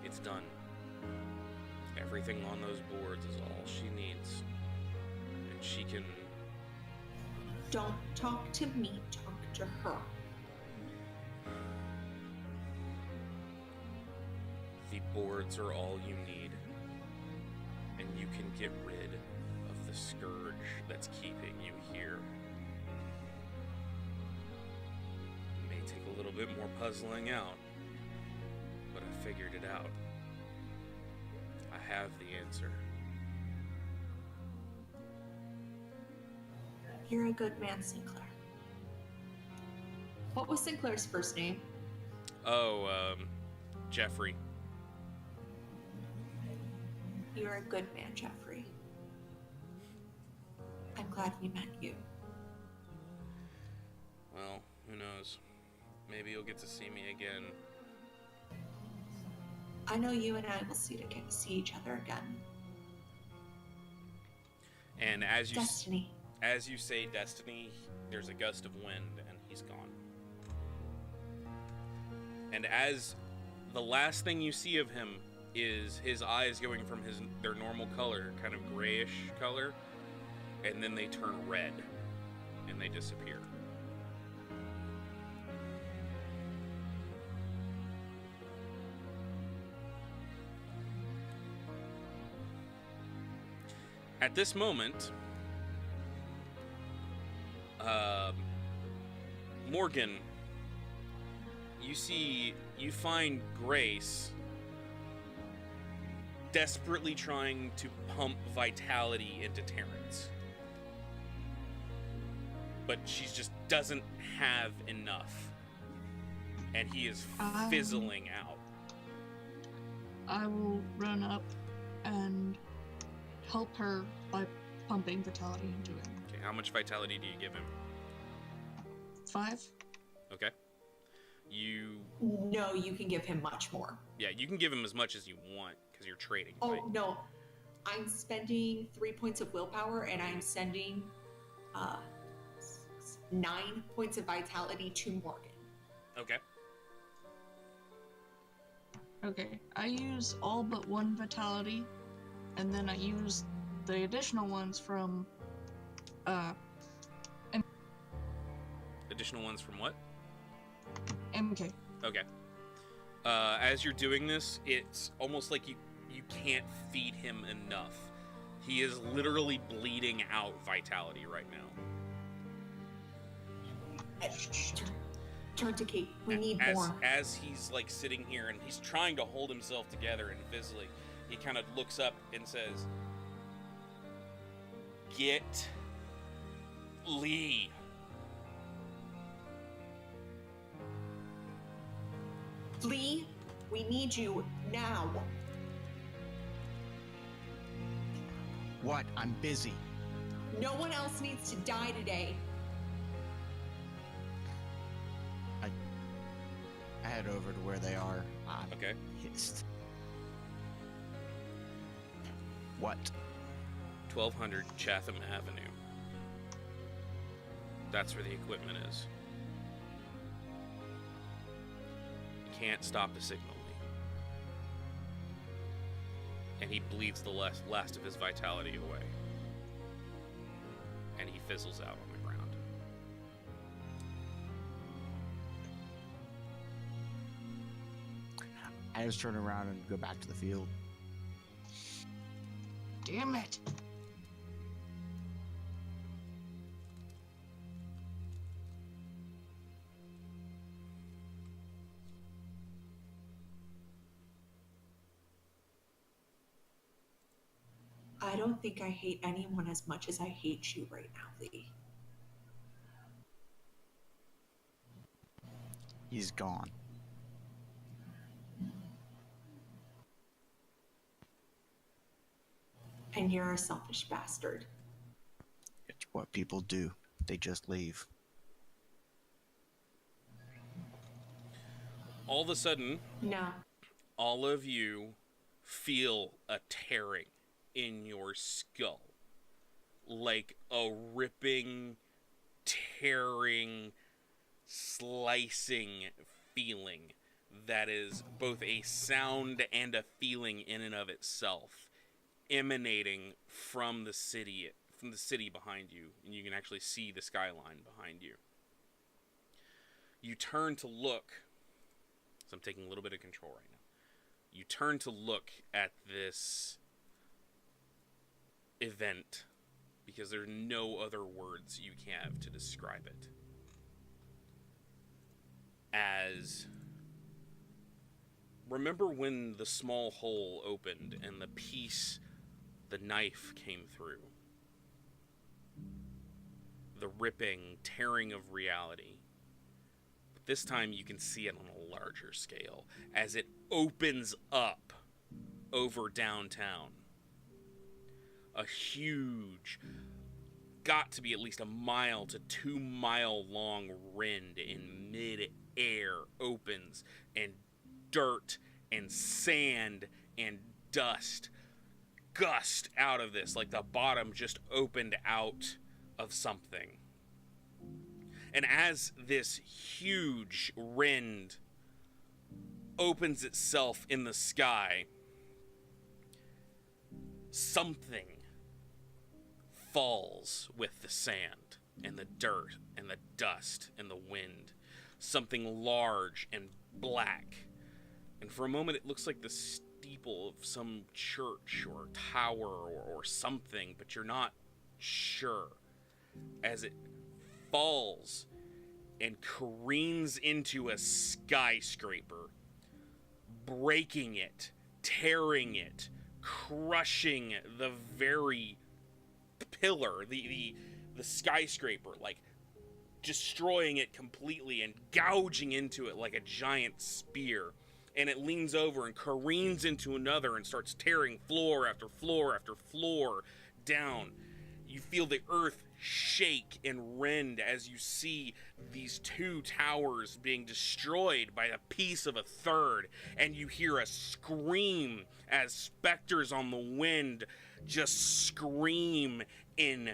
it's done. Everything on those boards is all she needs. And she can... Don't talk to me, talk to her. The boards are all you need. And you can get rid of the scourge that's keeping you here. It may take a little bit more puzzling out, but I figured it out. I have the answer. You're a good man, Sinclair. What was Sinclair's first name? Oh, Jeffrey. You're a good man, Jeffrey. I'm glad we met you. Well, who knows? Maybe you'll get to see me again. I know you and I will see each other again. And as you Destiny. As you say destiny, there's a gust of wind and he's gone. And as the last thing you see of him is his eyes going from their normal color, kind of grayish color, and then they turn red and they disappear. At this moment, Morgan, you find Grace desperately trying to pump vitality into Terrence. But she just doesn't have enough. And he is fizzling out. I will run up and help her by pumping vitality into him. Okay, how much vitality do you give him? 5. Okay. No, you can give him much more. Yeah, you can give him as much as you want, because you're trading, Oh, right? no. I'm spending 3 points of willpower, and I'm sending 9 points of vitality to Morgan. Okay. Okay, I use all but 1 vitality, and then I use the additional ones from, Additional ones from what? MK. Okay. As you're doing this, it's almost like you can't feed him enough. He is literally bleeding out vitality right now. Turn to Kate. We need more. As he's like sitting here and he's trying to hold himself together and fizzling, he kind of looks up and says, "Get Lee." Lee, we need you now. What? I'm busy. No one else needs to die today. I head over to where they are. I'm Okay. pissed. What? 1200 Chatham Avenue. That's where the equipment is. You can't stop to signal me. And he bleeds the last of his vitality away. And he fizzles out on the ground. I just turn around and go back to the field. Damn it! I don't think I hate anyone as much as I hate you right now, Lee. He's gone. And you're a selfish bastard. It's what people do. They just leave. All of a sudden, No. all of you feel a tearing in your skull. Like a ripping, tearing, slicing feeling that is both a sound and a feeling in and of itself, emanating from the city behind you, and you can actually see the skyline behind you. You turn to look, so I'm taking a little bit of control right now. You turn to look at this event because there's no other words you have to describe it. As, remember when the small hole opened and the knife came through? The ripping, tearing of reality. But this time you can see it on a larger scale as it opens up over downtown. A huge, got to be at least 1 to 2 mile long rend in mid-air opens, and dirt and sand and dust gust out of this like the bottom just opened out of something. And as this huge rend opens itself in the sky, something falls with the sand and the dirt and the dust and the wind. Something large and black. And for a moment it looks like the steeple of some church or tower or something, but you're not sure. As it falls and careens into a skyscraper, breaking it, tearing it, crushing the very pillar, the skyscraper, like destroying it completely and gouging into it like a giant spear. And it leans over and careens into another and starts tearing floor after floor after floor down. You feel the earth shake and rend as you see these 2 towers being destroyed by a piece of a third, and you hear a scream as specters on the wind just scream in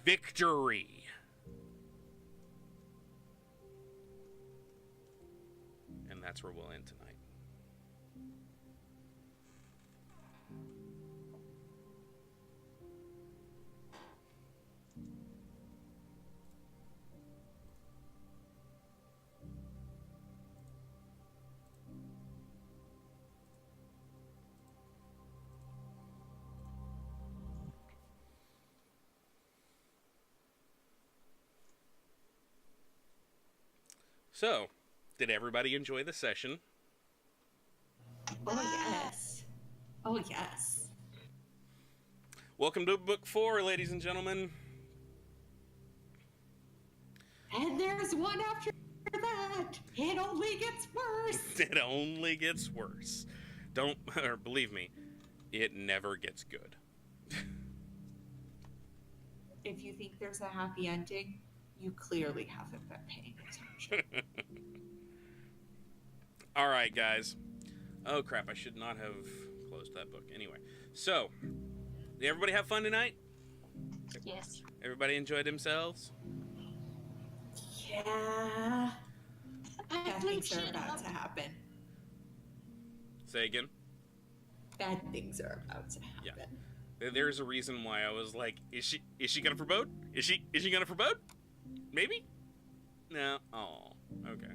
victory. And that's where we'll end tonight. So, did everybody enjoy the session? Oh, yes. Oh, yes. Welcome to Book 4, ladies and gentlemen. And there's one after that. It only gets worse. It only gets worse. Believe me, it never gets good. If you think there's a happy ending, you clearly haven't been paying attention. All right, guys. Oh, crap. I should not have closed that book. Anyway, so, did everybody have fun tonight? Yes. Everybody enjoyed themselves? Yeah. Bad things are about to happen. Say again? Bad things are about to happen. Yeah. There's a reason why I was like, is she gonna forebode? Is she gonna forebode? Maybe? No. Oh, okay.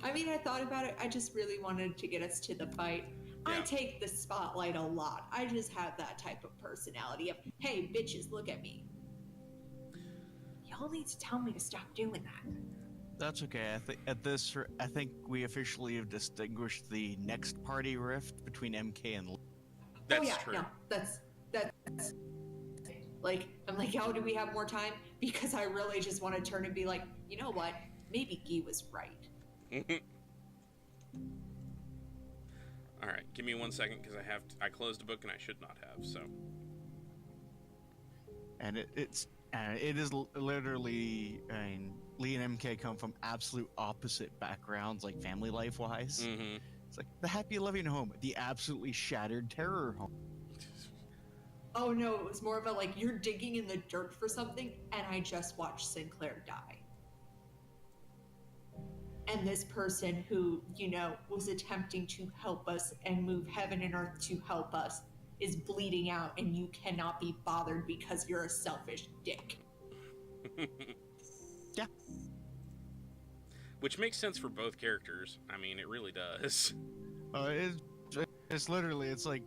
I mean, I thought about it. I just really wanted to get us to the fight. Yeah. I take the spotlight a lot. I just have that type of personality of, hey, bitches, look at me. Y'all need to tell me to stop doing that. That's okay. I think we officially have distinguished the next party rift between MK and. That's true. No, that's like, I'm like, oh, do we have more time? Because I really just want to turn and be like, you know what? Maybe Guy was right. All right, give me 1 second because I closed a book and I should not have. So. And it is literally. I mean, Lee and MK come from absolute opposite backgrounds, like family life wise. Mm-hmm. It's like the happy, loving home, the absolutely shattered terror home. Oh no, it was more of a like, you're digging in the dirt for something, and I just watched Sinclair die. And this person who, you know, was attempting to help us and move heaven and earth to help us is bleeding out, and you cannot be bothered because you're a selfish dick. Yeah. Which makes sense for both characters. I mean, it really does. It's literally, it's like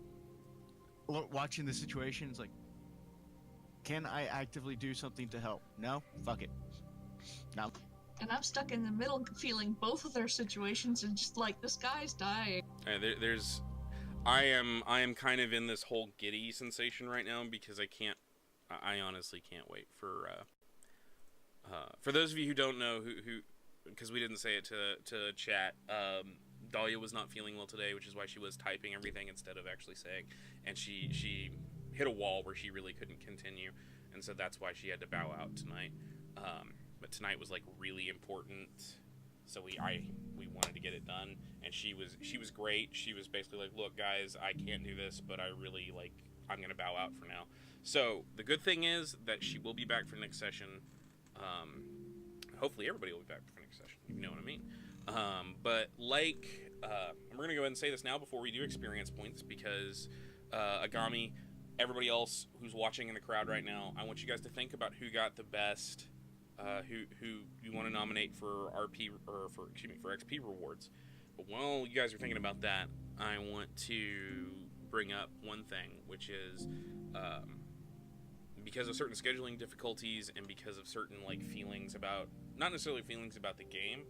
watching the situation. It's like, Can I actively do something to help? No? Fuck it. No. And I'm stuck in the middle feeling both of their situations and just like, this guy's dying. I am kind of in this whole giddy sensation right now because I honestly can't wait for those of you who don't know who because we didn't say it to chat, Dahlia was not feeling well today, which is why she was typing everything instead of actually saying, and she hit a wall where she really couldn't continue, and so that's why she had to bow out tonight. But tonight was like really important, so we wanted to get it done, and she was great. She was basically like, look guys, I can't do this, but I'm gonna bow out for now. So the good thing is that she will be back for next session. Hopefully everybody will be back for next session, if you know what I mean. But I'm going to go ahead and say this now before we do experience points, because Agami, everybody else who's watching in the crowd right now, I want you guys to think about who got the best, who you want to nominate for for XP rewards. But while you guys are thinking about that, I want to bring up one thing, which is because of certain scheduling difficulties and because of certain feelings about, not necessarily feelings about the game,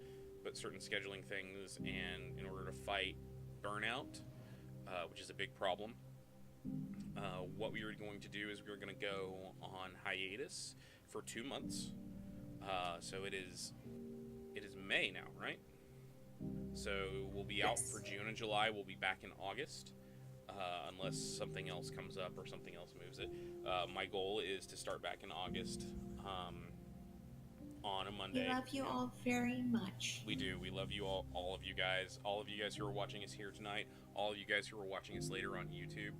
but certain scheduling things, and in order to fight burnout, which is a big problem, what we were going to do is we were going to go on hiatus for 2 months. So it is May now, right? So we'll be out for June and July. We'll be back in August. Unless something else comes up or something else moves it. My goal is to start back in August on a Monday. We love you all very much. We do. We love you all of you guys. All of you guys who are watching us here tonight. All of you guys who are watching us later on YouTube.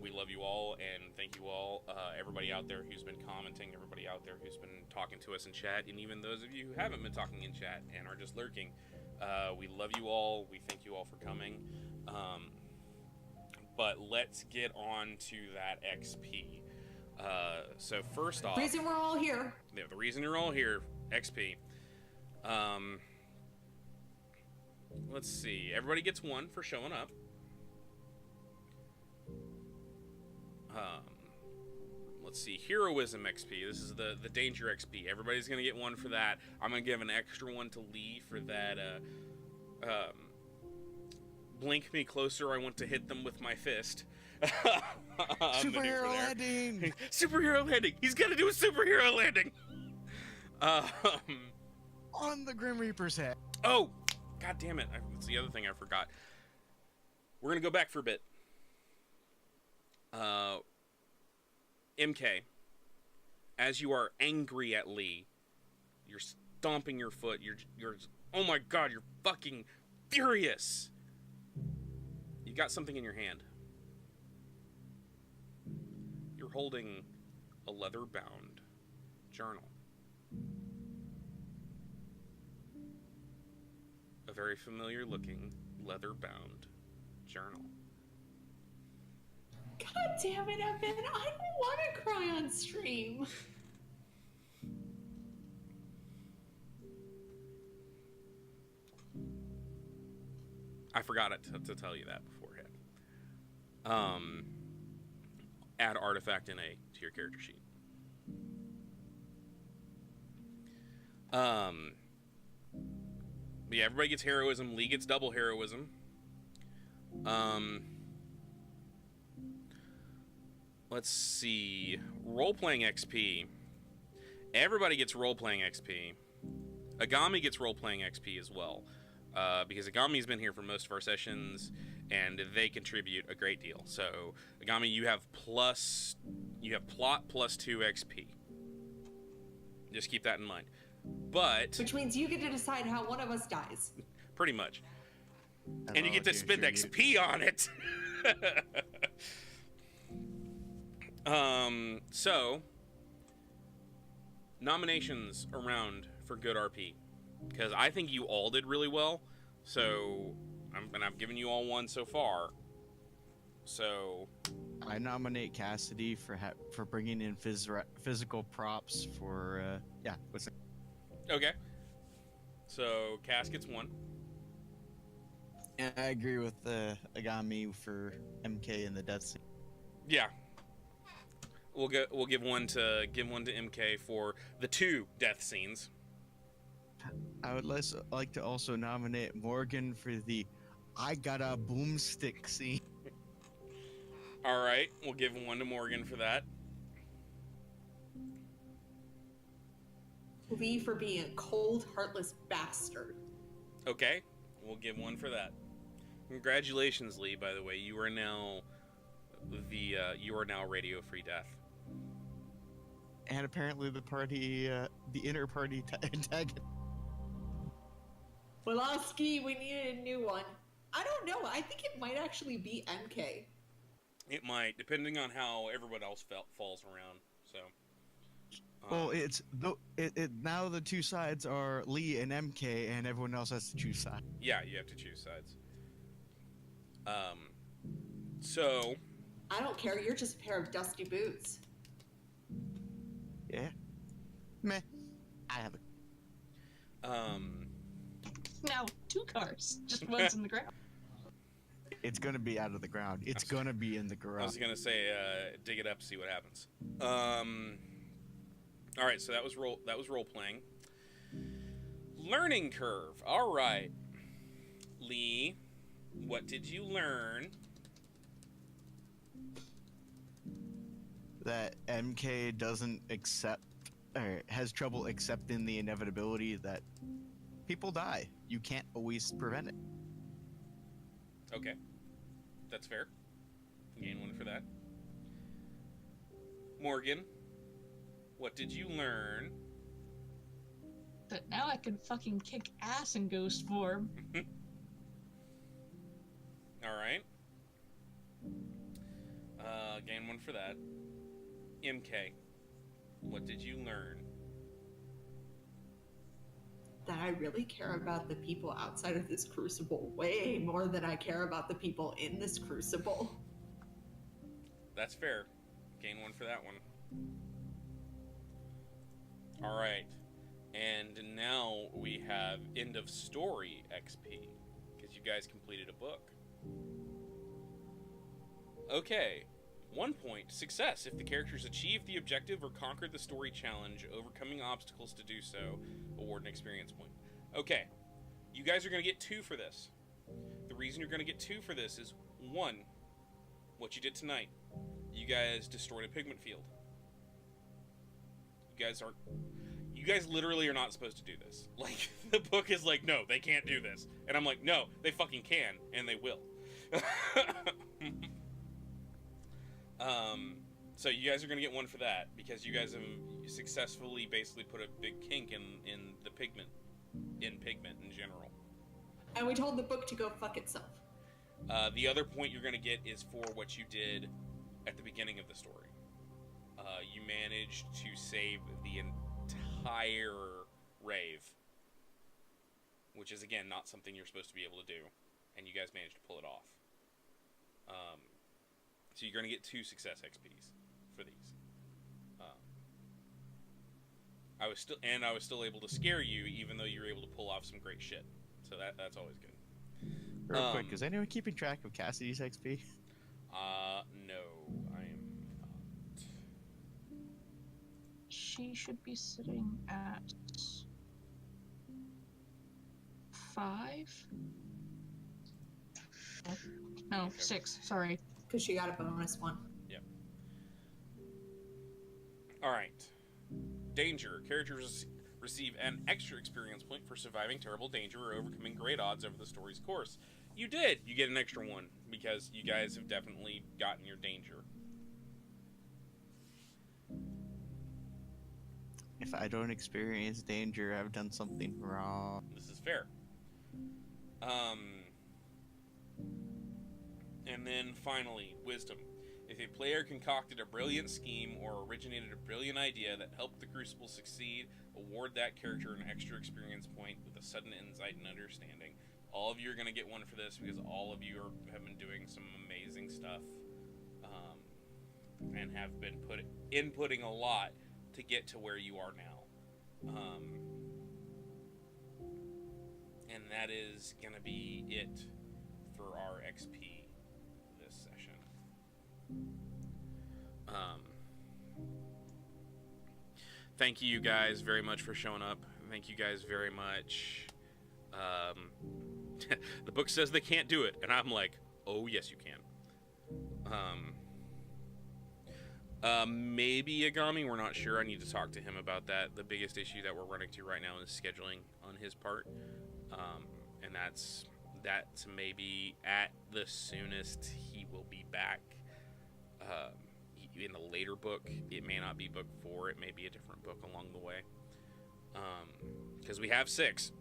We love you all, and thank you all. Everybody out there who's been commenting, everybody out there who's been talking to us in chat, and even those of you who haven't been talking in chat and are just lurking. We love you all. We thank you all for coming. But let's get on to that XP. So first off, the reason we're all here. Yeah, the reason you're all here, XP. Let's see. Everybody gets 1 for showing up. Let's see. Heroism XP. This is the danger XP. Everybody's gonna get 1 for that. I'm gonna give an extra 1 to Lee for that. Blink me closer, I want to hit them with my fist. Superhero landing! Superhero landing! He's gonna do a superhero landing! On the Grim Reaper's head. Oh! God damn it. That's the other thing I forgot. We're gonna go back for a bit. MK, as you are angry at Lee, you're stomping your foot, you're oh my god, you're fucking furious! You got something in your hand. You're holding a leather-bound journal. A very familiar-looking leather-bound journal. God damn it, Evan! I don't want to cry on stream. I forgot to tell you that beforehand. Add artifact in A to your character sheet. But yeah, everybody gets heroism. Lee gets double heroism. Let's see. Role-playing XP. Everybody gets role-playing XP. Agami gets role-playing XP as well. Because Agami's been here for most of our sessions, and they contribute a great deal. So, Agami, you have plot plus 2 XP. Just keep that in mind. But which means you get to decide how one of us dies. Pretty much. And you get to spend XP on it. So nominations around for good RP, because I think you all did really well. So I've given you all 1 so far. So I nominate Cassidy for bringing in physical props for what's it? Okay. So Cass gets 1. Yeah, I agree with Agami for MK and the death scene. Yeah. We'll give one to MK for the 2 death scenes. I would like to also nominate Morgan for the "I got a boomstick" scene. All right, we'll give one to Morgan for that. Lee for being a cold, heartless bastard. Okay, we'll give one for that. Congratulations, Lee. By the way, you are now Radio Free Death. And apparently the inner party antagonist. Woloski, we needed a new one. I don't know. I think it might actually be MK. It might, depending on how everyone else falls around. So. Well, now the two sides are Lee and MK, and everyone else has to choose sides. Yeah, you have to choose sides. So. I don't care. You're just a pair of dusty boots. Yeah. Meh. I have a. Now 2 cars. Just one's in the ground. It's gonna be out of the ground. It's gonna be in the garage. I was gonna say, dig it up, see what happens. All right, so that was role playing. Learning curve. All right, Lee, what did you learn? That MK doesn't accept, or has trouble accepting the inevitability that people die. You can't always prevent it. Okay, that's fair. Gain one for that. Morgan, what did you learn? That now I can fucking kick ass in ghost form. All right. Gain one for that. MK, what did you learn? That I really care about the people outside of this crucible way more than I care about the people in this crucible. That's fair. Gain one for that one. All right. And now we have end of story XP, because you guys completed a book. Okay. 1 point, success. If the characters achieved the objective or conquered the story challenge, overcoming obstacles to do so, award an experience point. Okay. You guys are going to get 2 for this. The reason you're going to get 2 for this is, 1, what you did tonight. You guys destroyed a pigment field. You guys literally are not supposed to do this. Like, the book is like, no, they can't do this. And I'm like, no, they fucking can, and they will. So you guys are going to get 1 for that, because you guys have successfully basically put a big kink in pigment in general. And we told the book to go fuck itself. The other point you're going to get is for what you did at the beginning of the story. You managed to save the entire rave, which is, again, not something you're supposed to be able to do, and you guys managed to pull it off. So you're going to get 2 success XPs for these. I was still able to scare you, even though you were able to pull off some great shit. So that's always good. Real quick, is anyone keeping track of Cassidy's XP? No, I am not. She should be sitting at 5? No, Okay. 6, sorry. Because she got a bonus 1. Yep. Alright. Danger. Characters receive an extra experience point for surviving terrible danger or overcoming great odds over the story's course. You did! You get an extra 1, because you guys have definitely gotten your danger. If I don't experience danger, I've done something wrong. This is fair. And then finally, wisdom. If a player concocted a brilliant scheme or originated a brilliant idea that helped the Crucible succeed, award that character an extra experience point with a sudden insight and understanding. All of you are going to get 1 for this, because all of you have been doing some amazing stuff, and have been inputting a lot to get to where you are now. And that is going to be it for our XP this session. thank you guys very much for showing up. Thank you guys very much. The book says they can't do it, and I'm like, oh yes you can. Maybe Agami, we're not sure. I need to talk to him about that. The biggest issue that we're running to right now is scheduling on his part, and that's maybe at the soonest he will be back. In the later book, it may not be book 4, it may be a different book along the way, because we have 6.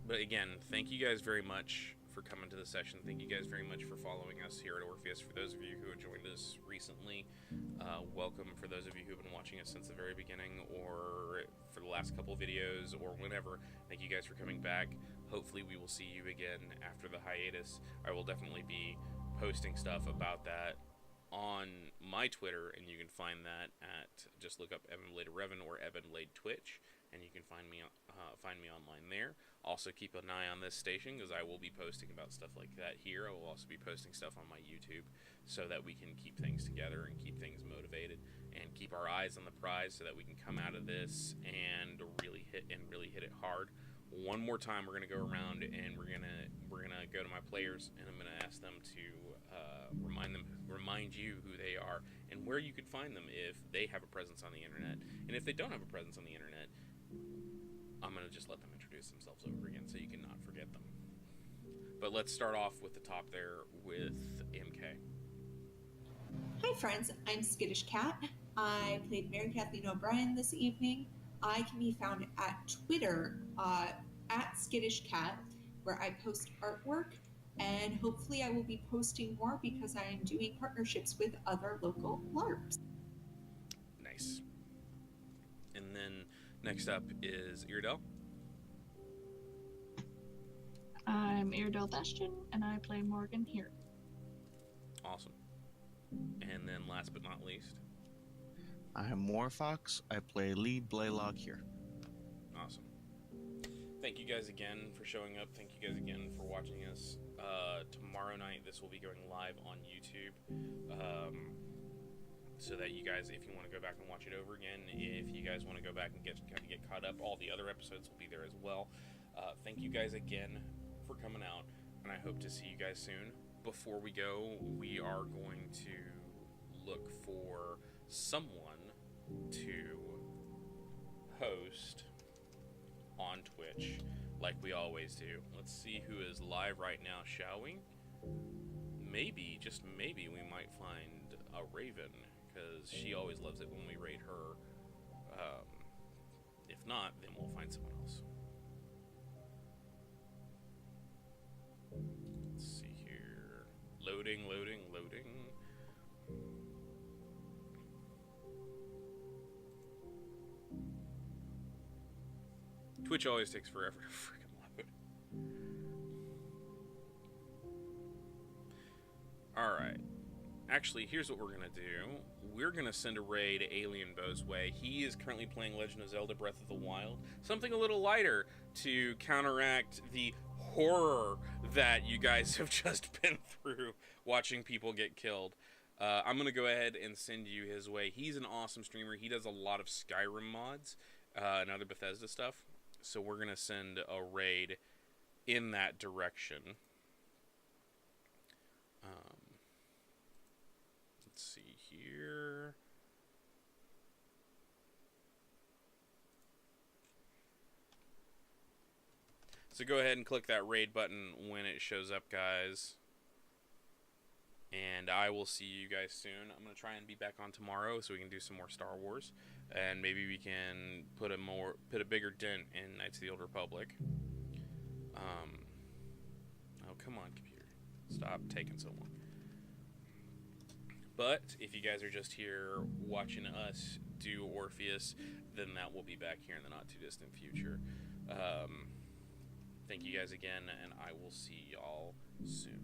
But again, thank you guys very much for coming to the session. Thank you guys very much for following us here at Orpheus. For those of you who have joined us recently, welcome. For those of you who have been watching us since the very beginning, or for the last couple videos, or whenever, thank you guys for coming back. Hopefully we will see you again after the hiatus. I will definitely be posting stuff about that on my Twitter, and you can find that at, just look up Evan Blade Revan or Evan Blade Twitch, and you can find me online there. Also keep an eye on this station, because I will be posting about stuff like that here. I will also be posting stuff on my YouTube, so that we can keep things together and keep things motivated and keep our eyes on the prize, so that we can come out of this and really hit it hard. One more time, we're gonna go around and we're gonna go to my players, and I'm gonna ask them to remind you who they are and where you could find them if they have a presence on the internet. And if they don't have a presence on the internet, I'm gonna just let them introduce themselves over again, so you cannot forget them. But let's start off with the top there with MK. Hi friends, I'm Skittish Cat. I played Mary Kathleen O'Brien this evening. I can be found at Twitter at Skittish Cat, where I post artwork, and hopefully I will be posting more because I am doing partnerships with other local LARPs. Nice. And then next up is Iredell. I'm Iredell Bastion, and I play Morgan here. Awesome. And then last but not least, I'm Warfox. I play lead Blaylock here. awesome. Thank you guys again for showing up. Thank you guys again for watching us. Tomorrow night, this will be going live on YouTube, so that you guys, if you want to go back and watch it over again, if you guys want to go back and get caught up, all the other episodes will be there as well. Thank you guys again for coming out, and I hope to see you guys soon. Before we go, we are going to look for someone to host on Twitch like we always do. Let's see who is live right now, shall we? Maybe, just maybe, we might find a Raven, because she always loves it when we raid her. If not, then we'll find someone else. Let's see here. Loading. Twitch always takes forever to freaking load. Alright. Actually, here's what we're gonna do. We're gonna send a raid Alien Bow's way. He is currently playing Legend of Zelda Breath of the Wild. Something a little lighter to counteract the horror that you guys have just been through watching people get killed. I'm gonna go ahead and send you his way. He's an awesome streamer. He does a lot of Skyrim mods and other Bethesda stuff. So we're gonna send a raid in that direction. Let's see here. So go ahead and click that raid button when it shows up, guys. And I will see you guys soon. I'm going to try and be back on tomorrow so we can do some more Star Wars. And maybe we can put a bigger dent in Knights of the Old Republic. Oh, come on, computer. Stop taking so long. But if you guys are just here watching us do Orpheus, then that will be back here in the not too distant future. Thank you guys again, and I will see y'all soon.